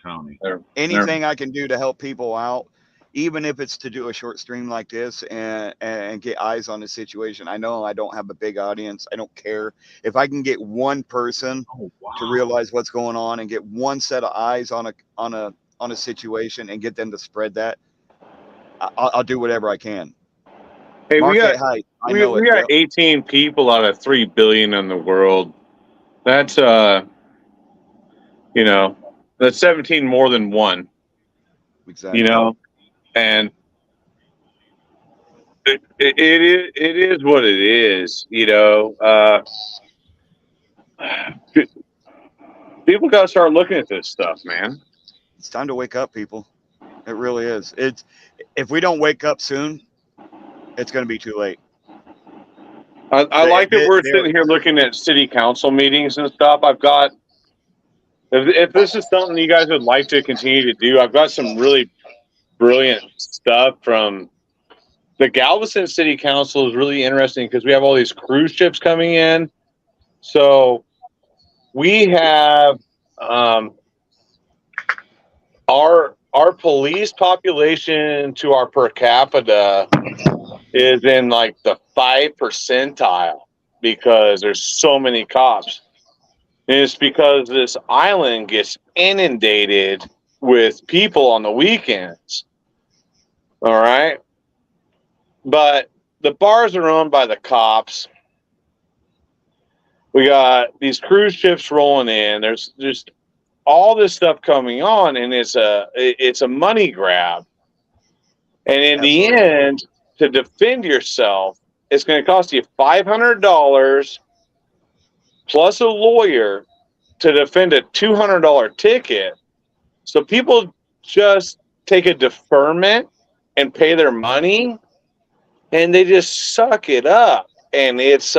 County. Anything I can do to help people out, even if it's to do a short stream like this and get eyes on the situation. I know I don't have a big audience. I don't care. If I can get one person to realize what's going on and get one set of eyes on a situation and get them to spread that, I'll do whatever I can. Hey, we Market got height. we got 18 people out of 3 billion in the world. That's that's 17 more than one. Exactly. And it is what it is. People got to start looking at this stuff, man. It's time to wake up, people. It really is. If we don't wake up soon, it's going to be too late. I like that we're sitting here looking at city council meetings and stuff. I've got, if this is something you guys would like to continue to do, I've got some really brilliant stuff from the Galveston City Council. Is really interesting because we have all these cruise ships coming in. So we have our police population to our per capita is in like the 5th percentile because there's so many cops. And it's because this island gets inundated with people on the weekends. All right. But the bars are owned by the cops. We got these cruise ships rolling in. There's just all this stuff coming on, and it's a money grab. And in the end, to defend yourself, it's going to cost you $500 plus a lawyer to defend a $200 ticket. So people just take a deferment and pay their money, and they just suck it up. And it's,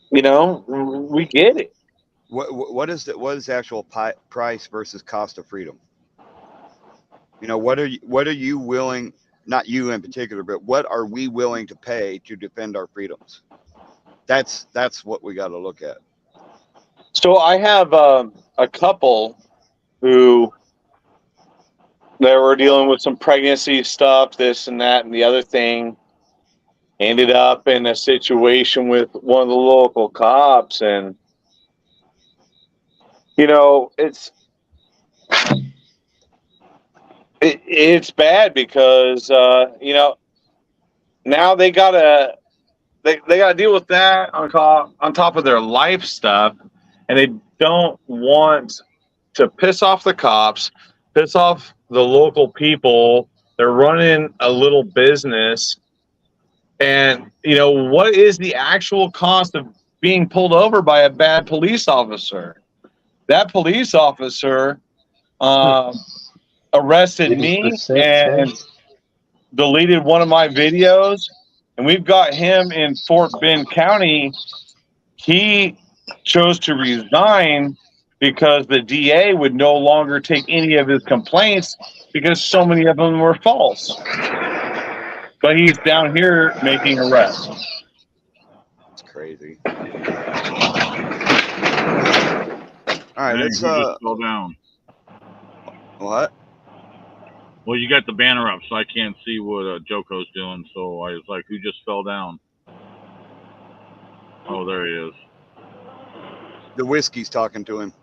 we get it. What is the actual price versus cost of freedom? What are you willing, not you in particular, but what are we willing to pay to defend our freedoms? That's what we got to look at. So I have a couple who They were dealing with some pregnancy stuff, this and that and the other thing. Ended up in a situation with one of the local cops, and it's bad because now they gotta deal with that on top of their life stuff, and they don't want to piss off the cops, piss off the local people. They're running a little business, and what is the actual cost of being pulled over by a bad police officer? That police officer arrested me and deleted one of my videos, and we've got him in Fort Bend County. He chose to resign because the DA would no longer take any of his complaints because so many of them were false. But he's down here making arrests. It's crazy. All right, let's just fell down. What? Well, you got the banner up, so I can't see what Joko's doing. So I was like, who just fell down? Oh, there he is. The whiskey's talking to him.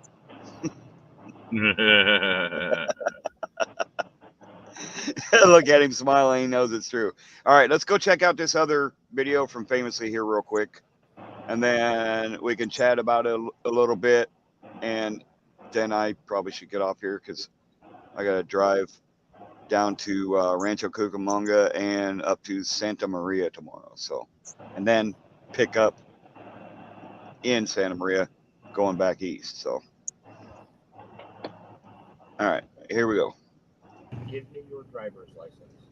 Look at him smiling. He knows it's true. All right, let's go check out this other video from Famously here real quick, and then we can chat about it a little bit, and then I probably should get off here because I got to drive down to Rancho Cucamonga and up to Santa Maria tomorrow. So, and then pick up in Santa Maria going back east. So, all right, here we go. Give me your driver's license.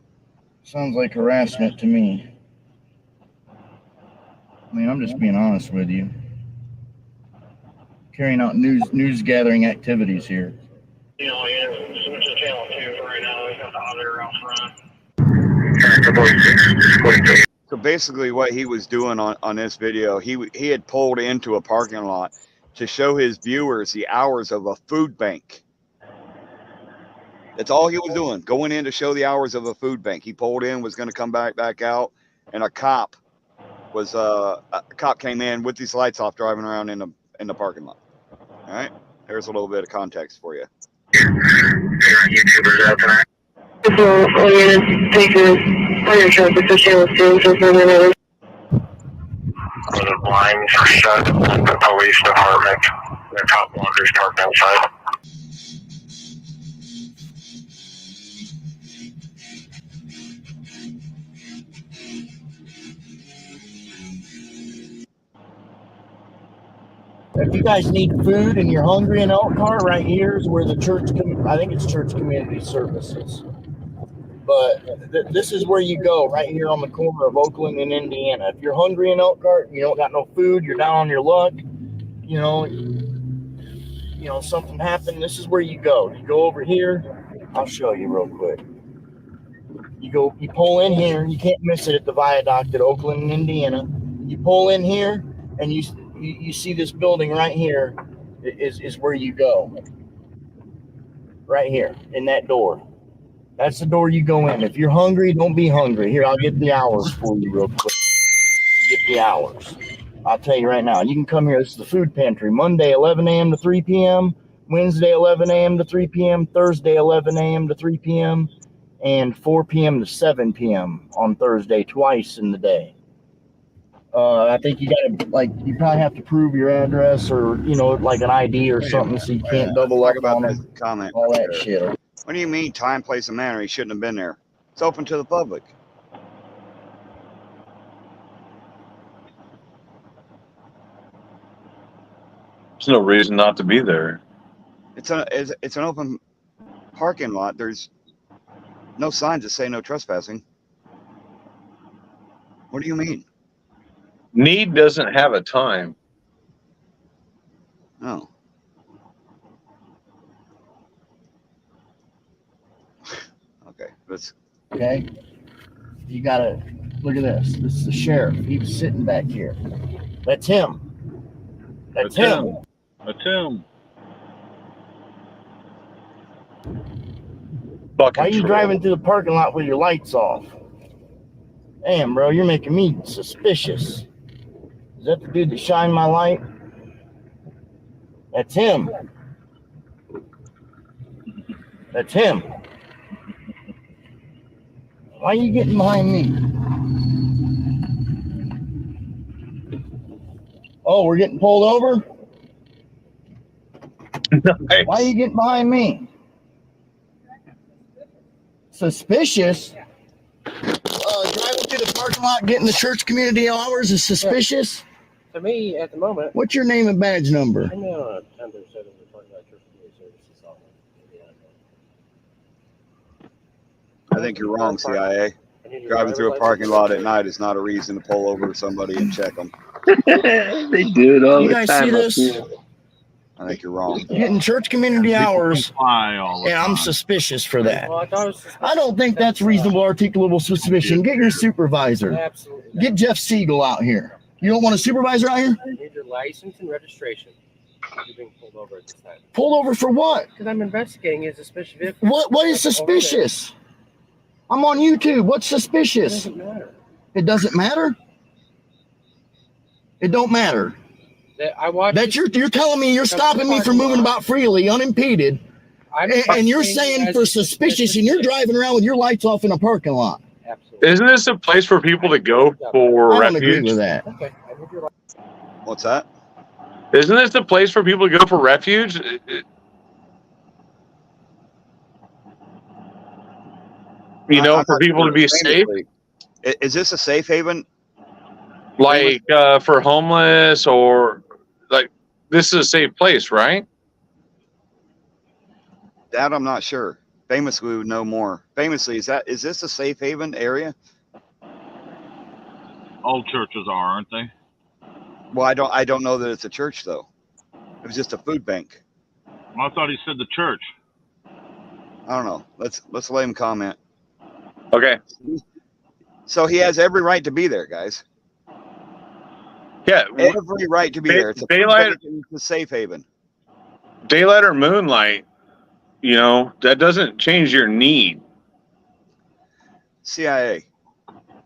Sounds like harassment to me. I mean, I'm just being honest with you. Carrying out news gathering activities here. Switch to channel 2 right now. We've got the other out front. So basically what he was doing on this video, he had pulled into a parking lot to show his viewers the hours of a food bank. That's all he was doing, going in to show the hours of a food bank. He pulled in, was going to come back out, and a cop came in with these lights off, driving around in the parking lot. All right, there's a little bit of context for you. The blinds are shut in the police department. The cop wanderers parked outside. If you guys need food and you're hungry in Elkhart, right here is where the church, I think it's Church Community Services. But this is where you go, right here on the corner of Oakland and Indiana. If you're hungry in Elkhart, you don't got no food, you're down on your luck, something happened, this is where you go. You go over here, I'll show you real quick. You pull in here, you can't miss it at the viaduct at Oakland and Indiana. You pull in here and you see this building right here is where you go. Right here in that door. That's the door you go in. If you're hungry, don't be hungry. Here, I'll get the hours for you real quick. Get the hours. I'll tell you right now. You can come here. This is the food pantry. Monday, 11 a.m. to 3 p.m. Wednesday, 11 a.m. to 3 p.m. Thursday, 11 a.m. to 3 p.m. And 4 p.m. to 7 p.m. on Thursday, twice in the day. I think you you probably have to prove your address or, like an ID or something so you can't double up on it. Comment. All that shit. What do you mean time, place, and manner? He shouldn't have been there. It's open to the public. There's no reason not to be there. It's an open parking lot. There's no signs that say no trespassing. What do you mean? Need doesn't have a time. Oh. Okay, okay. You gotta look at this. This is the sheriff. He's sitting back here. That's him. That's him. That's him. fucking Why are you troll. driving through the parking lot with your lights off? Damn, bro, you're making me suspicious. Is that the dude that shined my light? That's him. That's him. Why are you getting behind me? Oh, we're getting pulled over? Nice. Why are you getting behind me? Suspicious? Driving through the parking lot getting the church community hours is suspicious? To me, at the moment, What's your name and badge number? I'm on a tender set of the Park Lot Church Community Services office. I think you're wrong, CIA. Driving through a parking lot at night is not a reason to pull over somebody and check them. They do it all You the guys time. see up this? here. I think you're wrong. Getting church community hours, Comply all the and I'm time. suspicious for that. Well, I thought it was suspicious. I don't think that's reasonable, articulable suspicion. Get your supervisor. Absolutely. Get Jeff Siegel out here. You don't want a supervisor out here? I need your license and registration. You're being pulled over at this time. Pulled over for what? Because I'm investigating a suspicious vehicle. What is suspicious? I'm on YouTube. What's It suspicious? doesn't matter. It doesn't matter? It don't matter. I watched. That you're telling me you're stopping me from moving about freely, unimpeded, and you're saying for suspicious, and you're driving around with your lights off in a parking lot. Absolutely. Isn't this a place for people to go for I don't agree refuge? with that. Okay. I need your license. What's that? Isn't this a place for people to go for refuge? You know, I'm for not people to sure. be safe, Is this a safe haven? like for homeless, or like this is a safe place, right? That I'm not sure. Famously would know more. Famously, is this a safe haven area? All churches are, aren't they? Well, I don't know that it's a church though. It was just a food bank. Well, I thought he said the church. I don't know. Let's let him comment. Okay. So he has every right to be there, guys. Yeah. Every right to be there. It's a food Daylight, bank and it's a safe haven. daylight or moonlight, you know, that doesn't change your need. CIA.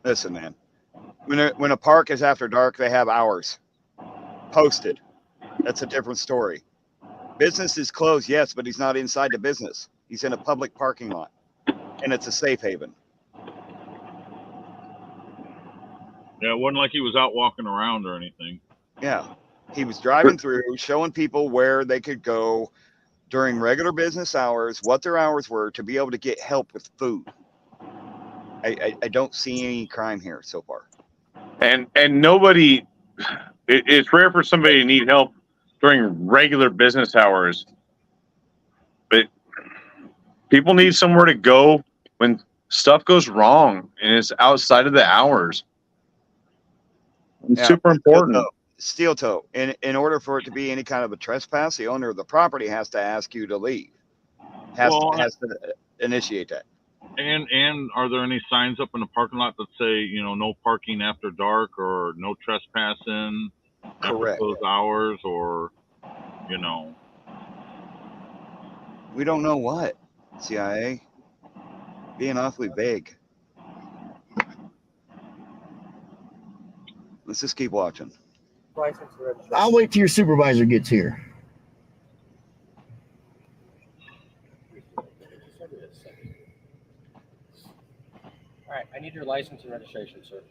Listen, man. When a park is after dark, they have hours posted. That's a different story. Business is closed, yes, but he's not inside the business. He's in a public parking lot, and it's a safe haven. Yeah, it wasn't like he was out walking around or anything. Yeah, he was driving through, showing people where they could go during regular business hours, what their hours were, to be able to get help with food. I don't see any crime here so far. And nobody, it's rare for somebody to need help during regular business hours, but people need somewhere to go when stuff goes wrong and it's outside of the hours. It's Yeah, super important. Steel toe. In order for it to be any kind of a trespass, the owner of the property has to ask you to leave. Has to initiate that. And are there any signs up in the parking lot that say, you know, no parking after dark or no trespassing after Correct. those hours, or, you know? We don't know what. CIA. Being awfully vague. Let's just keep watching. License and registration. I'll wait till your supervisor gets here. All right, I need your license and registration, sir.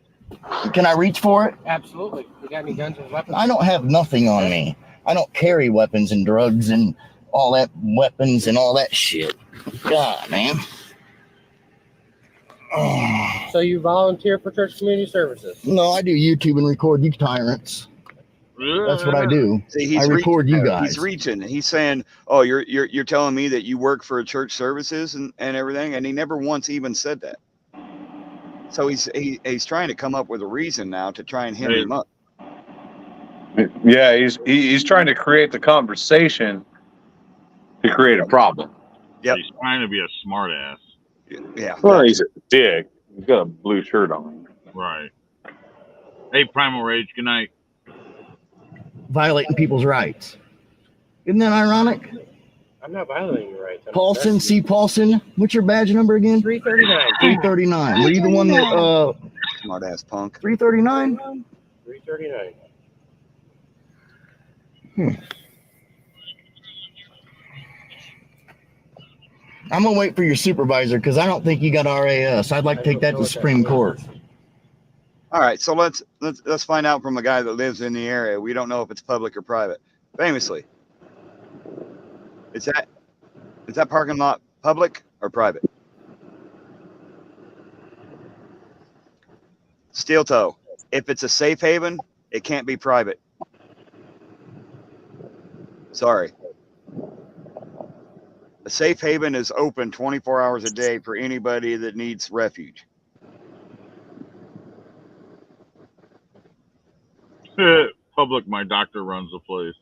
Can I reach for it? Absolutely. You got any guns and weapons? I don't have nothing on me. I don't carry weapons and drugs and all that weapons and all that shit. God, man. So you volunteer for church community services? No, I do YouTube and record you tyrants. That's what I do. See, I record you guys. He's reaching. He's saying, "Oh, you're telling me that you work for church services and everything," and he never once even said that. So he's trying to come up with a reason now to try and hem him up. Yeah, he's trying to create the conversation to create a problem. Yep. He's trying to be a smart ass. Yeah. Well, he's a dick. He's got a blue shirt on. Right. Hey, Primal Rage, good night. Violating people's rights. Isn't that ironic? I'm not violating your rights. Paulson, C. Paulson. What's your badge number again? 339. 339. Were you the one that, Smart ass punk. 339? 339. I'm gonna wait for your supervisor because I don't think you got RAS. I'd like to take that to Supreme Court. All right, so let's find out from a guy that lives in the area. We don't know if it's public or private. Famously, is that parking lot public or private? Steel toe. If it's a safe haven, it can't be private. Sorry. A safe haven is open 24 hours a day for anybody that needs refuge. Public, my doctor runs the place.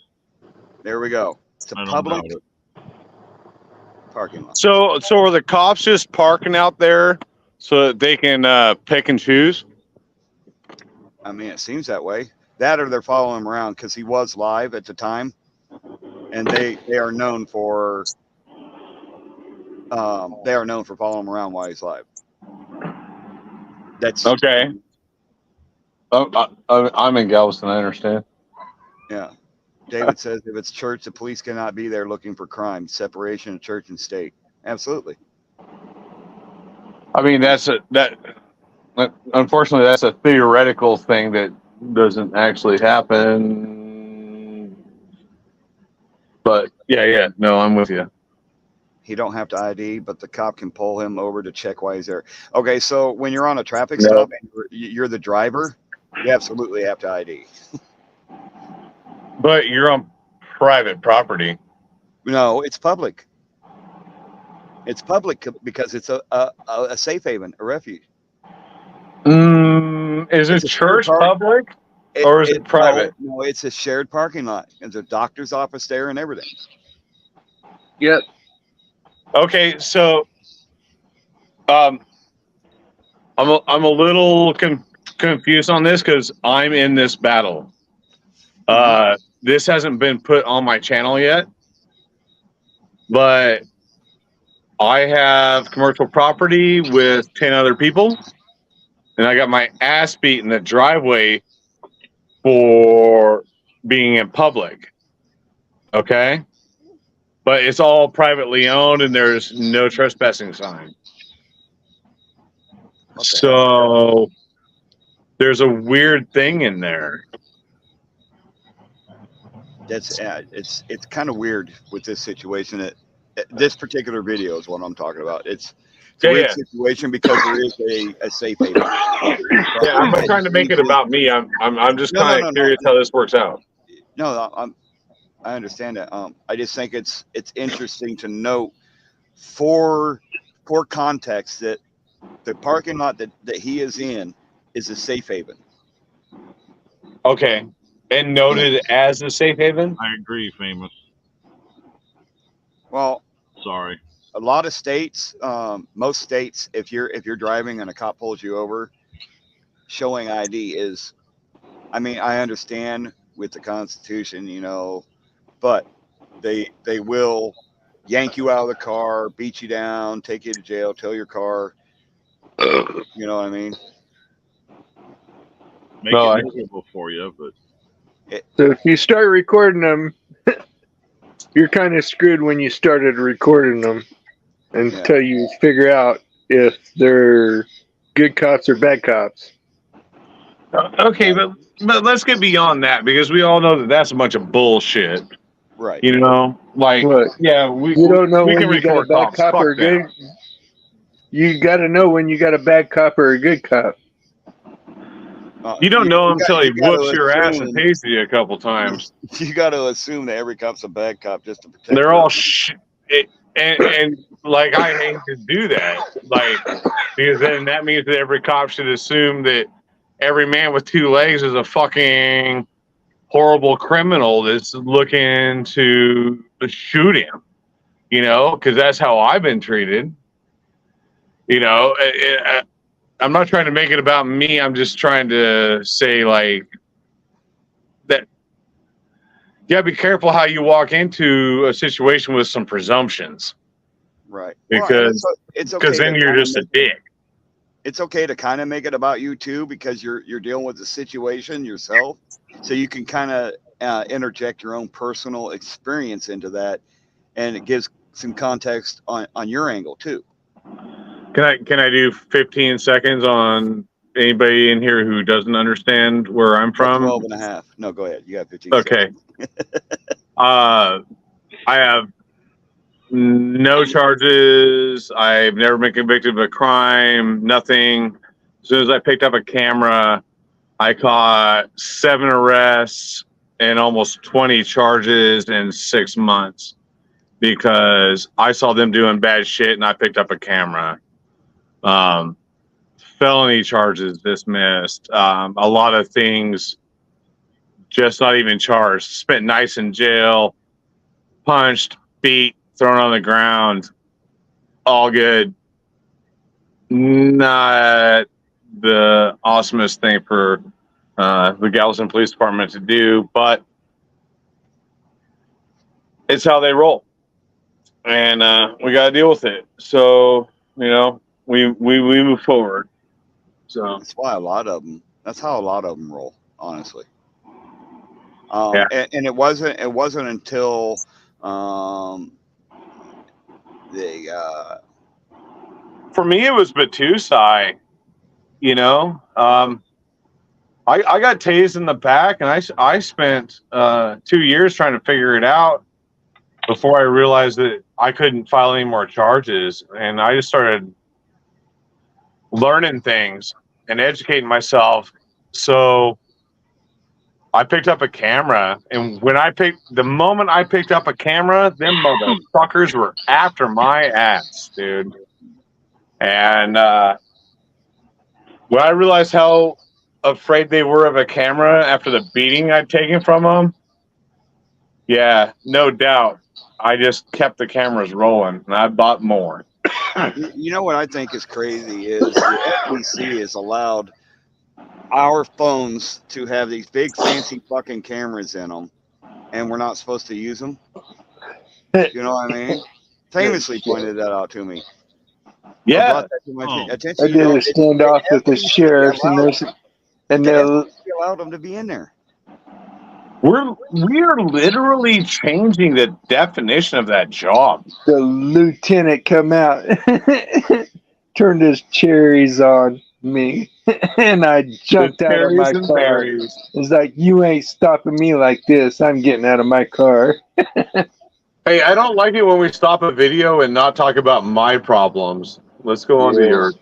There we go. It's a I don't public doubt parking lot. So are the cops just parking out there so that they can pick and choose? I mean, it seems that way. That or they're following him around because he was live at the time, and they are known for following him around while he's live. That's okay. I'm in Galveston. I understand. Yeah. David says if it's church, the police cannot be there looking for crime. Separation of church and state. Absolutely. I mean, unfortunately, that's a theoretical thing that doesn't actually happen. But yeah, no, I'm with you. He don't have to ID, but the cop can pull him over to check why he's there. Okay, so when you're on a traffic stop and you're the driver, you absolutely have to ID. But you're on private property. No, it's public. It's public because it's a safe haven, a refuge. Is it church public or is it private? No, it's a shared parking lot. There's a doctor's office there and everything. Yep. Okay, so I'm a little confused on this because I'm in this battle. This hasn't been put on my channel yet, but I have commercial property with 10 other people, and I got my ass beat in the driveway for being in public. Okay? But it's all privately owned, and there's no trespassing sign. Okay. So there's a weird thing in there. That's it's kind of weird with this situation. This particular video is what I'm talking about. It's a weird situation because there is a safe haven. Yeah, I'm not trying to make it about me. I'm just kind of curious how this works out. No, I understand that. I just think it's interesting to note for context that the parking lot that he is in is a safe haven. Okay. And noted as a safe haven? I agree, Famous. Well, sorry. A lot of states, most states, if you're driving and a cop pulls you over, showing ID is, I mean, I understand with the Constitution, but they will yank you out of the car, beat you down, take you to jail, tow your car. You know what I mean? Make it miserable for you, but. So if you start recording them, you're kind of screwed when you started recording them until you figure out if they're good cops or bad cops. Okay, but let's get beyond that because we all know that that's a bunch of bullshit. Right. You don't know when you got a bad cop or a good. You got to know when you got a bad cop or a good cop. You don't know until he whoops your ass and pays you a couple times. You got to assume that every cop's a bad cop just to protect. They're all and like I hate to do that, because then that means that every cop should assume that every man with two legs is a fucking horrible criminal that's looking to shoot him. Because that's how I've been treated. I'm not trying to make it about me. I'm just trying to say that you gotta be careful how you walk into a situation with some presumptions. Right. Because it's okay then to you're kinda just a make dick. It's okay to kind of make it about you too, because you're dealing with the situation yourself, so you can kind of interject your own personal experience into that, and it gives some context on your angle too. Can I do 15 seconds on anybody in here who doesn't understand where I'm from? 12 and a half. No, go ahead. You got 15 Okay. I have no charges. I've never been convicted of a crime. Nothing. As soon as I picked up a camera, I caught 7 arrests and almost 20 charges in 6 months because I saw them doing bad shit and I picked up a camera. Felony charges dismissed. A lot of things just not even charged. Spent nights in jail, punched, beat, thrown on the ground. All good. Not the awesomest thing for the Galveston Police Department to do, but it's how they roll. And we got to deal with it. So, you know, we move forward. So that's why that's how a lot of them roll, honestly. Yeah. And it wasn't until for me, it was Batusai, you know. I got tased in the back, and I spent 2 years trying to figure it out before I realized that I couldn't file any more charges. And I just started learning things and educating myself. So I picked up a camera, and the moment I picked up a camera, them motherfuckers were after my ass, dude. And when I realized how afraid they were of a camera after the beating I'd taken from them, yeah, no doubt, I just kept the cameras rolling, and I bought more. You know what I think is crazy is the FCC has allowed our phones to have these big fancy fucking cameras in them, and we're not supposed to use them. You know what I mean? Famously pointed that out to me. Yeah. I brought that to my attention. I did a standoff with the sheriffs, and they allowed them to be in there. We're literally changing the definition of that job. The lieutenant come out, turned his cherries on me, and I jumped out of my car. It's like, you ain't stopping me like this. I'm getting out of my car. Hey, I don't like it when we stop a video and not talk about my problems. Let's go on to yours.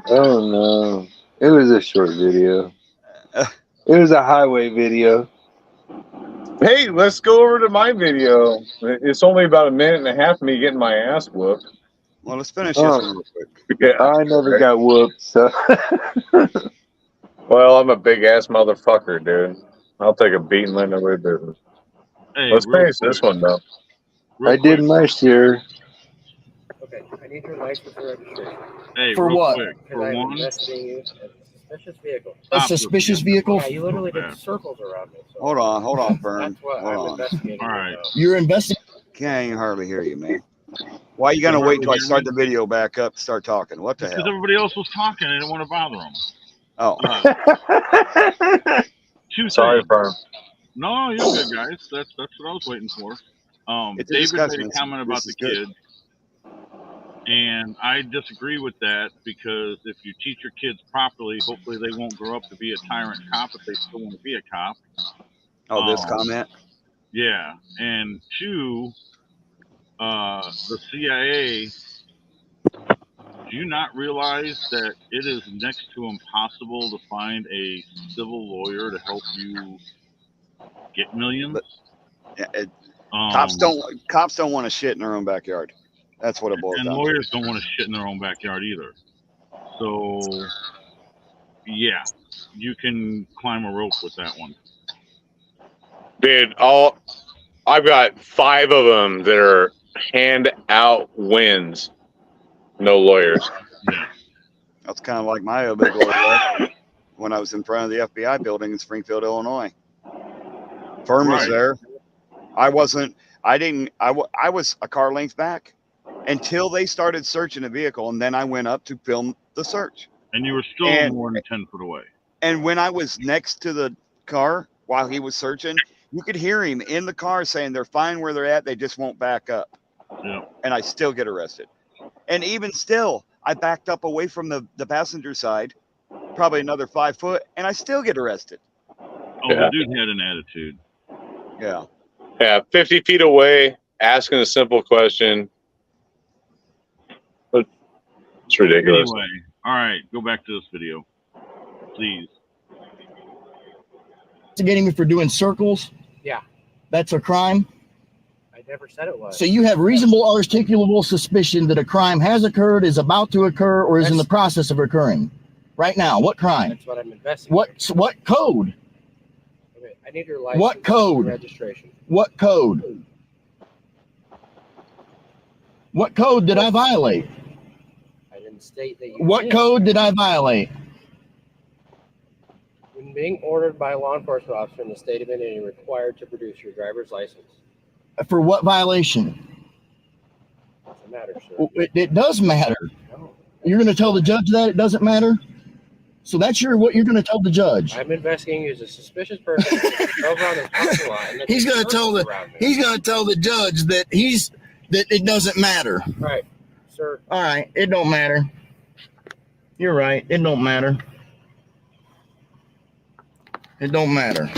Oh no, it was a short video. It was a highway video. Hey, let's go over to my video. It's only about a minute and a half of me getting my ass whooped. Well, let's finish this one real quick. Yeah. I never got whooped, so. Well, I'm a big ass motherfucker, dude. I'll take a beating like no business. Hey, Let's real finish this one though. I did my share. Okay, I need your license and registration. Hey, For real what? quick, Because for I'm one, investigating you as a suspicious vehicle. A suspicious vehicle? Yeah, you literally did circles around me. So Hold on, Fern. that's what Hold I'm on. investigating. all right. You're investigating. Can't hardly hear you, man. Why you gonna wait till I start the video back up to start talking? What the Because hell? everybody else was talking, I didn't want to bother them. Oh. Sorry, Fern. No, you're good, guys. That's what I was waiting for. It's a David discussion. made a comment about This the is good. kid, and I disagree with that because if you teach your kids properly, hopefully they won't grow up to be a tyrant cop if they still want to be a cop. Oh, this comment? Yeah, and two, the CIA. Do you not realize that it is next to impossible to find a civil lawyer to help you get millions? Cops don't want to shit in their own backyard. That's what it boils And down lawyers don't want to shit in their own backyard either. So, yeah, you can climb a rope with that one. Dude, I've got 5 of them that are hand out wins. No lawyers. Yeah. That's kind of like my big old life when I was in front of the FBI building in Springfield, Illinois. Firm was Right. there. I wasn't. I didn't. I was a car length back until they started searching the vehicle, and then I went up to film the search. And you were still And- more than 10 foot away. And when I was next to the car while he was searching, you could hear him in the car saying they're fine where they're at. They just won't back up. Yeah. And I still get arrested. And even still, I backed up away from the passenger side, probably another 5 foot, and I still get arrested. Oh, the dude had an attitude. Yeah. Yeah, 50 feet away, asking a simple question. But it's ridiculous. Anyway, all right, go back to this video, please. Investigating me for doing circles. Yeah, That's a crime. I never said it was. So you have reasonable articulable suspicion that a crime has occurred, is about to occur, or is in the process of occurring. Right now, what crime? That's what I'm investigating. What code? Okay, I need your license. What code? Registration. What code? What code did I violate? I didn't state that you What did. code did I violate? When being ordered by a law enforcement officer in the state of Indiana, you're required to produce your driver's license. For what violation? Doesn't matter, sir. It does matter. You're going to tell the judge that it doesn't matter? So that's what you're going to tell the judge. I'm investigating you as a suspicious person. who drove around the parking lot and then He's going to there's tell circles around me. he's going to tell the judge that it doesn't matter. Right, sir. All right, it don't matter. You're right. It don't matter. It don't matter.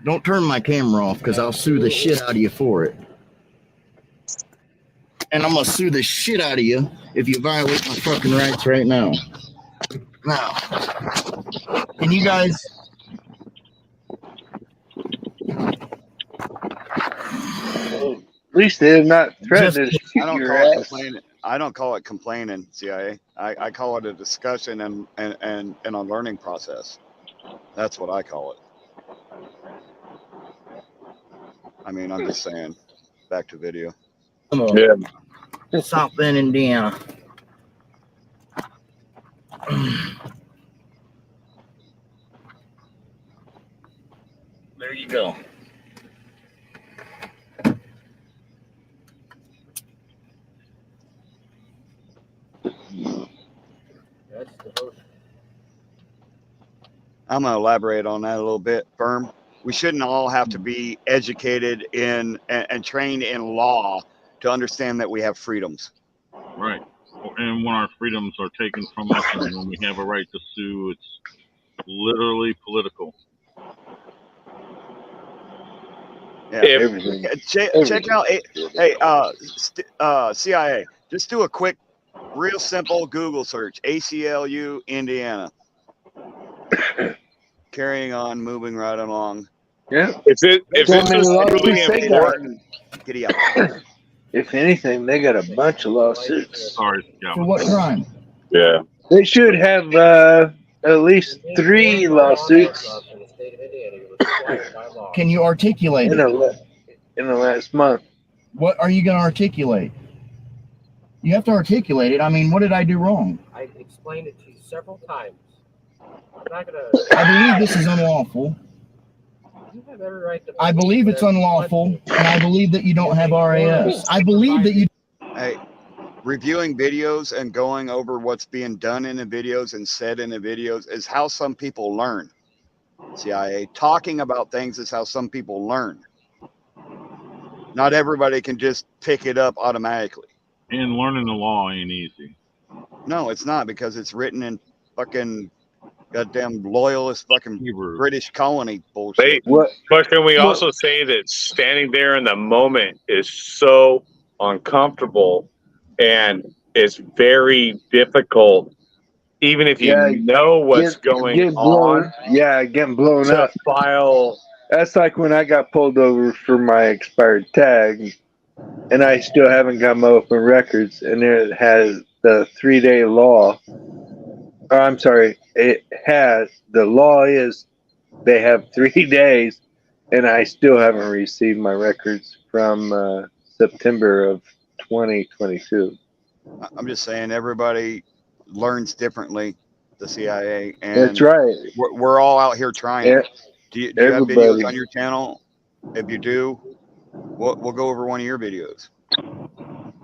Don't turn my camera off because I'll sue the shit out of you for it. And I'm going to sue the shit out of you if you violate my fucking rights right now. Now, can you guys... At least they have not threatened to I shoot don't your call it ass. complaining. I don't call it complaining, CIA. I call it a discussion and a learning process. That's what I call it. I mean, I'm just saying. Back to video. Yeah. South Bend, Indiana. There you go. That's the host. I'm going to elaborate on that a little bit, Firm. We shouldn't all have to be educated in and trained in law to understand that we have freedoms. Right. And when our freedoms are taken from us and when we have a right to sue, it's literally political. Yeah. Check out. Hey, CIA. Just do a quick, real simple Google search. ACLU, Indiana. Carrying on, moving right along. Yeah. If it's really important, giddy up. If anything, they got a bunch of lawsuits. Sorry, For what crime? Yeah. They should have at least 3 lawsuits Can you articulate in it? in the last month. What are you going to articulate? You have to articulate it. I mean, what did I do wrong? I explained it to you several times. I'm not gonna. I believe this is unlawful. You have every right to. I believe it's unlawful, and I believe that you don't have RAS. I believe that you. Hey, reviewing videos and going over what's being done in the videos and said in the videos is how some people learn. CIA talking about things is how some people learn. Not everybody can just pick it up automatically. And learning the law ain't easy. No, it's not, because it's written in fucking goddamn loyalist fucking British colony bullshit. But can we also say that standing there in the moment is so uncomfortable and it's very difficult, even if you know what's going on. Yeah, getting blown to up. File. That's like when I got pulled over for my expired tag, and I still haven't got my open records, and it has the 3-day law. Oh, I'm sorry, it has, the law is they have 3 days, and I still haven't received my records from September of 2022. I'm just saying everybody learns differently, the CIA. And That's right. We're all out here trying. Yeah. Do you have videos on your channel If you do, we'll go over one of your videos.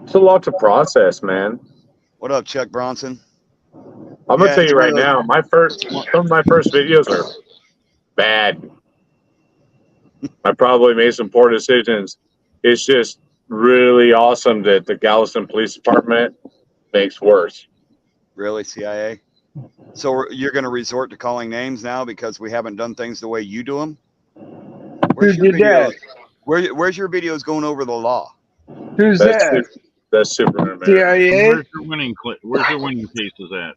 It's a lot to process, man. What up, Chuck Bronson? I'm gonna Yeah, tell it's you one right of those- now, some of my first videos are bad. I probably made some poor decisions. It's just really awesome that the Galveston Police Department makes worse. Really, CIA? So you're going to resort to calling names now because we haven't done things the way you do them? Where's Who your did videos? that? Where's your videos going over the law? Who's that? That's Superman. CIA? Where's your winning cases at?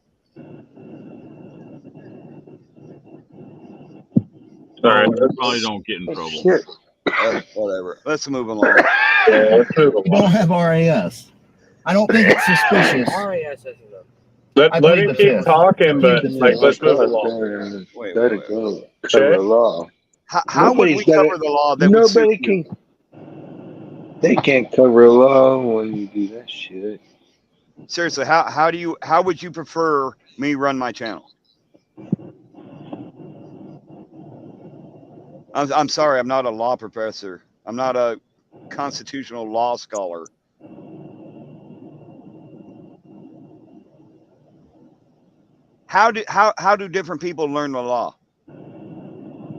All right, You probably don't get in trouble. Shit. Whatever. Let's move along. let's move You don't have RAS. I don't think it's suspicious. RAS isn't a. I Let plead him the keep fifth. talking, but Plead the like, fifth. let's move along. Wait, Let wait, it go. Cover Okay. the law. How would we Nobody's gotta- cover the law that would suit Nobody you? can. They can't cover a law when you do that shit. Seriously, how would you prefer me run my channel? I'm sorry, I'm not a law professor. I'm not a constitutional law scholar. How do different people learn the law?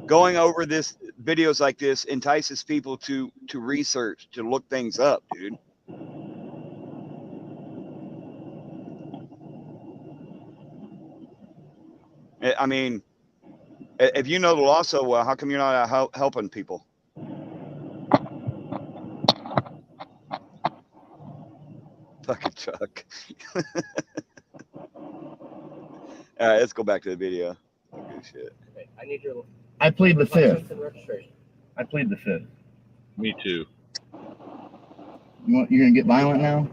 Going over this videos like this entices people to research, to look things up, dude. I mean, if you know the law so well, how come you're not out helping people? Fucking Chuck. All right, let's go back to the video. Good shit. Okay, I need your. I plead the license fifth. and registration. I plead the fifth. Me too. You're gonna get violent now?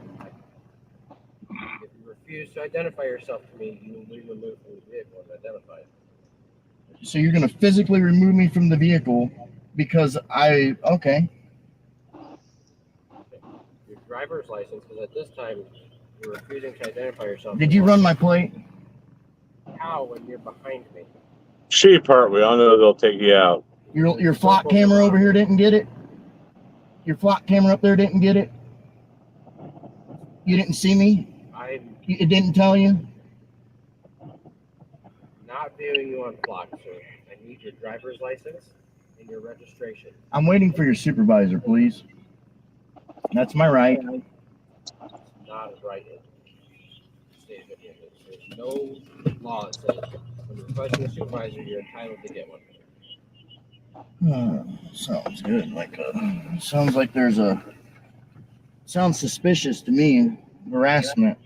If you refuse to identify yourself to me, you will be removed from the vehicle and identified. So you're gonna physically remove me from the vehicle because okay. Your driver's license, because at this time you're refusing to identify yourself. Did you run my plate? How when you're behind me? Sheep part, we all know they'll take you out. Your flock camera over here didn't get it? Your flock camera up there didn't get it? You didn't see me? It didn't tell you? Not viewing you on block, sir. I need your driver's license and your registration. I'm waiting for your supervisor, please. That's my right. Not a right in the state of Indiana. There's no law that says when you're requesting a supervisor, you're entitled to get one. Sounds good. Sounds like there's sounds suspicious to me. Harassment.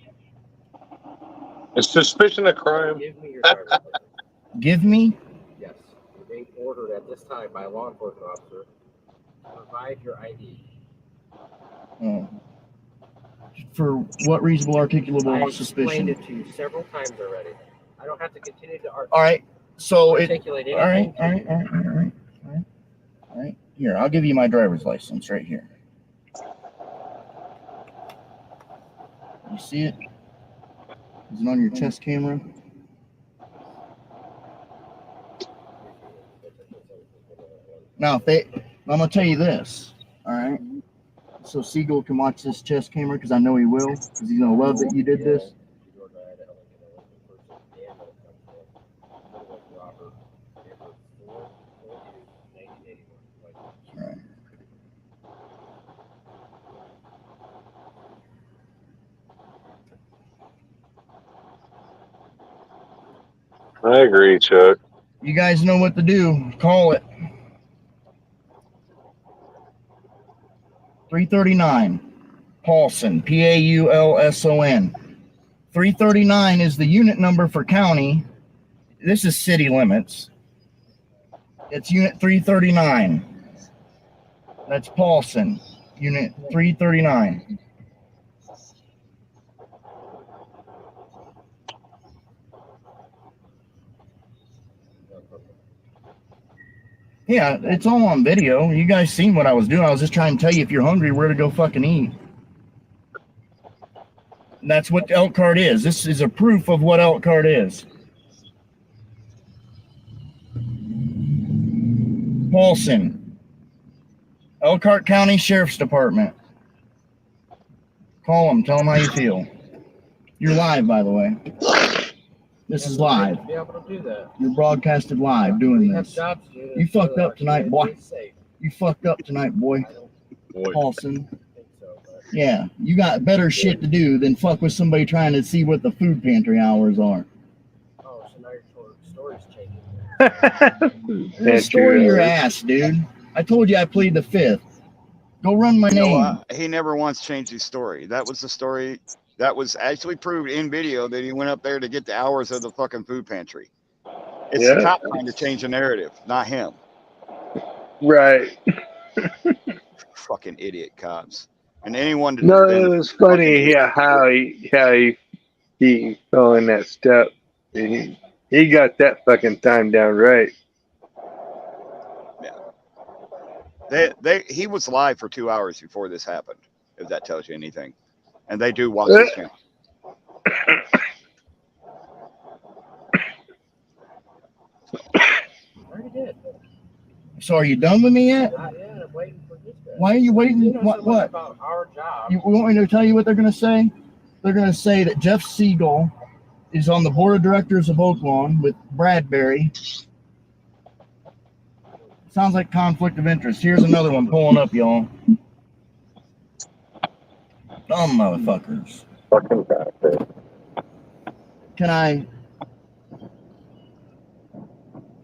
It's suspicion of crime. Give me your driver's license. Give me? Yes. You're being ordered at this time by a law enforcement officer to provide your ID. For what reasonable I articulable explained suspicion? it to you several times already. I don't have to continue to All right. So articulate all right, anything. all right. Here, I'll give you my driver's license right here. You see it? Is it on your chest camera? Now, I'm gonna tell you this. All right. So Siegel can watch this chest camera because I know he will, because he's gonna love that you did this. I agree, Chuck. You guys know what to do. Call it. 339 Paulson, Paulson. 339 is the unit number for county. This is city limits. It's unit 339. That's Paulson, unit 339. Yeah, it's all on video. You guys seen what I was doing. I was just trying to tell you if you're hungry, where to go fucking eat. And that's what elk card is. This is a proof of what elk card is. Paulson. Elkhart County Sheriff's Department. Call them. Tell them how you feel. You're live, by the way. This is live. Be able to do that. You're broadcasted live doing We have this. jobs to do. You fucked so up tonight, our boy. kids stay safe. You fucked up tonight, boy. Paulson. I think so, but Yeah, you got better shit to do than fuck with somebody trying to see what the food pantry hours are. oh, so now your story's changing. Restore true. your ass, dude. I told you I plead the fifth. Go run my You know name. what? He never once changed his story. That was the story that was actually proved in video that he went up there to get the hours of the fucking food pantry. It's the Yeah. cop trying to change the narrative, not him. Right. Fucking idiot cops. And anyone to No, defend it was funny. Yeah, how he fell in that step. He got that fucking time down right. he was live for 2 hours before this happened, if that tells you anything. And they do watch this channel. already did. So are you done with me yet? Not yet. I'm waiting for this guy. Why are you waiting? You know What? so much What? about our job. You want me to tell you what they're going to say? They're going to say that Jeff Siegel is on the board of directors of Oaklawn with Bradbury. Sounds like conflict of interest. Here's another one pulling up, y'all. Dumb motherfuckers. Fucking bastard. Can I?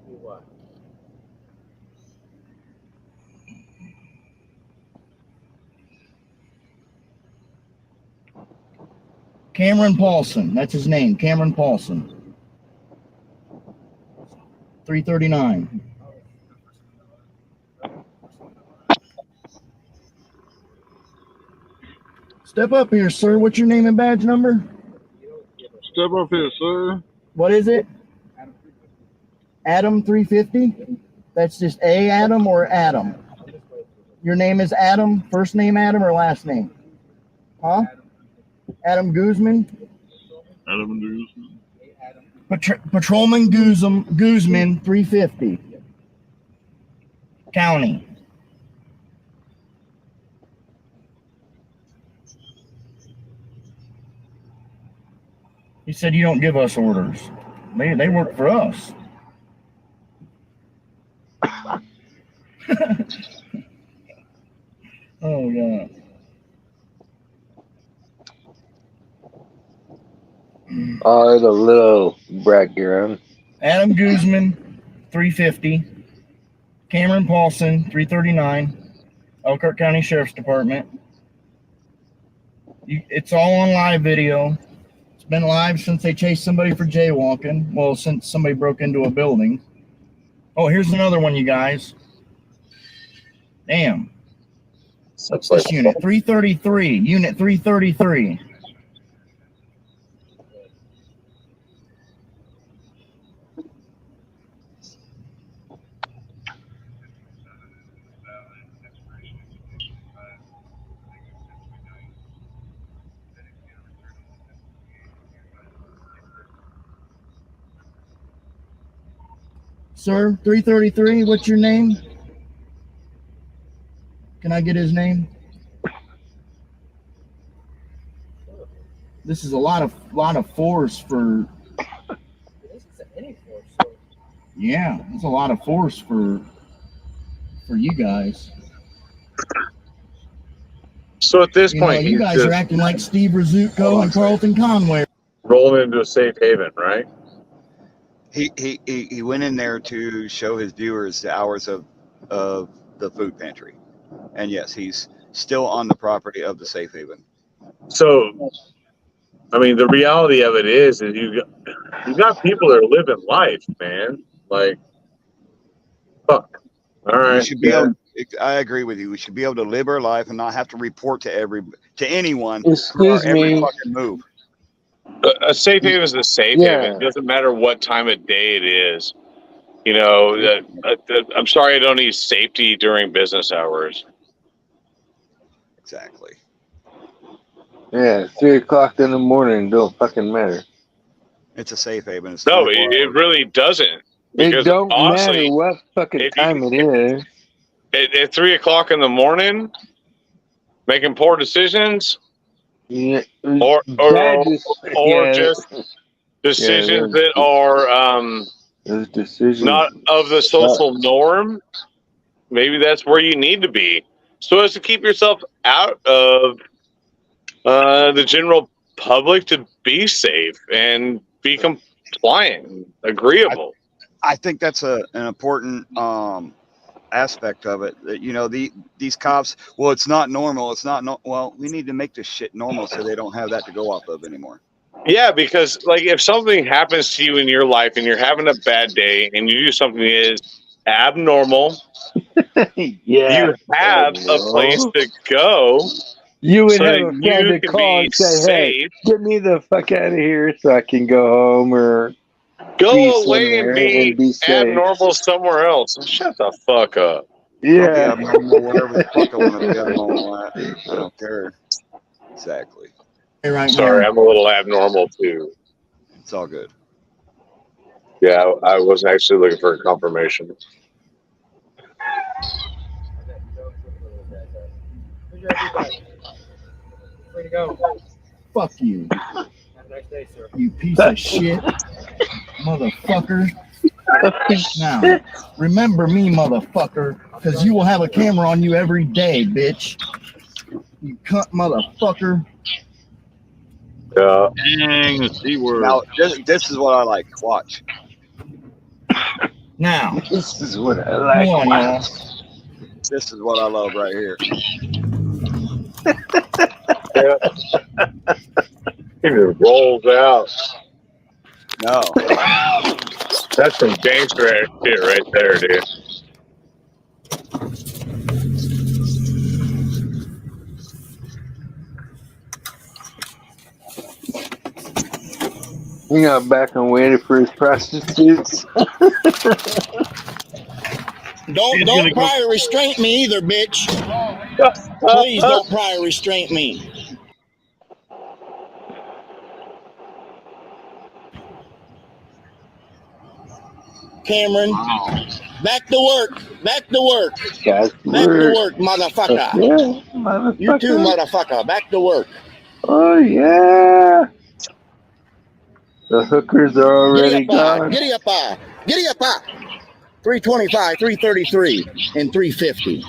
What? Cameron Paulson. That's his name. Cameron Paulson. 339. Step up here, sir. What's your name and badge number? Step up here, sir. What is it? Adam 350? That's just A Adam or Adam? Your name is Adam? First name Adam or last name? Huh? Adam Guzman? Adam Guzman. Patrolman Guzman 350. County. He said you don't give us orders. They work for us. Oh God. Oh, the little brat you're on. Adam Guzman, 350. Cameron Paulson, 339. Elkhart County Sheriff's Department. It's all on live video. It's been live since they chased somebody for jaywalking. Well, since somebody broke into a building. Oh, here's another one, you guys. Damn. What's this unit? 333. Unit 333. Sir, 333, what's your name? Can I get his name? This is a lot of force for. This isn't any force, so Yeah, it's a lot of force for you guys. So at this You know, point, you he's guys just are acting like Steve Rizzuto and Carlton Conway. rolling into a safe haven, right? He went in there to show his viewers the hours of the food pantry. And yes, he's still on the property of the safe haven. So, I mean, the reality of it is you got people that are living life, man. Like, fuck. All right. We should be able, I agree with you. We should be able to live our life and not have to report to anyone for our every fucking move. A safe haven is a safe haven. It doesn't matter what time of day it is. You know, I'm sorry I don't need safety during business hours. Exactly. Yeah, 3 o'clock in the morning don't fucking matter. It's a safe haven. It's No, 24 it really doesn't. It Because don't honestly, matter what fucking time it is. at 3 o'clock in the morning, making poor decisions, Yeah, or just decisions that are those decisions not of the social norm. Maybe that's where you need to be, so as to keep yourself out of the general public, to be safe and be compliant, agreeable. I think that's an important aspect of it. That, you know, these cops. Well, it's not normal. It's not well. We need to make this shit normal so they don't have that to go off of anymore. Yeah, because like if something happens to you in your life and you're having a bad day and you do something that is abnormal, yeah, you have a place to go. You would so have a that friend you to can call be and say, "Hey, safe. get me the fuck out of here so I can go home or Go away and somewhere be safe." abnormal somewhere else. Shut the fuck up. I'll be abnormal wherever the fuck I want to be abnormal at. I don't care. Exactly. Sorry, I'm a little abnormal too. It's all good. Yeah, I was actually looking for a confirmation. Way to go. Fuck you. Have a nice day, sir. You piece of shit. Motherfucker. Now, remember me, motherfucker, because you will have a camera on you every day, bitch. You cunt motherfucker. Yeah. Dang, the C word. Now, this is what I like. Watch. Now. This is what I like. Come on, y'all. This is what I love right here. He just rolls out. No. That's some gangster ass shit right there, dude. He got back and waited for his prostitutes. Don't prior restraint me either, bitch. Please don't prior restraint me. Cameron, back to work. Back to work. Guys, Back to work, motherfucker. Yeah, motherfucker. You too, motherfucker. Back to work. Oh, yeah. The hookers are already gone. Giddy up, Giddy up, 325, 333, and 350.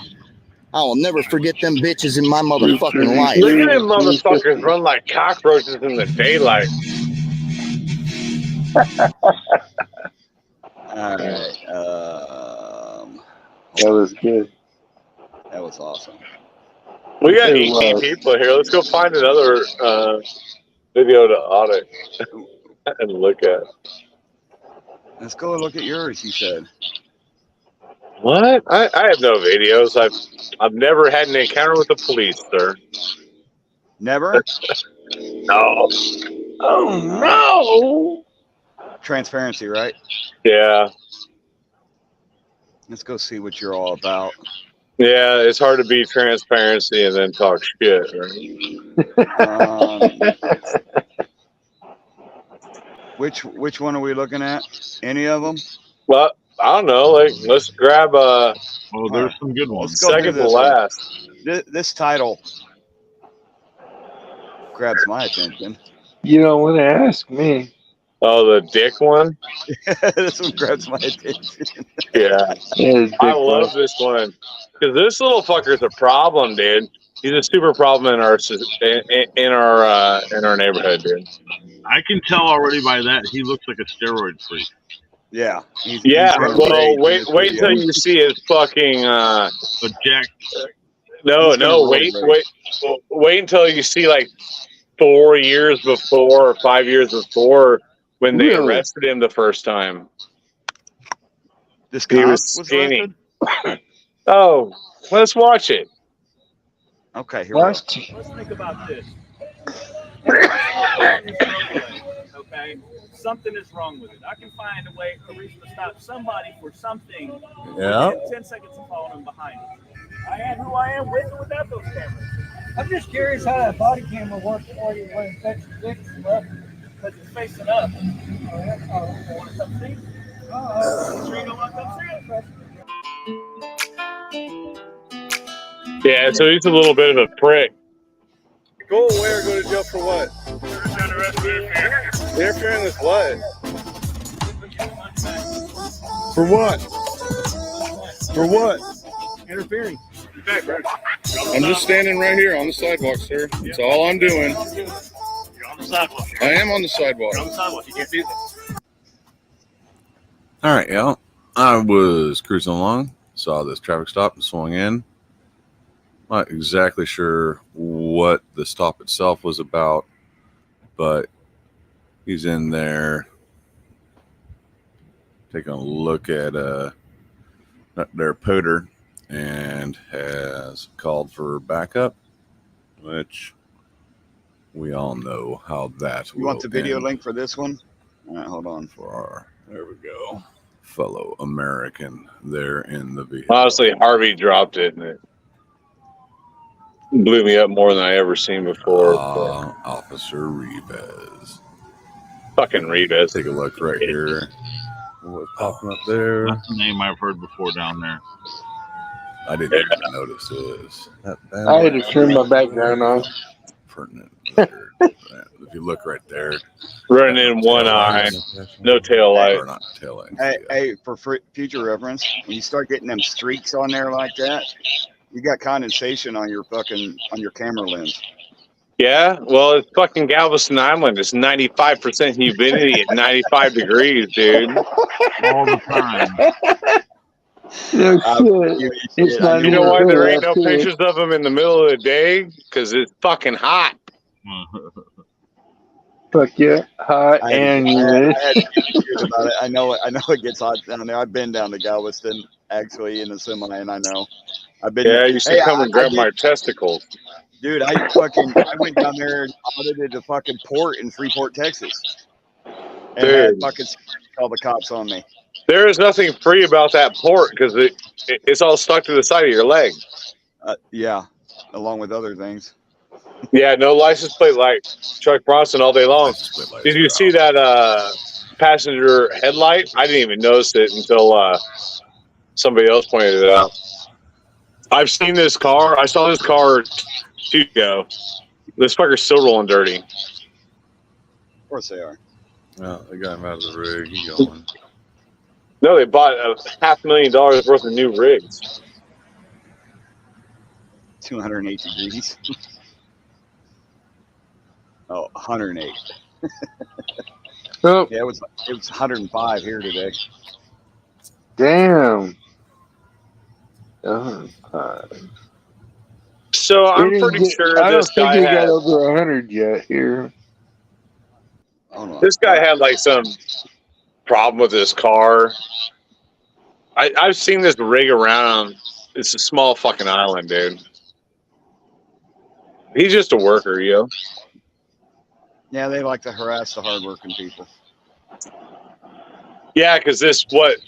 I will never forget them bitches in my motherfucking life. Look at them motherfuckers run like cockroaches in the daylight. All right. That was good. That was awesome. We got 18 people here. Let's go find another video to audit and look at. Let's go look at yours, he said. What? I have no videos. I've never had an encounter with the police, sir. Never? No. Oh, no. Transparency, right? Yeah. Let's go see what you're all about. Yeah, it's hard to be transparency and then talk shit, right? Which one are we looking at? Any of them? Well, I don't know. Like, let's grab Oh, there's some good ones. Let's go second through to this one. last. This title grabs my attention. You don't want to ask me. Oh, the dick one? This one grabs my attention. Yeah. I love this one. Because this little fucker's a problem, dude. He's a super problem in our neighborhood, dude. I can tell already by that he looks like a steroid freak. Yeah. Well, wait till you see his fucking Jack. No, wait until you see like 4 years before or 5 years before when they arrested him the first time. This he cop was was skinny. Oh, let's watch it. Okay, here we go. Let's think about this. Okay, something is wrong with it. I can find a reason to stop somebody for something. Yeah. Within 10 seconds of following them behind it. I am who I am with or without those cameras. I'm just curious how that body camera works for you when it touches dick up. Because it's facing up. Want to come see? Oh, sure you don't want to come see it? Yeah, so he's a little bit of a prick. Go away or go to jail for what? Interfering with what? For what? For what? Interfering. I'm just standing right here on the sidewalk, sir. That's all I'm doing. You're on the sidewalk. I am on the sidewalk. You're on the sidewalk. You can't do that. All right, y'all. I was cruising along, saw this traffic stop and swung in. Not exactly sure what the stop itself was about, but he's in there taking a look at their Poder and has called for backup, which we all know how that You want the video end link for this one? All right, hold on. for our, there we go, fellow American there in the vehicle. Honestly, Harvey dropped it and it blew me up more than I ever seen before. Officer Rivas. Fucking Rivas. Take a look right here. What's popping up there? That's a name I've heard before down there. I didn't even notice this. I had to turn my background on. Pertinent. If you look right there, Running in one eye, no tail light. or not tail light. Hey, for future reference, when you start getting them streaks on there like that, you got condensation on your camera lens. Yeah, well, it's fucking Galveston Island. It's 95% humidity at 95 degrees, dude. All the time. No shit. It's not You know even why cool there ain't no up here. pictures of them in the middle of the day? Because it's fucking hot. Fuck yeah, hot and humid. I had pictures about it. I know it gets hot down there. I've been down to Galveston actually in the semi, and I know. I've been. Yeah, you should Hey, come I and grab did- my testicles. Dude, I went down there and audited the fucking port in Freeport, Texas. And had Dude. fucking call the cops on me. There is nothing free about that port because it's all stuck to the side of your leg. Yeah, along with other things. Yeah, no license plate light. Chuck Bronson all day long. Did you see that passenger headlight? I didn't even notice it until somebody else pointed it out. I've seen this car. I saw this car 2 years ago. This fucker's still rolling dirty. Of course they are. Well, they got him out of the rig. He going. No, they bought $500,000 worth of new rigs. 208 degrees. Oh, 108. Oh, Yeah, it was 105 here today. damn. So I'm It pretty didn't sure I don't this think guy it got had over 100 yet here. this guy had like some problem with his car. I've seen this rig around. It's a small fucking island, dude. He's just a worker, yo. Yeah, they like to harass the hardworking people. Yeah, because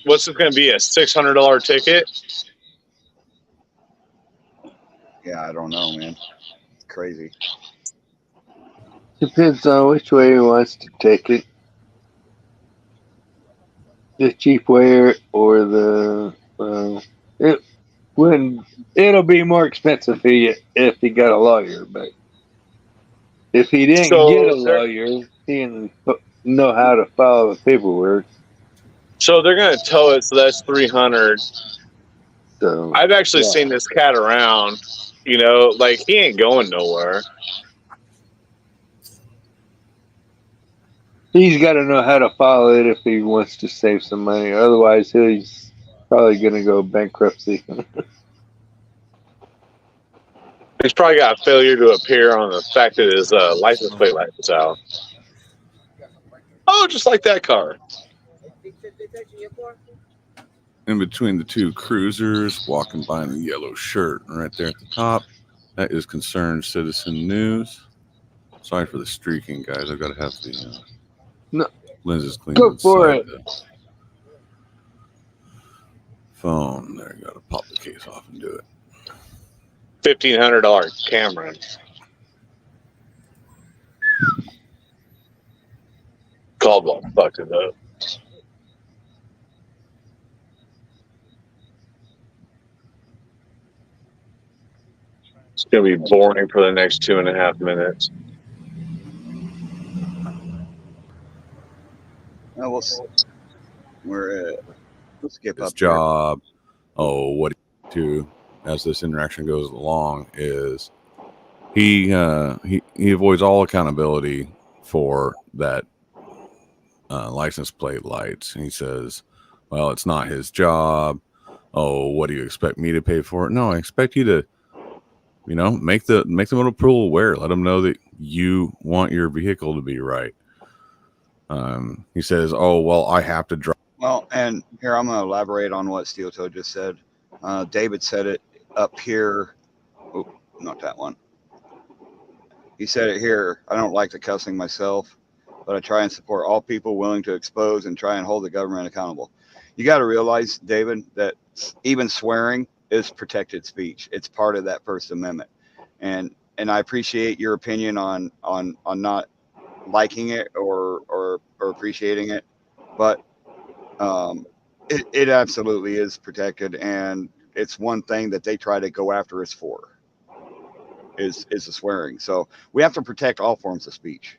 what's this going to be, a $600 ticket? Yeah, I don't know, man. It's crazy. Depends on which way he wants to take it. The cheap way or the it'll be more expensive if he got a lawyer, but if he didn't So get a there- lawyer, he didn't know how to follow the paperwork. So they're going to tow it, so that's $300. So I've actually yeah. seen this cat around. You know, like he ain't going nowhere. He's got to know how to follow it if he wants to save some money. Otherwise, he's probably going to go bankruptcy. He's probably got a failure to appear on the fact that his license plate light was out. Oh, just like that car. In between the two cruisers, walking by in the yellow shirt, and right there at the top, that is Concerned Citizen News. Sorry for the streaking, guys. I've got to have the No. lenses cleaned Go for inside it. the phone. There, you got to pop the case off and do it. $1,500 camera. Caldwell fucked it up. going to be boring for the next 2.5 minutes. Well, let's skip His up there. job. Oh, what he do as this interaction goes along is he avoids all accountability for that license plate lights. And he says, well, it's not his job. Oh, what do you expect me to pay for it? No, I expect you to, make the motor pool aware. Let them know that you want your vehicle to be right. He says, oh, well, I have to drive. Well, and here I'm going to elaborate on what Steel Toe just said. David said it up here. Oh, not that one. He said it here. I don't like the cussing myself, but I try and support all people willing to expose and try and hold the government accountable. You got to realize, David, that even swearing is protected speech. It's part of that First Amendment. And I appreciate your opinion on not liking it or appreciating it, but it absolutely is protected, and it's one thing that they try to go after us for is the swearing. So we have to protect all forms of speech.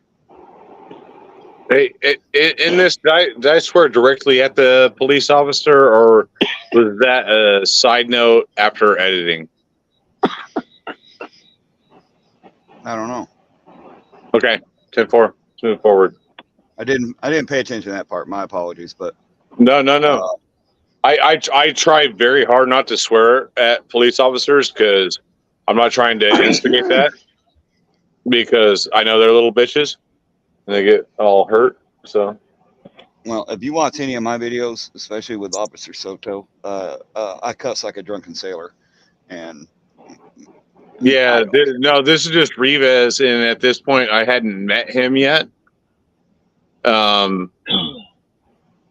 Hey, in this, did I swear directly at the police officer, or was that a side note after editing? I don't know. Okay, 10-4. Let's move forward. I didn't pay attention to that part. My apologies, but No. I try very hard not to swear at police officers because I'm not trying to instigate that, because I know they're little bitches and they get all hurt. So, well, if you watch any of my videos, especially with Officer Soto, I cuss like a drunken sailor, and yeah, this is just Rivas, and at this point, I hadn't met him yet.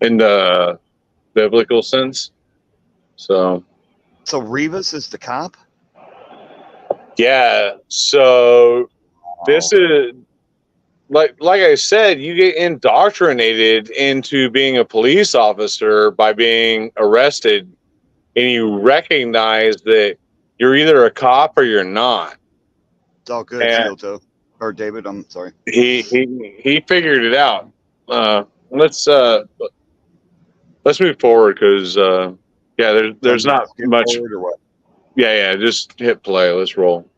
In the biblical sense. So Rivas is the cop? Yeah. So this is like I said, you get indoctrinated into being a police officer by being arrested, and you recognize that you're either a cop or you're not. It's all good, Silto. Or David, I'm sorry. He figured it out. Let's move forward, because there's not much. Or what? Yeah, just hit play. Let's roll.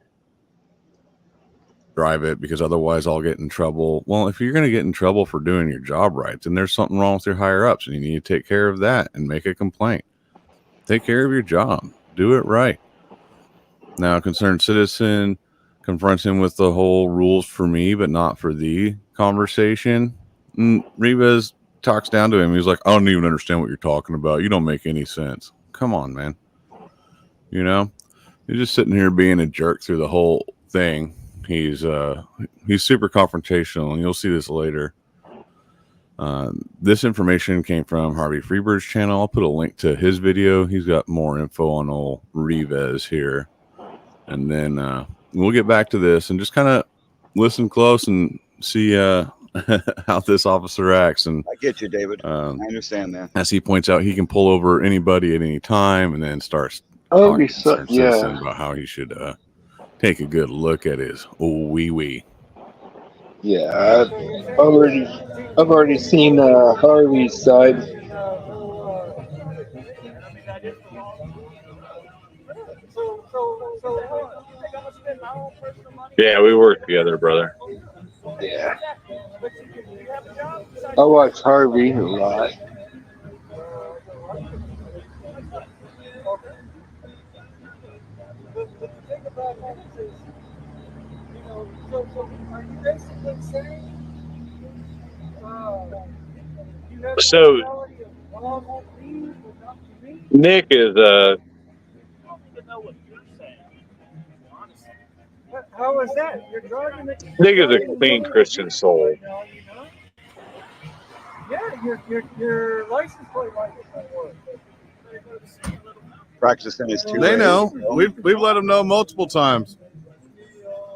Drive it, because otherwise I'll get in trouble. Well, if you're going to get in trouble for doing your job right, then there's something wrong with your higher ups, and you need to take care of that and make a complaint. Take care of your job. Do it right. Now, concerned citizen confronts him with the whole rules for me, but not for thee conversation. And Rivas talks down to him. He's like, I don't even understand what you're talking about. You don't make any sense. Come on, man. You're just sitting here being a jerk through the whole thing. He's super confrontational, and you'll see this later. This information came from Harvey Freebird's channel. I'll put a link to his video. He's got more info on old Rivas here. And then we'll get back to this and just kind of listen close and see how this officer acts. And I get you, David. I understand that. As he points out, he can pull over anybody at any time, and then starts talking to concerned citizen about how he should take a good look at his wee. Yeah, I've already seen Harvey's side. Yeah, we work together, brother. Yeah. I watch Harvey a lot. So Nick is How was that? You're driving the Nick is a clean Christian soul. Yeah, your license plate light doesn't work. Practicing is too They late. know. We've let them know multiple times.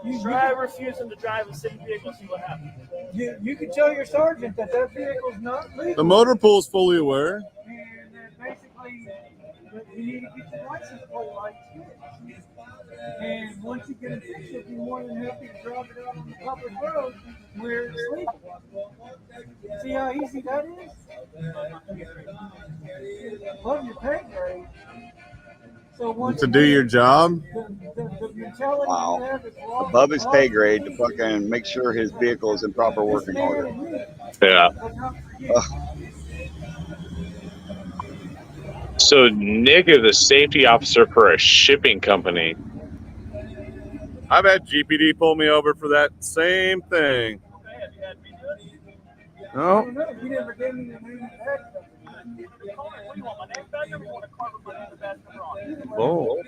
You try refusing to drive a city vehicle, see what happens. You can tell your sergeant that vehicle's not legal. The motor pool is fully aware. And that basically, you need to get your license plate lights. And once you get it fixed, you'll be more than happy to drop it out on the public road where it's legal. See how easy that is? Above your pay grade. So once To do your job? the mentality Wow. you have is law. Above his pay grade to fucking make sure his vehicle is in proper working order. Yeah. So Nick is a safety officer for a shipping company. I've had GPD pull me over for that same thing. No. You never gave me the name of that. Oh.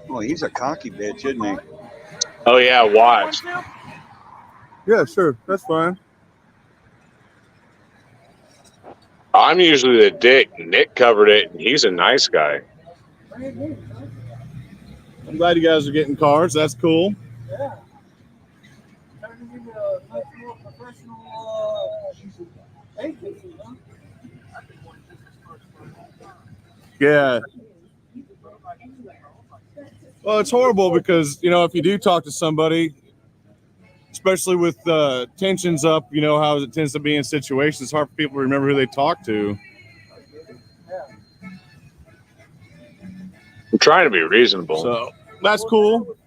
Oh, he's a cocky bitch, isn't he? Oh yeah, watch. Yeah, sure. That's fine. I'm usually the dick. Nick covered it, and he's a nice guy. I'm glad you guys are getting cars. That's cool. Yeah. Turning into a much more professional agency, huh? Yeah. Well, it's horrible because, you know, if you do talk to somebody, especially with tensions up, you know, how it tends to be in situations, it's hard for people to remember who they talk to. I'm trying to be reasonable. So that's cool.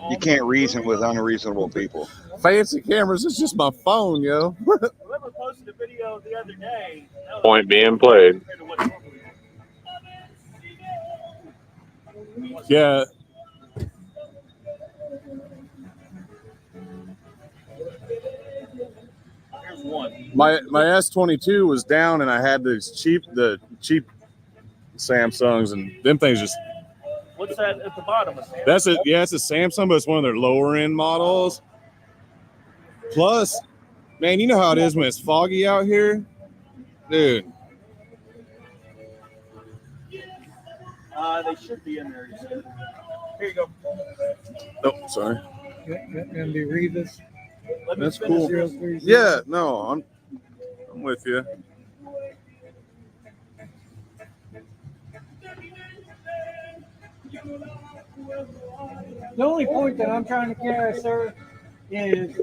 You can't reason with unreasonable people. Fancy cameras, it's just my phone, yo. Whoever posted a video the other day. Point being played. Yeah. Here's one. My S22 was down and I had the cheap Samsungs, and them things just What's that at the bottom of Sam? it's a Samsung, but it's one of their lower end models. Plus, man, you know how it is when it's foggy out here, dude. They should be in there. You said. Here you go. Oh, sorry. And they read this. That's cool. Yeah, no, I'm with you. The only point that I'm trying to carry, sir, is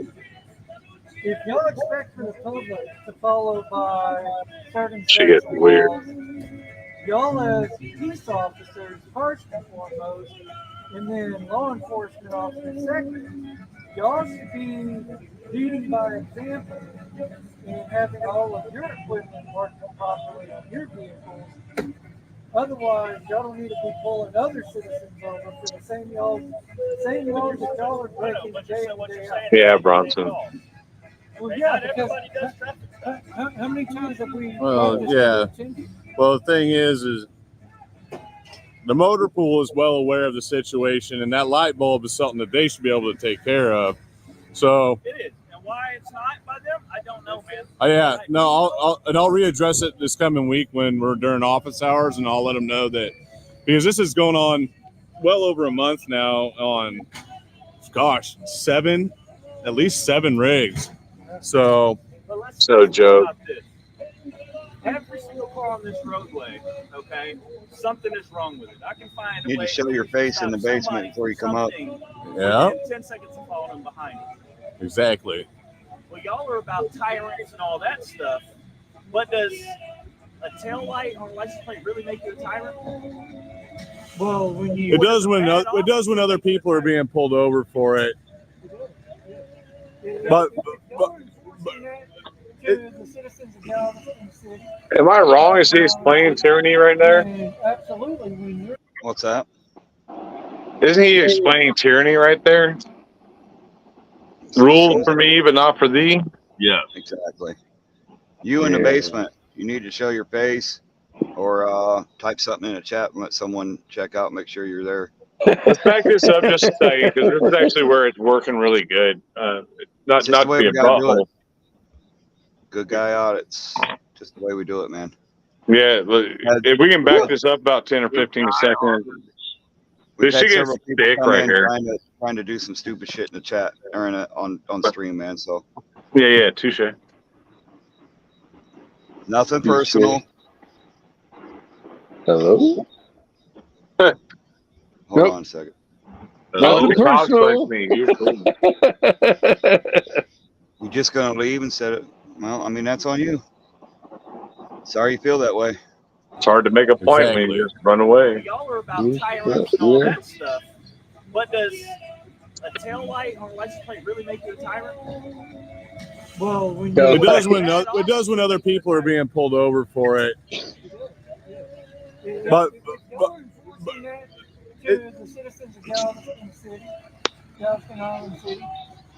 if y'all expect for the public to follow by certain She gets safety weird. laws, y'all as peace officers, first and foremost, and then law enforcement officers second, y'all should be leading by example and having all of your equipment working properly on your vehicles. Otherwise, y'all don't need to be pulling other citizens over for the same laws that y'all are breaking day in, day out. Yeah, Bronson. Well, yeah, because how many times have we? Well, yeah. Well, the thing is the motor pool is well aware of the situation, and that light bulb is something that they should be able to take care of. So, It is. And why it's not by them, I don't know, man. yeah, no, I'll readdress it this coming week when we're during office hours, and I'll let them know that, because this is going on well over a month now on, gosh, at least seven rigs. So Joe. Every single car on this roadway, okay, something is wrong with it. I can find You need to show your face in the basement before you come up. Yeah. 10 seconds of following behind it. Exactly. Well, y'all are about tyrants and all that stuff, but does a tail light on a license plate really make you a tyrant? Well, when you It does when other people are being pulled over for it. But to the citizens of Galveston City. Am I wrong? Is he explaining tyranny right there? And absolutely, when you're What's that? Isn't he explaining tyranny right there? Rule for me, but not for thee. Yeah, exactly. You in the basement, you need to show your face or type something in a chat and let someone check out, make sure you're there. Let's back this up just a second, because this is actually where it's working really good. Not Just the to way be a we gotta do butthole. it. Good guy audits. Just the way we do it, man. Yeah, look, if we can back this up about 10 or 15 seconds. We've This had shit gets several people thick come right in here. trying to do some stupid shit in the chat or on stream, man. So Yeah, touche. nothing personal. Hello? Hold Nope. on a second. Oh, Nothing cops personal. like me. You're cool. You're just gonna leave and set it. Well, I mean that's on you. Sorry you feel that way. It's hard to make a point when you just run away. Y'all are about tyrants and all that stuff. But does a tail light on a license plate really make you a tyrant? Well, when No. It does when other people are being pulled over for it. But to the citizens of Galveston City, Galveston Island City,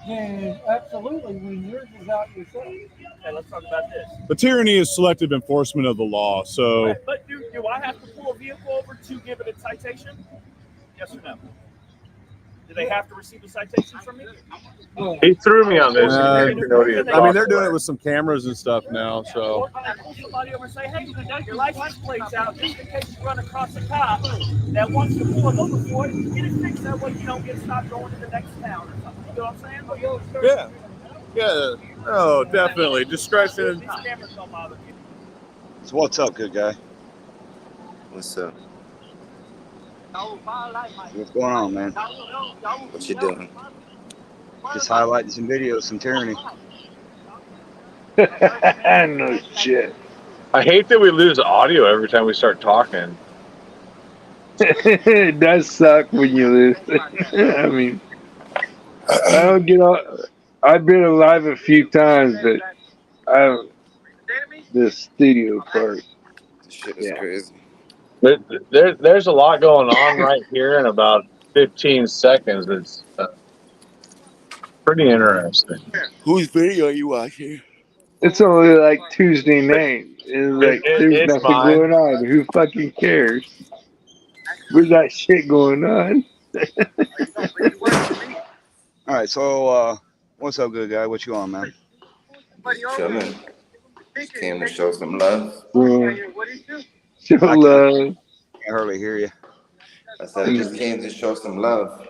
then absolutely when yours is out yourself. Okay, let's talk about this. the tyranny is selective enforcement of the law. So But do I have to pull a vehicle over to give it a citation? Yes or no? Do they have to receive a citation from me? He threw me on this. I mean, they're doing it with some cameras and stuff now. So Or can I pull somebody over and say, hey, your license plate's out just in case you run across a cop that wants to pull them over for it, get it fixed that way you don't get stopped going to the next town or something. You know what I'm saying? yeah, oh, definitely discretion. These cameras don't bother me. So what's up, good guy? What's up? What's going on, man? What you doing? Just highlighting some videos, some tyranny. No shit. I hate that we lose audio every time we start talking. It does suck when you lose. I mean, I don't get on. I've been alive a few times, but I don't. The studio part. This shit is crazy. There's a lot going on right here in about 15 seconds. It's pretty interesting. Whose video are you watching? It's only like Tuesday night. It's like there's it's nothing mine. going on. Who fucking cares? Where's that shit going on? All right, so what's up, good guy? What you on, man? Chilling. Just came to show some love. Show love. I hardly hear you. I said I just came to show some love.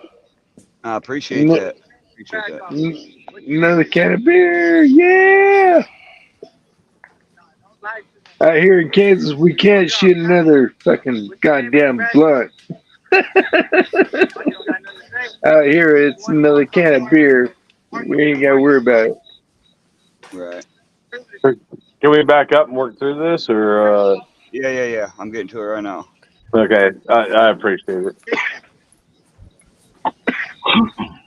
I appreciate No. that. Appreciate that. Another can of beer, yeah. Out here in Kansas, we can't shoot another fucking goddamn blunt. Out here, it's another can of beer. We ain't got to worry about it. Right. Can we back up and work through this, or? Yeah. I'm getting to it right now. Okay, I appreciate it.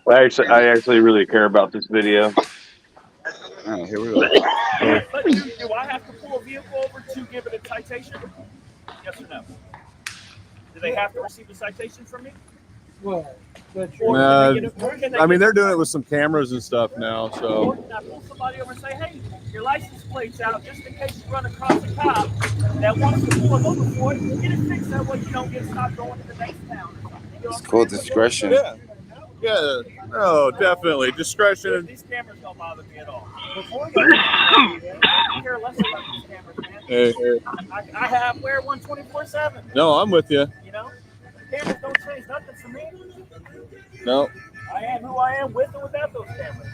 I actually really care about this video. All right, here we go. But do I have to pull a vehicle over to give it a citation? Yes or no? Do they have to receive a citation from me? Well, but I mean, they're doing it with some cameras and stuff now. Or So can I pull somebody over and say, hey, your license plate's out just in case you run across a cop that wants to pull them over for it, get it fixed that way you don't get stopped going to the next town or something. You know It's called discretion. yeah, oh, definitely discretion. These cameras don't bother me at all. Before I care less about these cameras, man. Hey. I wear one 24/7. No, I'm with you. You know, cameras don't change nothing for me. No. I am who I am with and without those cameras.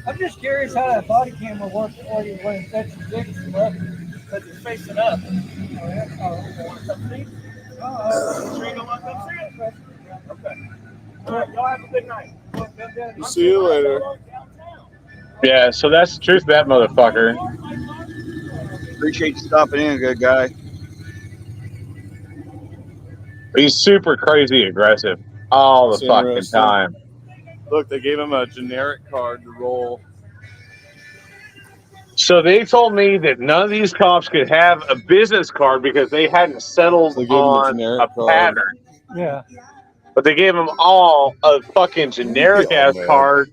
I'm just curious how that body camera works when it sets your dick up. Because it's facing up. Oh, yeah. Oh, Want to come see? oh, Sure you don't want to come see it? Okay. All right, y'all have a good night. See you later. Yeah, so that's the truth of that motherfucker. Appreciate you stopping in, good guy. He's super crazy aggressive all the It's fucking interesting. time. Look, they gave him a generic card to roll. So they told me that none of these cops could have a business card because they hadn't settled They gave him a on generic a card. pattern. yeah. But they gave them all a fucking generic ass man. card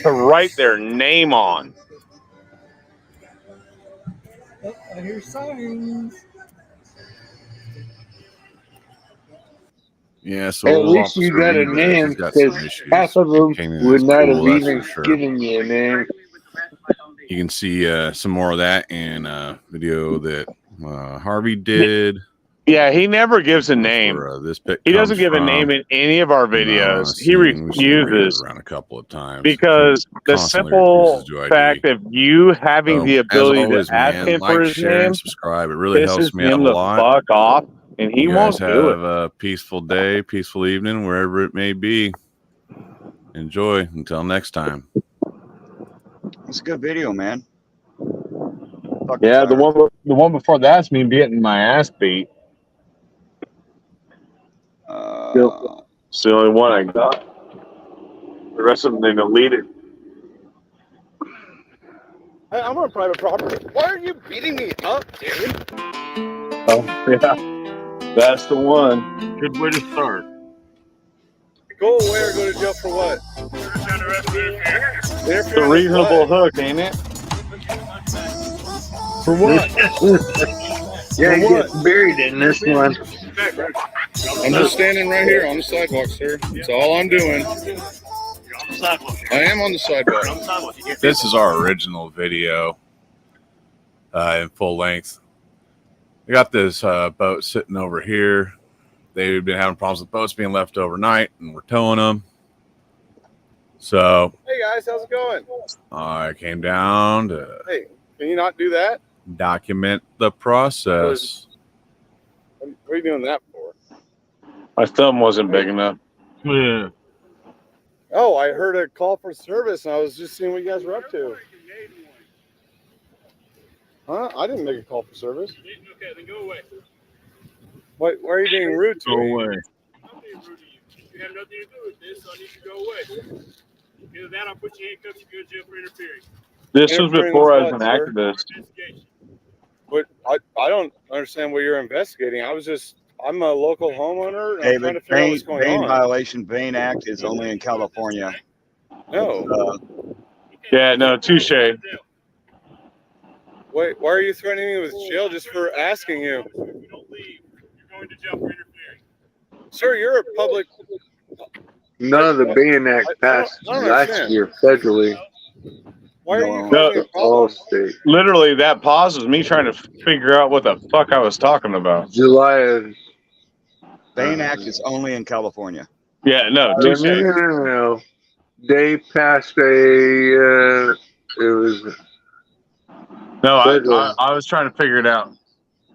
to write their name on. Oh, I hear sirens. Yeah, so At least you got a Officer name, Reed has got some because issues. half of them Came in would at not have school, that's even for sure. given you a name. You can see some more of that in a video that Harvey did. Yeah, he never gives a name. Where, this pic He doesn't comes give a from. name in any of our No, videos. I've He seen- we've seen refuses videos around a couple of times. because the Constantly simple refuses to ID. fact of you having So, the as ability always, to ask man, him like, for his share, name and subscribe. It really pisses helps me out him a the lot. fuck off, and he You won't guys do have it. a peaceful day, peaceful evening, wherever it may be. Enjoy until next time. It's a good video, man. Yeah, the one before that's me getting my ass beat. It's the only one I got. The rest of them they deleted. Hey, I'm on private property. Why are you beating me up, dude? Oh yeah, that's the one. Good way to start. Go away or go to jail for what? It's a reasonable hook, ain't it? For what? Yeah, he gets buried in this one. I'm just standing right here on the sidewalk, sir. That's all I'm doing. I am on the sidewalk. This is our original video in full length. We got this boat sitting over here. They've been having problems with boats being left overnight, and we're towing them. So Hey guys, how's it going? I came down to Hey, can you not do that? document the process. What are you doing that for? My thumb wasn't big enough. Yeah. Oh, I heard a call for service and I was just seeing what you guys were up to. Huh? I didn't make a call for service. Okay, then go away. Why are you being rude to Go me? away. I'm being rude to you. You have nothing to do with this, so I need you to go away. Either that, I'll put you in handcuffs and go to jail for interfering. This was Interfering before I with was an what, sir? activist. But I don't understand what you're investigating. I'm a local homeowner and Hey, I'm trying to but figure out Bain, what's going Bain on. violation, Bain Act is only in California. No. Yeah, no, touche. Wait, why are you threatening me with jail just for asking you? If you don't leave, you're going to jail for interfering. Sir, you're a public. None of the Bain Act passed I don't last understand. year federally. Why are you No. causing a All problem? state. Literally, that pause was me trying to figure out what the fuck I was talking about. July of. Bain Act is only in California. Yeah, no, No, touche. no. They passed a. It was. No, Federal. I was trying to figure it out.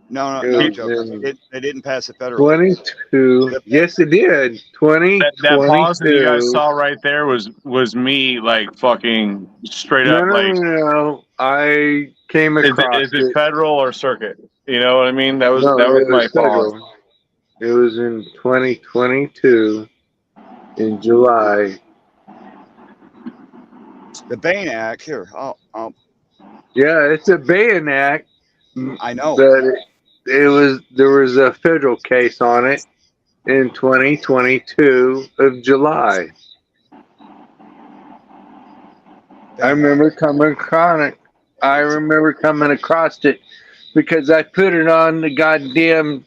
No, It no, was Joe. in They didn't pass it federally. 22. Yes, it did. 20. That pause that you guys 22. saw right there was me like fucking straight No, up no, like no. I came across is it federal or circuit? You know what I mean? That was No, that was it my was pause. federal. It was in 2022 in July. The Bain Act, here, Yeah, it's a Bain Act. I know. But there was a federal case on it in 2022 of July. I remember coming across it because I put it on the goddamn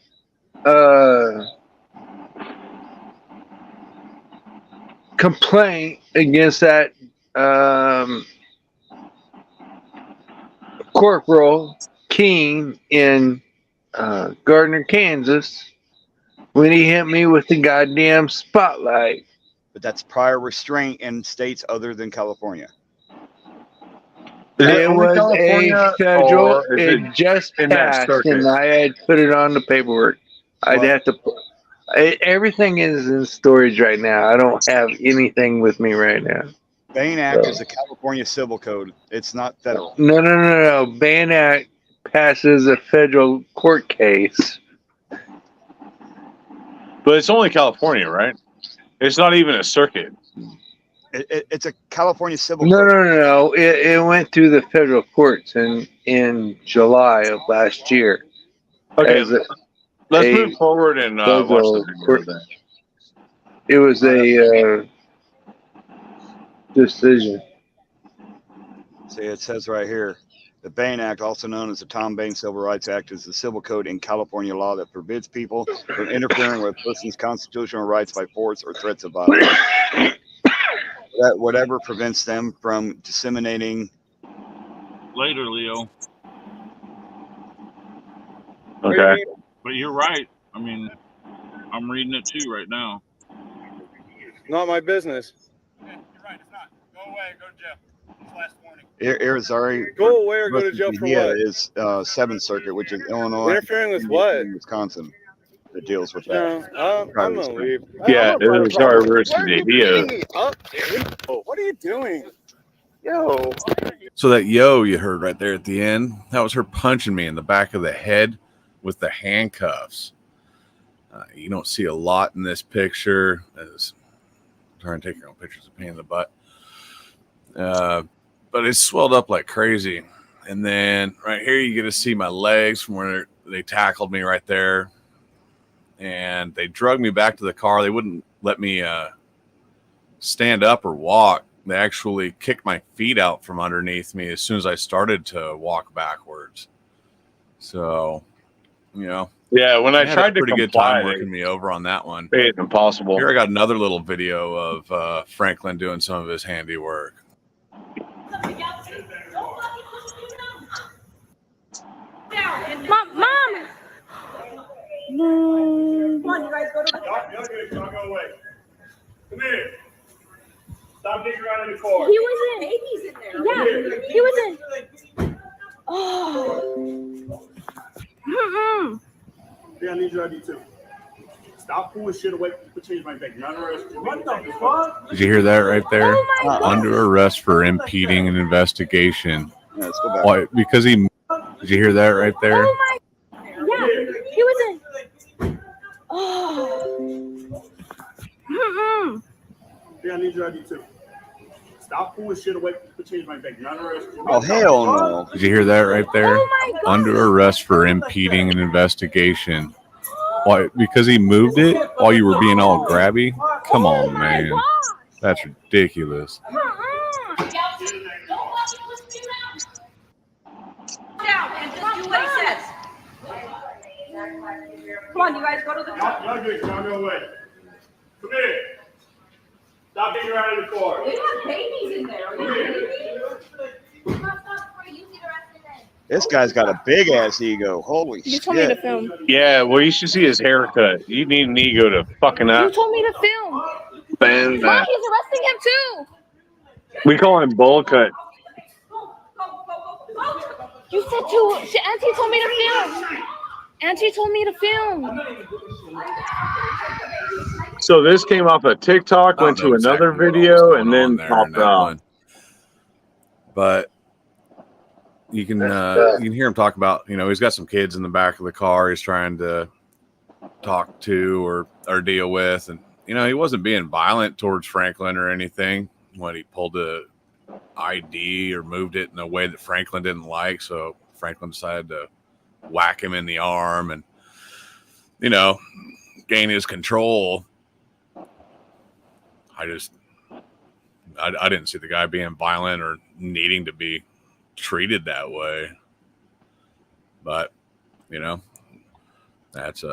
complaint against that Corporal King in Gardner, Kansas, when he hit me with the goddamn spotlight. But that's prior restraint in states other than California. It was a federal. or is It just in that passed, circuit? and I had put it on the paperwork. I'd have to. Everything is in storage right now. I don't have anything with me right now. Bain Act is a California civil code. It's not federal. No. Bain Act passes a federal court case. But it's only California, right? It's not even a circuit. It's a California civil No. code. It went through the federal courts in July of last year. Okay, As let's a move forward and watch federal the court. video then. It was a decision. See, it says right here, the Bain Act, also known as the Tom Bain Civil Rights Act, is the civil code in California law that forbids people from interfering with persons' constitutional rights by force or threats of violence. That whatever prevents them from disseminating. Later, Leo. Okay. But you're right. I mean, I'm reading it too right now. Not my business. You're right, it's not. Go away, go to jail. It's last warning. Irizarry Go away or go to jail for Mejia what? is 7th Circuit, which is Illinois, Interfering with what? and Wisconsin. that deals with that. No, I'm Private gonna screen. leave. Yeah, I'm gonna it was try to our talk. versus Why are you the Hio. beating me up, dude? Oh, what are you doing? Yo. So that yo you heard right there at the end, that was her punching me in the back of the head with the handcuffs. You don't see a lot in this picture. As trying to take your own pictures of pain in the butt. But it swelled up like crazy. And then right here, you get to see my legs from where they tackled me right there. And they drugged me back to the car. They wouldn't let me stand up or walk. They actually kicked my feet out from underneath me as soon as I started to walk backwards. So, you know. Yeah, when I they had tried a to pretty good comply, time working me over on that one. it's impossible. Here I got another little video of Franklin doing some of his handiwork. Mom! Come on, you guys go to the car. Y'all go away. Come here. Stop digging around in the car. He was in. Baby's in there. Yeah, he was in. Oh. Mm-mm. Yeah, I need your ID too. Stop pulling shit away. Put change my bag. Not arrest you. What the fuck? Did you hear that right there? Oh my God. Under arrest for impeding an investigation. Yeah, let's go back. Why? Because he. Did you hear that right there? Oh my. Yeah, he was in. Oh. Mm-mm. Yeah, I need your ID too. Stop pulling shit away. Put change my bag. Not arrest you. Oh, hell no. Did you hear that right there? Oh my God. Under arrest for impeding an investigation. Why? Because he moved it while you were being all grabby? Come on, man. That's ridiculous. Down and just do what he says. Come on, you guys go to the car. Y'all good. Y'all go away. Come here. Stop digging around in the car. They have babies in there. Come here. This guy's got a big ass ego. Holy You told me to shit. film. Yeah, well, you should see his haircut. You need an ego to fucking You up. told me to film. Bend Mom, that. he's arresting him too. We call him bowl cut. You said to. Auntie told me to film. Auntie told me to film. So this came off of TikTok, I went don't to know another exactly what video, was going and on then there in popped that out. one. But you can hear him talk about, he's got some kids in the back of the car he's trying to talk to or deal with, and he wasn't being violent towards Franklin or anything when he pulled the ID or moved it in a way that Franklin didn't like. So Franklin decided to whack him in the arm and gain his control. I didn't see the guy being violent or needing to be treated that way. But, that's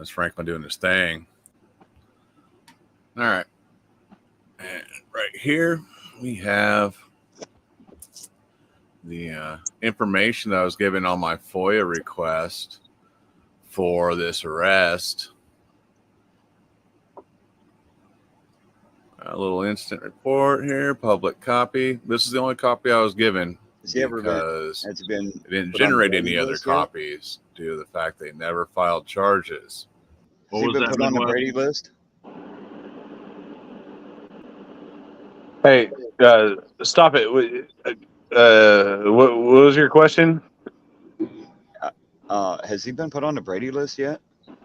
Franklin doing his thing. All right. And right here we have the information that I was given on my FOIA request for this arrest. A little instant report here, public copy. This is the only copy I was given because it didn't put on generate the any Brady other list yet? copies due to the fact they never filed charges. Has he been put on the Brady list? Hey, stop it. What was your question? Has he been put on the Brady list yet?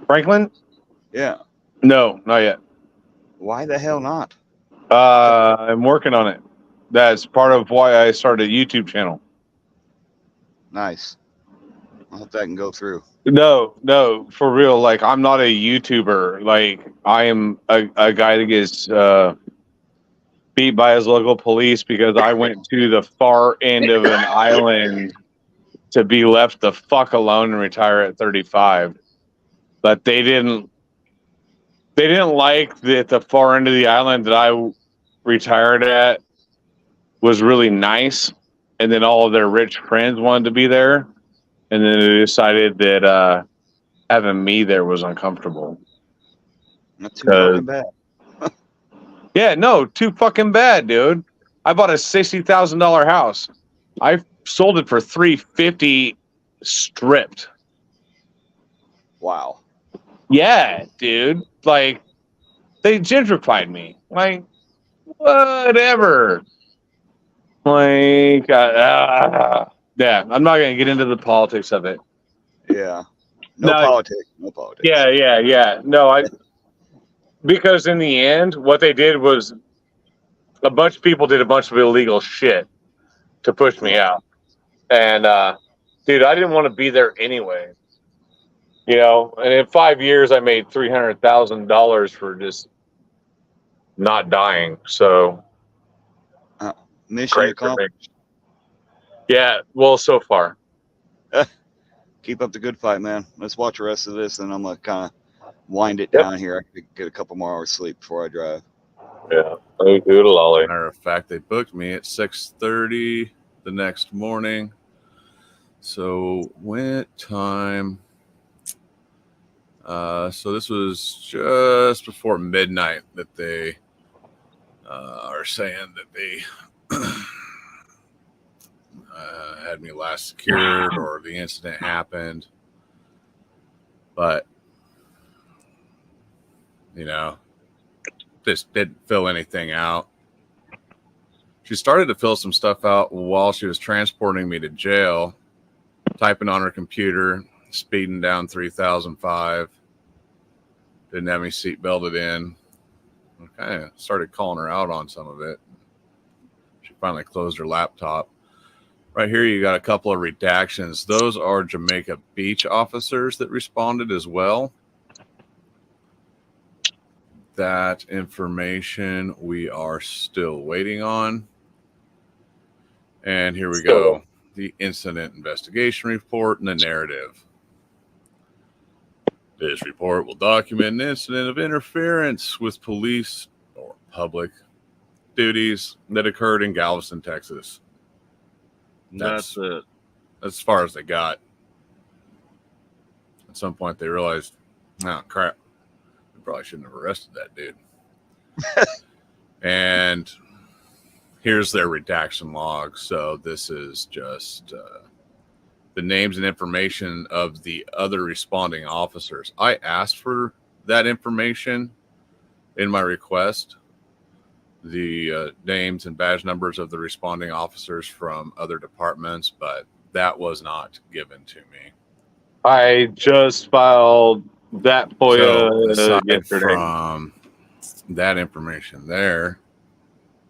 Franklin? Yeah. No, not yet. Why the hell not? I'm working on it. That's part of why I started a YouTube channel. Nice. I hope that can go through. No, for real. Like, I'm not a YouTuber. Like, I am a guy that gets beat by his local police because I went to the far end of an island to be left the fuck alone and retire at 35. But they didn't like that the far end of the island that I retired at was really nice. And then all of their rich friends wanted to be there. And then they decided that having me there was uncomfortable. Not too fucking bad. Yeah, no, too fucking bad, dude. I bought a $60,000 house. I sold it for $350 stripped. Wow. Yeah, dude. Like, they gentrified me. Like, whatever. Like, yeah, I'm not going to get into the politics of it. Yeah. No politics. No politics. Yeah. No, because in the end, what they did was a bunch of people did a bunch of illegal shit to push me out. And, dude, I didn't want to be there anyway. You know, and in 5 years, I made $300,000 for just not dying. So, mission accomplished. Yeah, well, so far. Keep up the good fight, man. Let's watch the rest of this, and I'm gonna kind of wind it down here. I could get a couple more hours sleep before I drive. Yeah, doodle ollie. Matter of fact, they booked me at 6:30 the next morning. So what time? So this was just before midnight that they are saying that they had me last secured or the incident happened. But, you know, just didn't fill anything out. She started to fill some stuff out while she was transporting me to jail, typing on her computer, speeding down 3,005. Didn't have me seat belted in. I kind of started calling her out on some of it. She finally closed her laptop. Right here, you got a couple of redactions. Those are Jamaica Beach officers that responded as well. That information we are still waiting on. And here we go. The incident investigation report and the narrative. This report will document an incident of interference with police or public duties that occurred in Galveston, Texas. That's it. That's as far as they got. At some point, they realized, oh, crap. We probably shouldn't have arrested that dude. And here's their redaction log. So this is just the names and information of the other responding officers. I asked for that information in my request. The names and badge numbers of the responding officers from other departments, but that was not given to me. I just filed that FOIA aside yesterday. From that information there,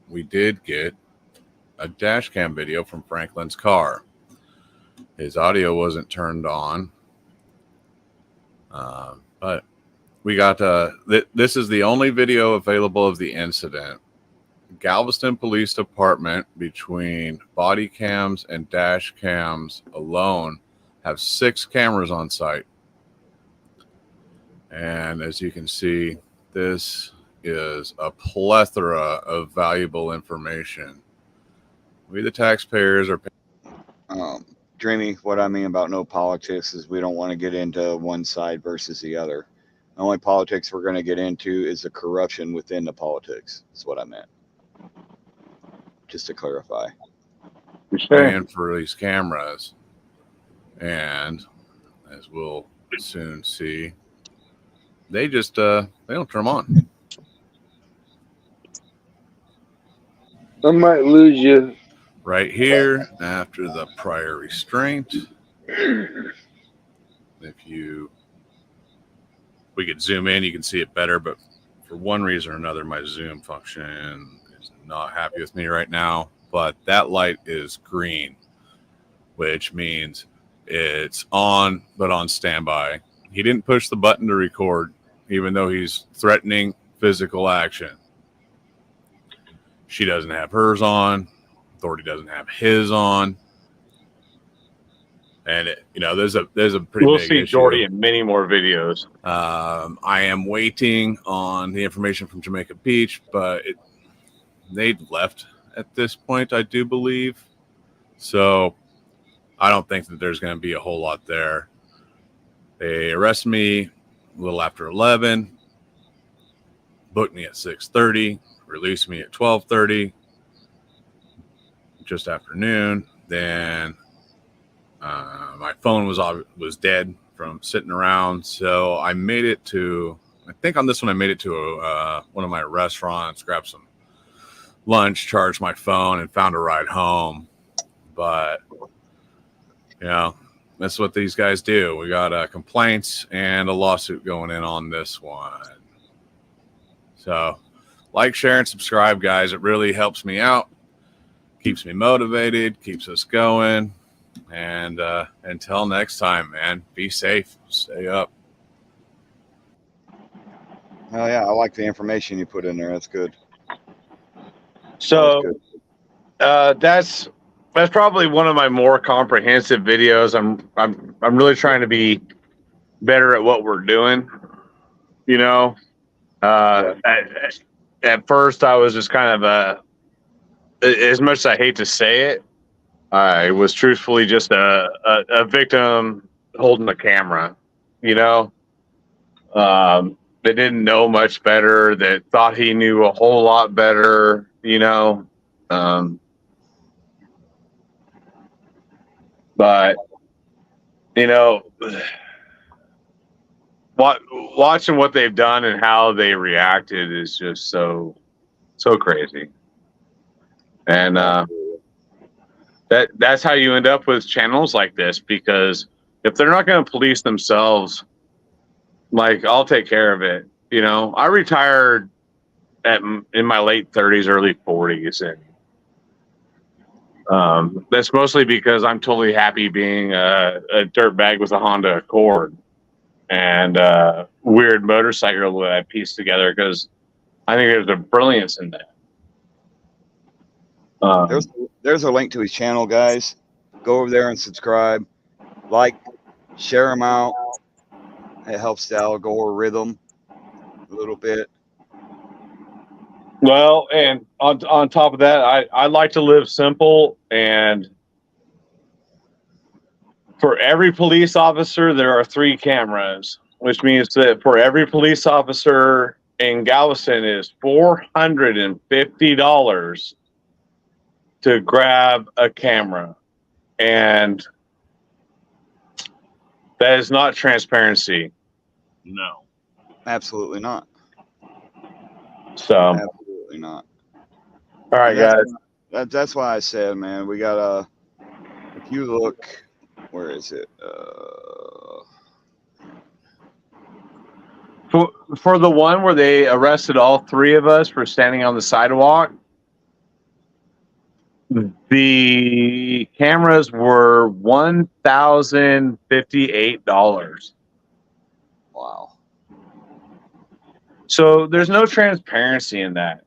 we did get a dash cam video from Franklin's car. His audio wasn't turned on, but we got this is the only video available of the incident. Galveston Police Department, between body cams and dash cams alone, have 6 cameras on site. And as you can see, this is a plethora of valuable information. We, the taxpayers, are paying. Dreamy, what I mean about no politics is we don't want to get into one side versus the other. The only politics we're going to get into is the corruption within the politics. That's what I meant. Just to clarify. Paying for these cameras. And as we'll soon see, they just they don't turn them on. I might lose you. Right here, after the prior restraint. If we could zoom in, you can see it better, but for one reason or another, my zoom function is not happy with me right now. But that light is green, which means it's on, but on standby. He didn't push the button to record, even though he's threatening physical action. She doesn't have hers on. Authority doesn't have his on. And, there's a pretty We'll big see issue. Jordy in many more videos. I am waiting on the information from Jamaica Beach, but they'd left at this point, I do believe. So I don't think that there's going to be a whole lot there. They arrested me a little after 11, booked me at 6:30, released me at 12:30, just after noon. Then my phone was dead from sitting around. So I made it to, I think on this one, I made it to one of my restaurants, grabbed some lunch, charged my phone, and found a ride home. But, you know, that's what these guys do. We got complaints and a lawsuit going in on this one. So like, share, and subscribe, guys. It really helps me out, keeps me motivated, keeps us going. And until next time, man, be safe, stay up. Oh yeah, I like the information you put in there. That's good. So that's probably one of my more comprehensive videos. I'm really trying to be better at what we're doing. You know, at first I was just kind of as much as I hate to say it, I was truthfully just a victim holding the camera. You know, that didn't know much better, that thought he knew a whole lot better. You know, but you know, watching what they've done and how they reacted is just so crazy. And that's how you end up with channels like this, because if they're not going to police themselves, like, I'll take care of it. You know, I retired in my late 30s, early 40s, and that's mostly because I'm totally happy being a dirtbag with a Honda Accord and a weird motorcycle that I pieced together, because I think there's a brilliance in that. There's a link to his channel, guys. Go over there and subscribe, like, share him out. It helps the algorithm a little bit. Well, and on top of that, I like to live simple, and for every police officer, there are 3 cameras, which means that for every police officer in Galveston is $450 to grab a camera. And that is not transparency. No. Absolutely not. So absolutely not. All right, guys. That's why I said, man, we got if you look, where is it? For the one where they arrested all 3 of us for standing on the sidewalk, the cameras were $1,058. Wow. So there's no transparency in that.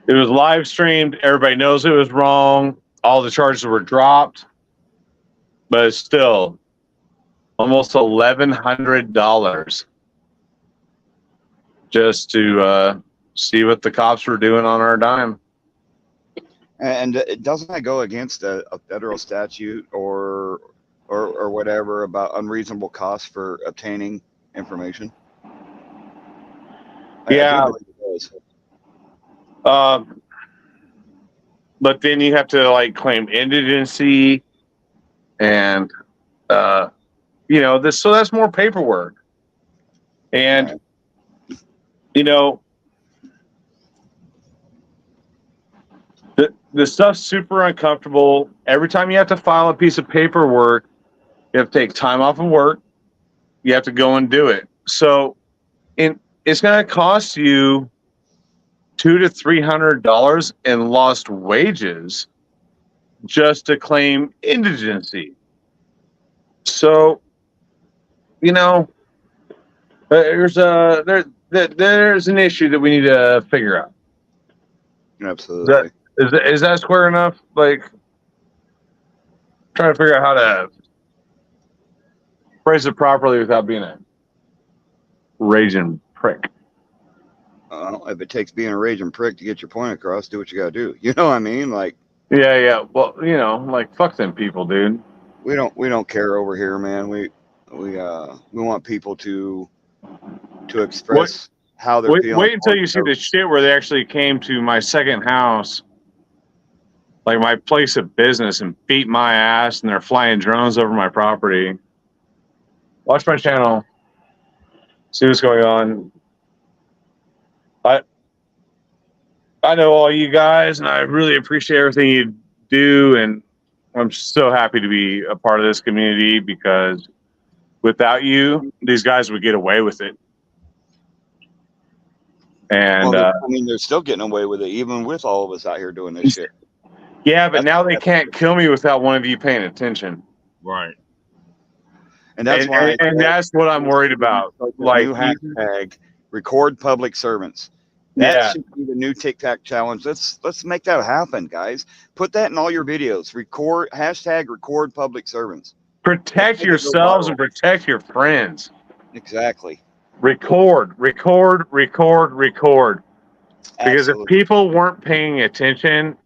It was live streamed. Everybody knows it was wrong. All the charges were dropped, but it's still almost $1,100 just to see what the cops were doing on our dime. And doesn't that go against a federal statute or whatever about unreasonable costs for obtaining information? Yeah. But then you have to like claim indigency, and you know, this, so that's more paperwork. And you know, the stuff's super uncomfortable. Every time you have to file a piece of paperwork, you have to take time off of work. You have to go and do it. So it's going to cost you $200 to $300 in lost wages just to claim indigency. So, you know, there's an issue that we need to figure out. Absolutely. Is that square enough? Like, trying to figure out how to phrase it properly without being a raging prick. If it takes being a raging prick to get your point across, do what you gotta do. You know what I mean? Like, yeah. Well, you know, like, fuck them people, dude. We don't care over here, man. We want people to express how they're feeling. Wait until you see the shit where they actually came to my second house like my place of business and beat my ass, and they're flying drones over my property. Watch my channel. See what's going on. I know all you guys, and I really appreciate everything you do, and I'm so happy to be a part of this community because without you, these guys would get away with it. And Well, I mean, they're still getting away with it, even with all of us out here doing this shit. yeah, but now they can't kill me without one of you paying attention. Right. And that's why. And that's what I'm worried about. Like new hashtag, record public servants. That Yeah. should be the new TikTok challenge. Let's make that happen, guys. Put that in all your videos. Record hashtag record public servants. Protect yourselves and protect your friends. Exactly. Record. Because if people weren't paying attention,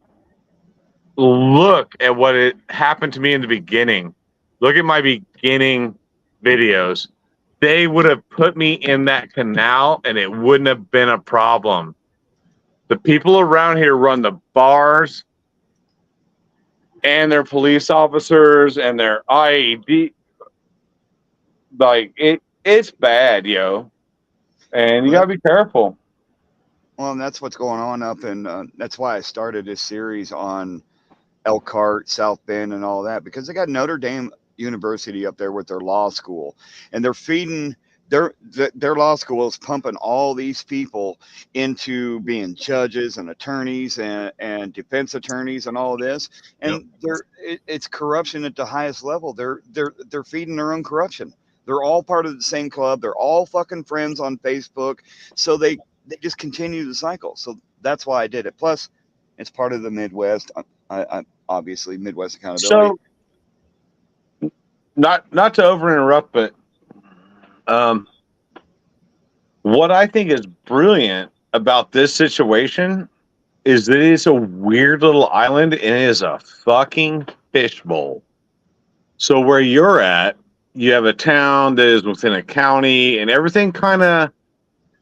look at what it happened to me in the beginning. Look at my beginning videos. They would have put me in that canal and it wouldn't have been a problem. The people around here run the bars and their police officers and their IED. Like it's bad, yo. And you gotta be careful. Well, and that's what's going on up in. That's why I started this series on Elkhart, South Bend, and all that, because they got Notre Dame University up there with their law school, and they're feeding their law school is pumping all these people into being judges and attorneys and defense attorneys and all of this, and it's corruption at the highest level. They're feeding their own corruption. They're all part of the same club. They're all fucking friends on Facebook, so they just continue the cycle. So that's why I did it. Plus, it's part of the Midwest. I obviously Midwest accountability. So, not to over interrupt, but what I think is brilliant about this situation is that it's a weird little island and it is a fucking fishbowl. So where you're at, you have a town that is within a county, and everything kind of,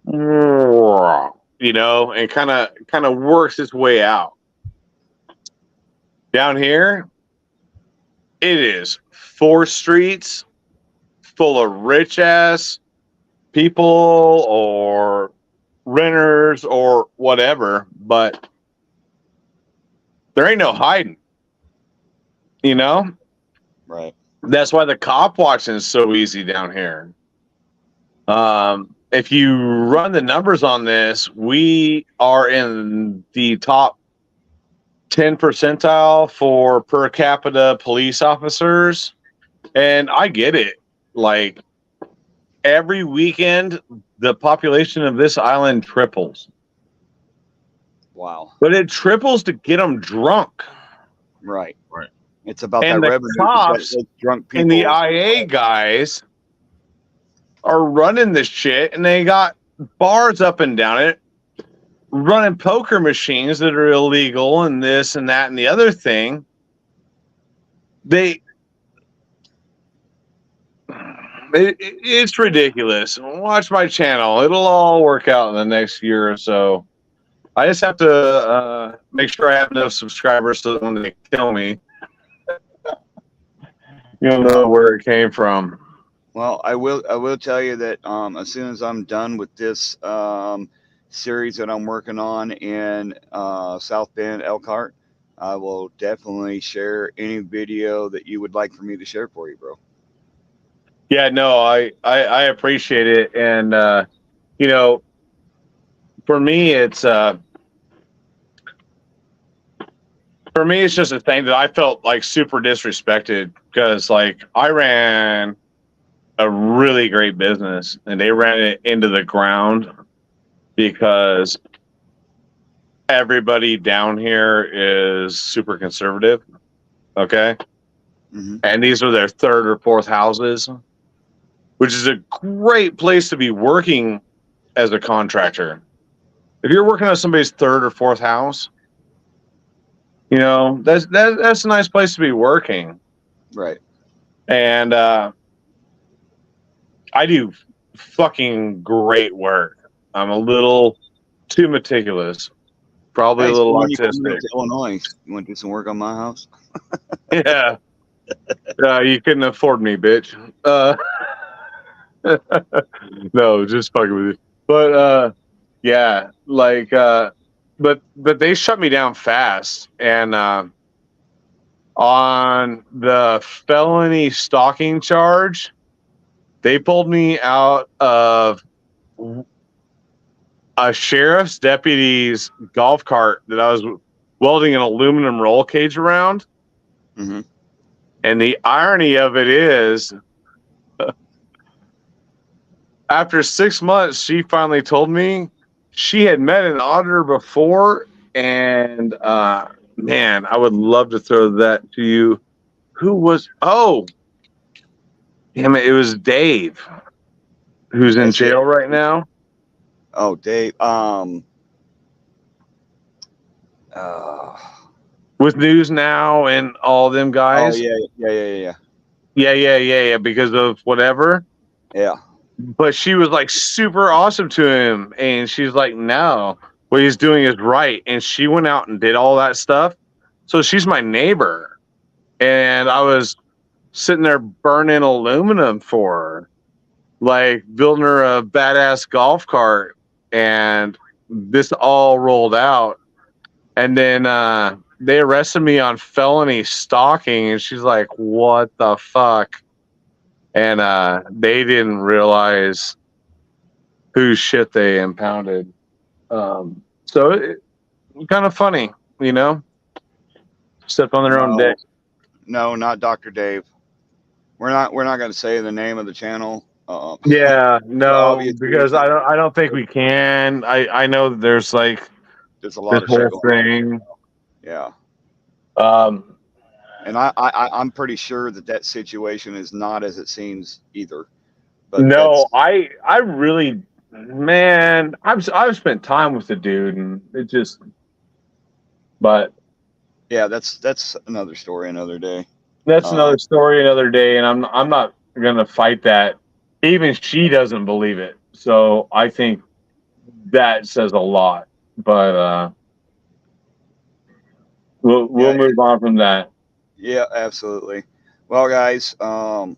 and kind of works its way out. Down here, it is 4 streets full of rich ass people or renters or whatever, but there ain't no hiding, Right. That's why the cop watching is so easy down here. If you run the numbers on this, we are in the top 10 percentile for per capita police officers. And I get it. Like every weekend, the population of this island triples. Wow. But it triples to get them drunk. Right. It's about And that the revenue. cops Those drunk people. and the IA guys are running this shit, and they got bars up and down it, running poker machines that are illegal and this and that and the other thing. It's ridiculous. Watch my channel. It'll all work out in the next year or so. I just have to make sure I have enough subscribers so that when they kill me, you'll know where it came from. Well, I will tell you that as soon as I'm done with this series that I'm working on in South Bend, Elkhart, I will definitely share any video that you would like for me to share for you, bro. Yeah, no, I appreciate it. And, for me, it's just a thing that I felt like super disrespected because like I ran a really great business and they ran it into the ground because everybody down here is super conservative. Okay. Mm-hmm. And these are their 3rd or 4th houses, which is a great place to be working as a contractor. If you're working on somebody's 3rd or 4th house, that's a nice place to be working. Right. And I do fucking great work. I'm a little too meticulous. Probably Hey, a little so when you come autistic. to Illinois, you want to do some work on my house? Yeah. You couldn't afford me, bitch. No, just fucking with you. But yeah, like but they shut me down fast. And on the felony stalking charge, they pulled me out of a sheriff's deputy's golf cart that I was welding an aluminum roll cage around. Mm-hmm. And the irony of it is, after 6 months, she finally told me she had met an auditor before. And man, I would love to throw that to you. Who was? Oh, damn it! It was Dave, who's in jail right now. Oh, Dave. With News Now and all them guys. Oh yeah. Because of whatever. Yeah. But she was like super awesome to him, and she's like, no, what he's doing is right. And she went out and did all that stuff. So she's my neighbor, and I was sitting there burning aluminum for her, like building her a badass golf cart, and this all rolled out. And then they arrested me on felony stalking, and she's like, what the fuck? And they didn't realize whose shit they impounded. So it kind of funny, you know? Stepped on their own dick. No, not Dr. Dave. We're not going to say the name of the channel. Yeah, no, because I don't think we can. I know that there's like there's a lot this of shit whole going on. thing. Yeah. And I'm pretty sure that situation is not as it seems either. But no, I really, man, I've spent time with the dude, and it just, but yeah, that's another story, another day. That's another story, another day, and I'm not gonna fight that. Even she doesn't believe it, so I think that says a lot. But we'll move on from that. Yeah, absolutely. Well, guys, I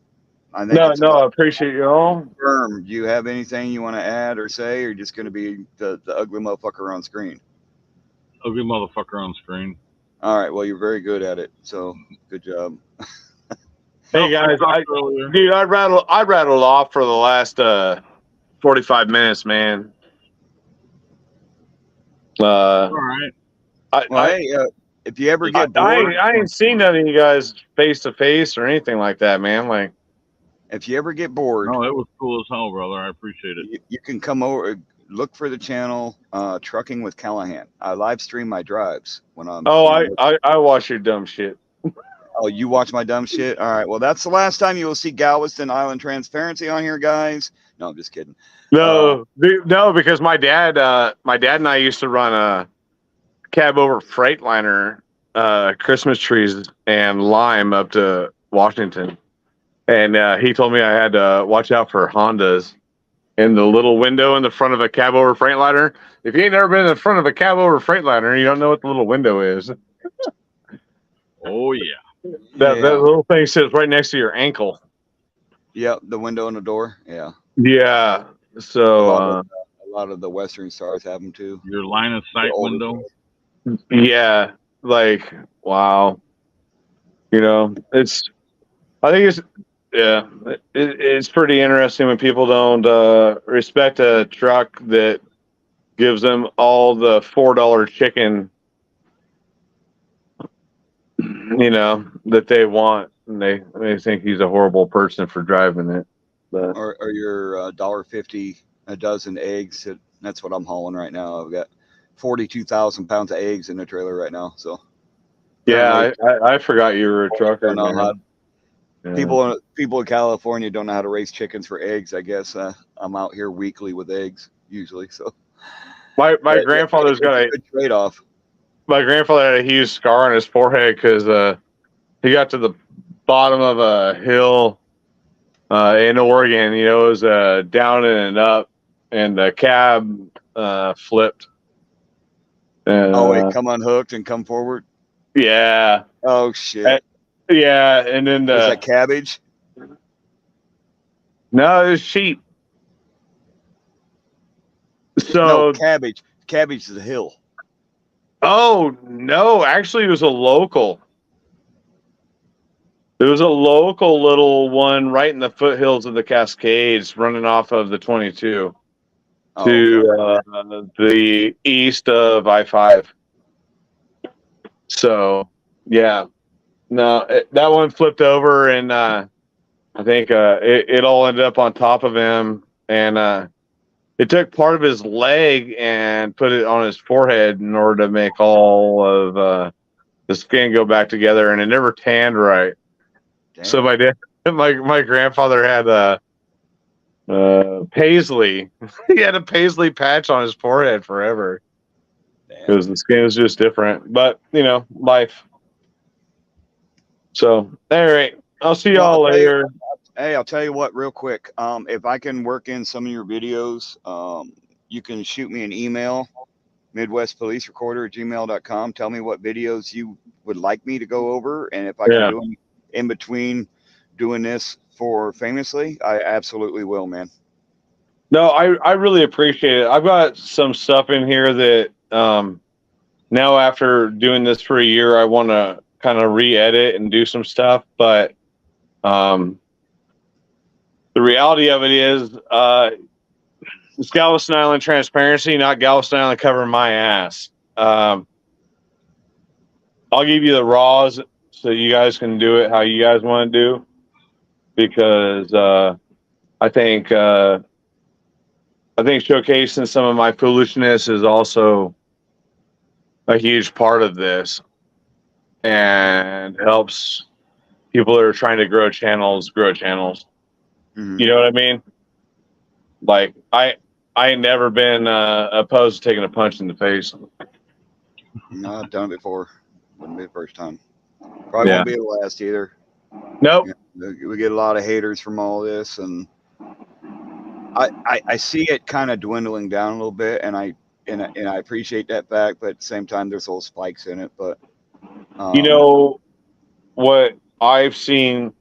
think I appreciate you all. Do you have anything you want to add or say, or just going to be the ugly motherfucker on screen? Ugly motherfucker on screen. All right. Well, you're very good at it, so good job. Hey guys, I'd rattle off for the last 45 minutes, man. All right. If you ever get bored, I ain't seen none of you guys face to face or anything like that, man. Like, if you ever get bored, oh, it was cool as hell, brother. I appreciate it. You can come over, look for the channel, Trucking with Callahan. I live stream my drives when I'm. Oh, I watch your dumb shit. Oh, you watch my dumb shit? All right. Well, that's the last time you will see Galveston Island Transparency on here, guys. No, I'm just kidding. No, because my dad and I used to run a cab over Freightliner, Christmas trees and lime up to Washington, and he told me I had to watch out for Hondas in the little window in the front of a cab over Freightliner. If you ain't never been in the front of a cab over Freightliner, you don't know what the little window is. Oh yeah. That little thing sits right next to your ankle. Yep, the window and the door. Yeah. Yeah. So a lot of the Western stars have them too. Your line of sight window. Yeah. Like, wow. You know, I think it's pretty interesting when people don't respect a truck that gives them all the $4 chicken, you know, that they want, and they think he's a horrible person for driving it. But or your $1.50 a dozen eggs. That's what I'm hauling right now. I've got 42,000 pounds of eggs in the trailer right now. So yeah, I forgot you were a trucker. People in California don't know how to raise chickens for eggs. I guess I'm out here weekly with eggs usually. So my grandfather's got a good trade-off. My grandfather had a huge scar on his forehead because he got to the bottom of a hill in Oregon. You know, it was down and up, and the cab flipped. Oh wait, come unhooked and come forward. Yeah. Oh shit. Yeah, and then Was that cabbage? No, it was sheep. So No, cabbage. Cabbage is a hill. Oh no, actually it was a local. It was a local little one right in the foothills of the Cascades, running off of the 22 to the east of I-5. So, yeah, no, that one flipped over, and I think it all ended up on top of him, and it took part of his leg and put it on his forehead in order to make all of the skin go back together, and it never tanned right. Damn. So my grandfather had paisley. He had a paisley patch on his forehead forever because the skin is just different. But life. So all right, I'll see y'all later. Hey, I'll tell you what, real quick. If I can work in some of your videos, you can shoot me an email, MidwestPoliceRecorder@gmail.com. Tell me what videos you would like me to go over, and if I can do them in between doing this for Famously, I absolutely will, man. No, I really appreciate it. I've got some stuff in here that now after doing this for a year, I want to kind of re-edit and do some stuff. But the reality of it is it's Galveston Island transparency, not Galveston Island covering my ass. I'll give you the raws so you guys can do it how you guys want to do, because I think showcasing some of my foolishness is also a huge part of this, and helps people that are trying to grow channels. Mm-hmm. You know what I mean? Like I ain't never been opposed to taking a punch in the face. No, I've done it before. Wouldn't be the first time. Probably won't be the last either. Nope. We get a lot of haters from all this, and I see it kind of dwindling down a little bit, and I appreciate that fact, but at the same time, there's little spikes in it. But you know what I've seen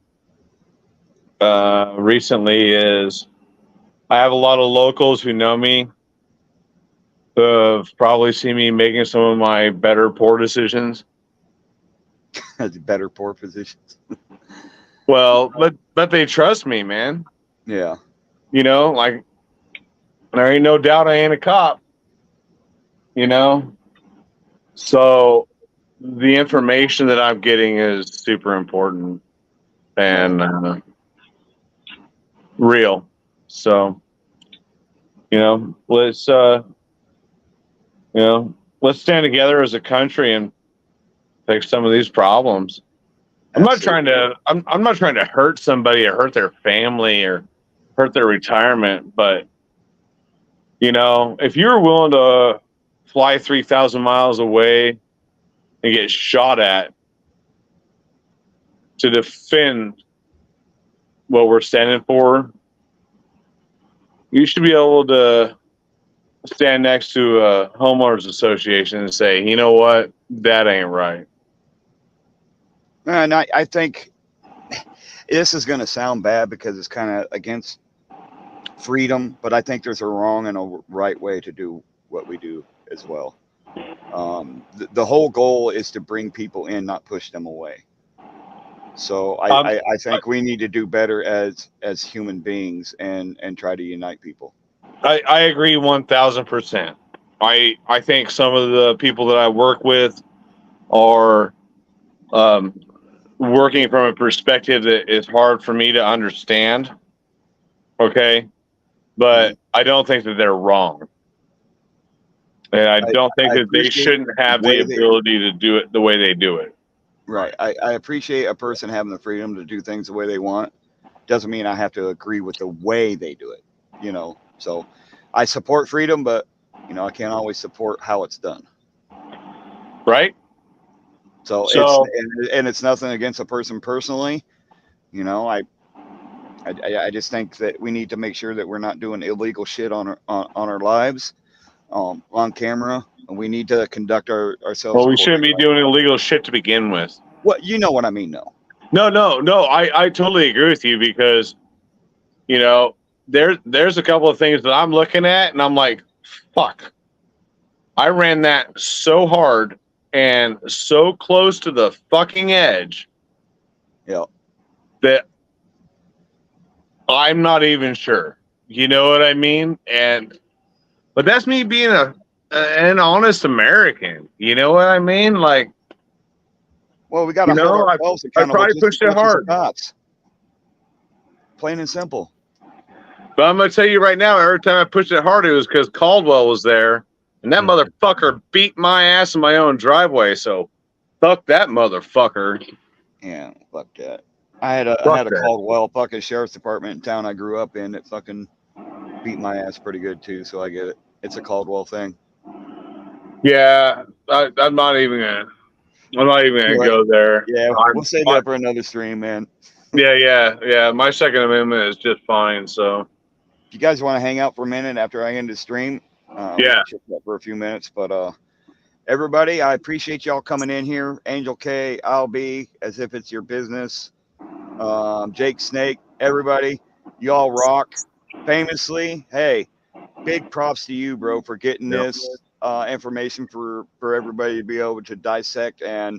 recently is I have a lot of locals who know me, who have probably seen me making some of my better poor decisions. Better poor positions. Well, but they trust me, man. Yeah. Like there ain't no doubt I ain't a cop. So the information that I'm getting is super important and real. So, let's stand together as a country and fix some of these problems. I'm not trying to hurt somebody or hurt their family or hurt their retirement, but if you're willing to fly 3,000 miles away and get shot at to defend what we're standing for, you should be able to stand next to a homeowners association and say, you know what, that ain't right. And I think this is going to sound bad because it's kind of against freedom, but I think there's a wrong and a right way to do what we do as well. The whole goal is to bring people in, not push them away. So I think we need to do better as human beings and try to unite people. I agree 1,000%. I think some of the people that I work with are working from a perspective that is hard for me to understand. Okay. But I don't think that they're wrong. And I don't think that they shouldn't have the ability to do it the way they do it. Right. I appreciate a person having the freedom to do things the way they want. Doesn't mean I have to agree with the way they do it, So I support freedom, but, I can't always support how it's done. Right. So it's nothing against a person personally. I just think that we need to make sure that we're not doing illegal shit on our lives, on camera, and we need to conduct ourselves. Well, we shouldn't be doing illegal shit to begin with. What you know what I mean, though. No. I totally agree with you because, you know, there's a couple of things that I'm looking at and I'm like, fuck. I ran that so hard and so close to the fucking edge. Yeah. That I'm not even sure. You know what I mean? But that's me being an honest American. You know what I mean? Like, well, we got to hold ourselves I probably pushed it hard. Plain and simple. But I'm gonna tell you right now, every time I pushed it hard, it was because Caldwell was there, and that motherfucker beat my ass in my own driveway. So, fuck that motherfucker. Yeah, fuck that. I had a Caldwell fucking sheriff's department in town I grew up in that fucking beat my ass pretty good too. So I get it. It's a Caldwell thing. Yeah, I'm not even gonna go there. Yeah, we'll save that for another stream, man. Yeah. My Second Amendment is just fine. So, if you guys want to hang out for a minute after I end the stream, yeah, we'll check that for a few minutes. But everybody, I appreciate y'all coming in here. Angel K, I'll be as if it's your business. Jake Snake, everybody, y'all rock. Famously, hey, big props to you, bro, for getting this information for everybody to be able to dissect and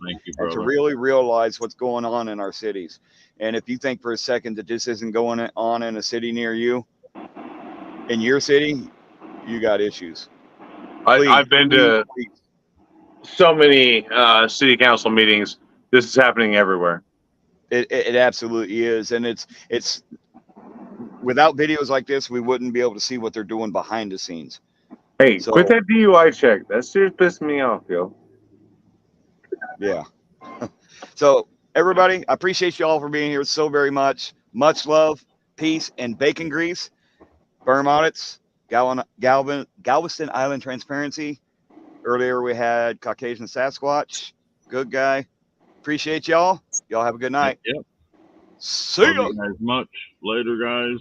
to really realize what's going on in our cities. And if you think for a second that this isn't going on in a city near you, in your city, you got issues. I've been to so many city council meetings. This is happening everywhere. It absolutely is, and it's without videos like this, we wouldn't be able to see what they're doing behind the scenes. Hey, quit that DUI check. That shit's pissing me off, yo. Yeah. So everybody, I appreciate you all for being here so very much. Much love, peace, and bacon grease. Berm Audits, Galveston Island Transparency. Earlier we had Caucasian Sasquatch. Good guy. Appreciate y'all. Y'all have a good night. Yep. See ya. Love you guys much. Later, guys.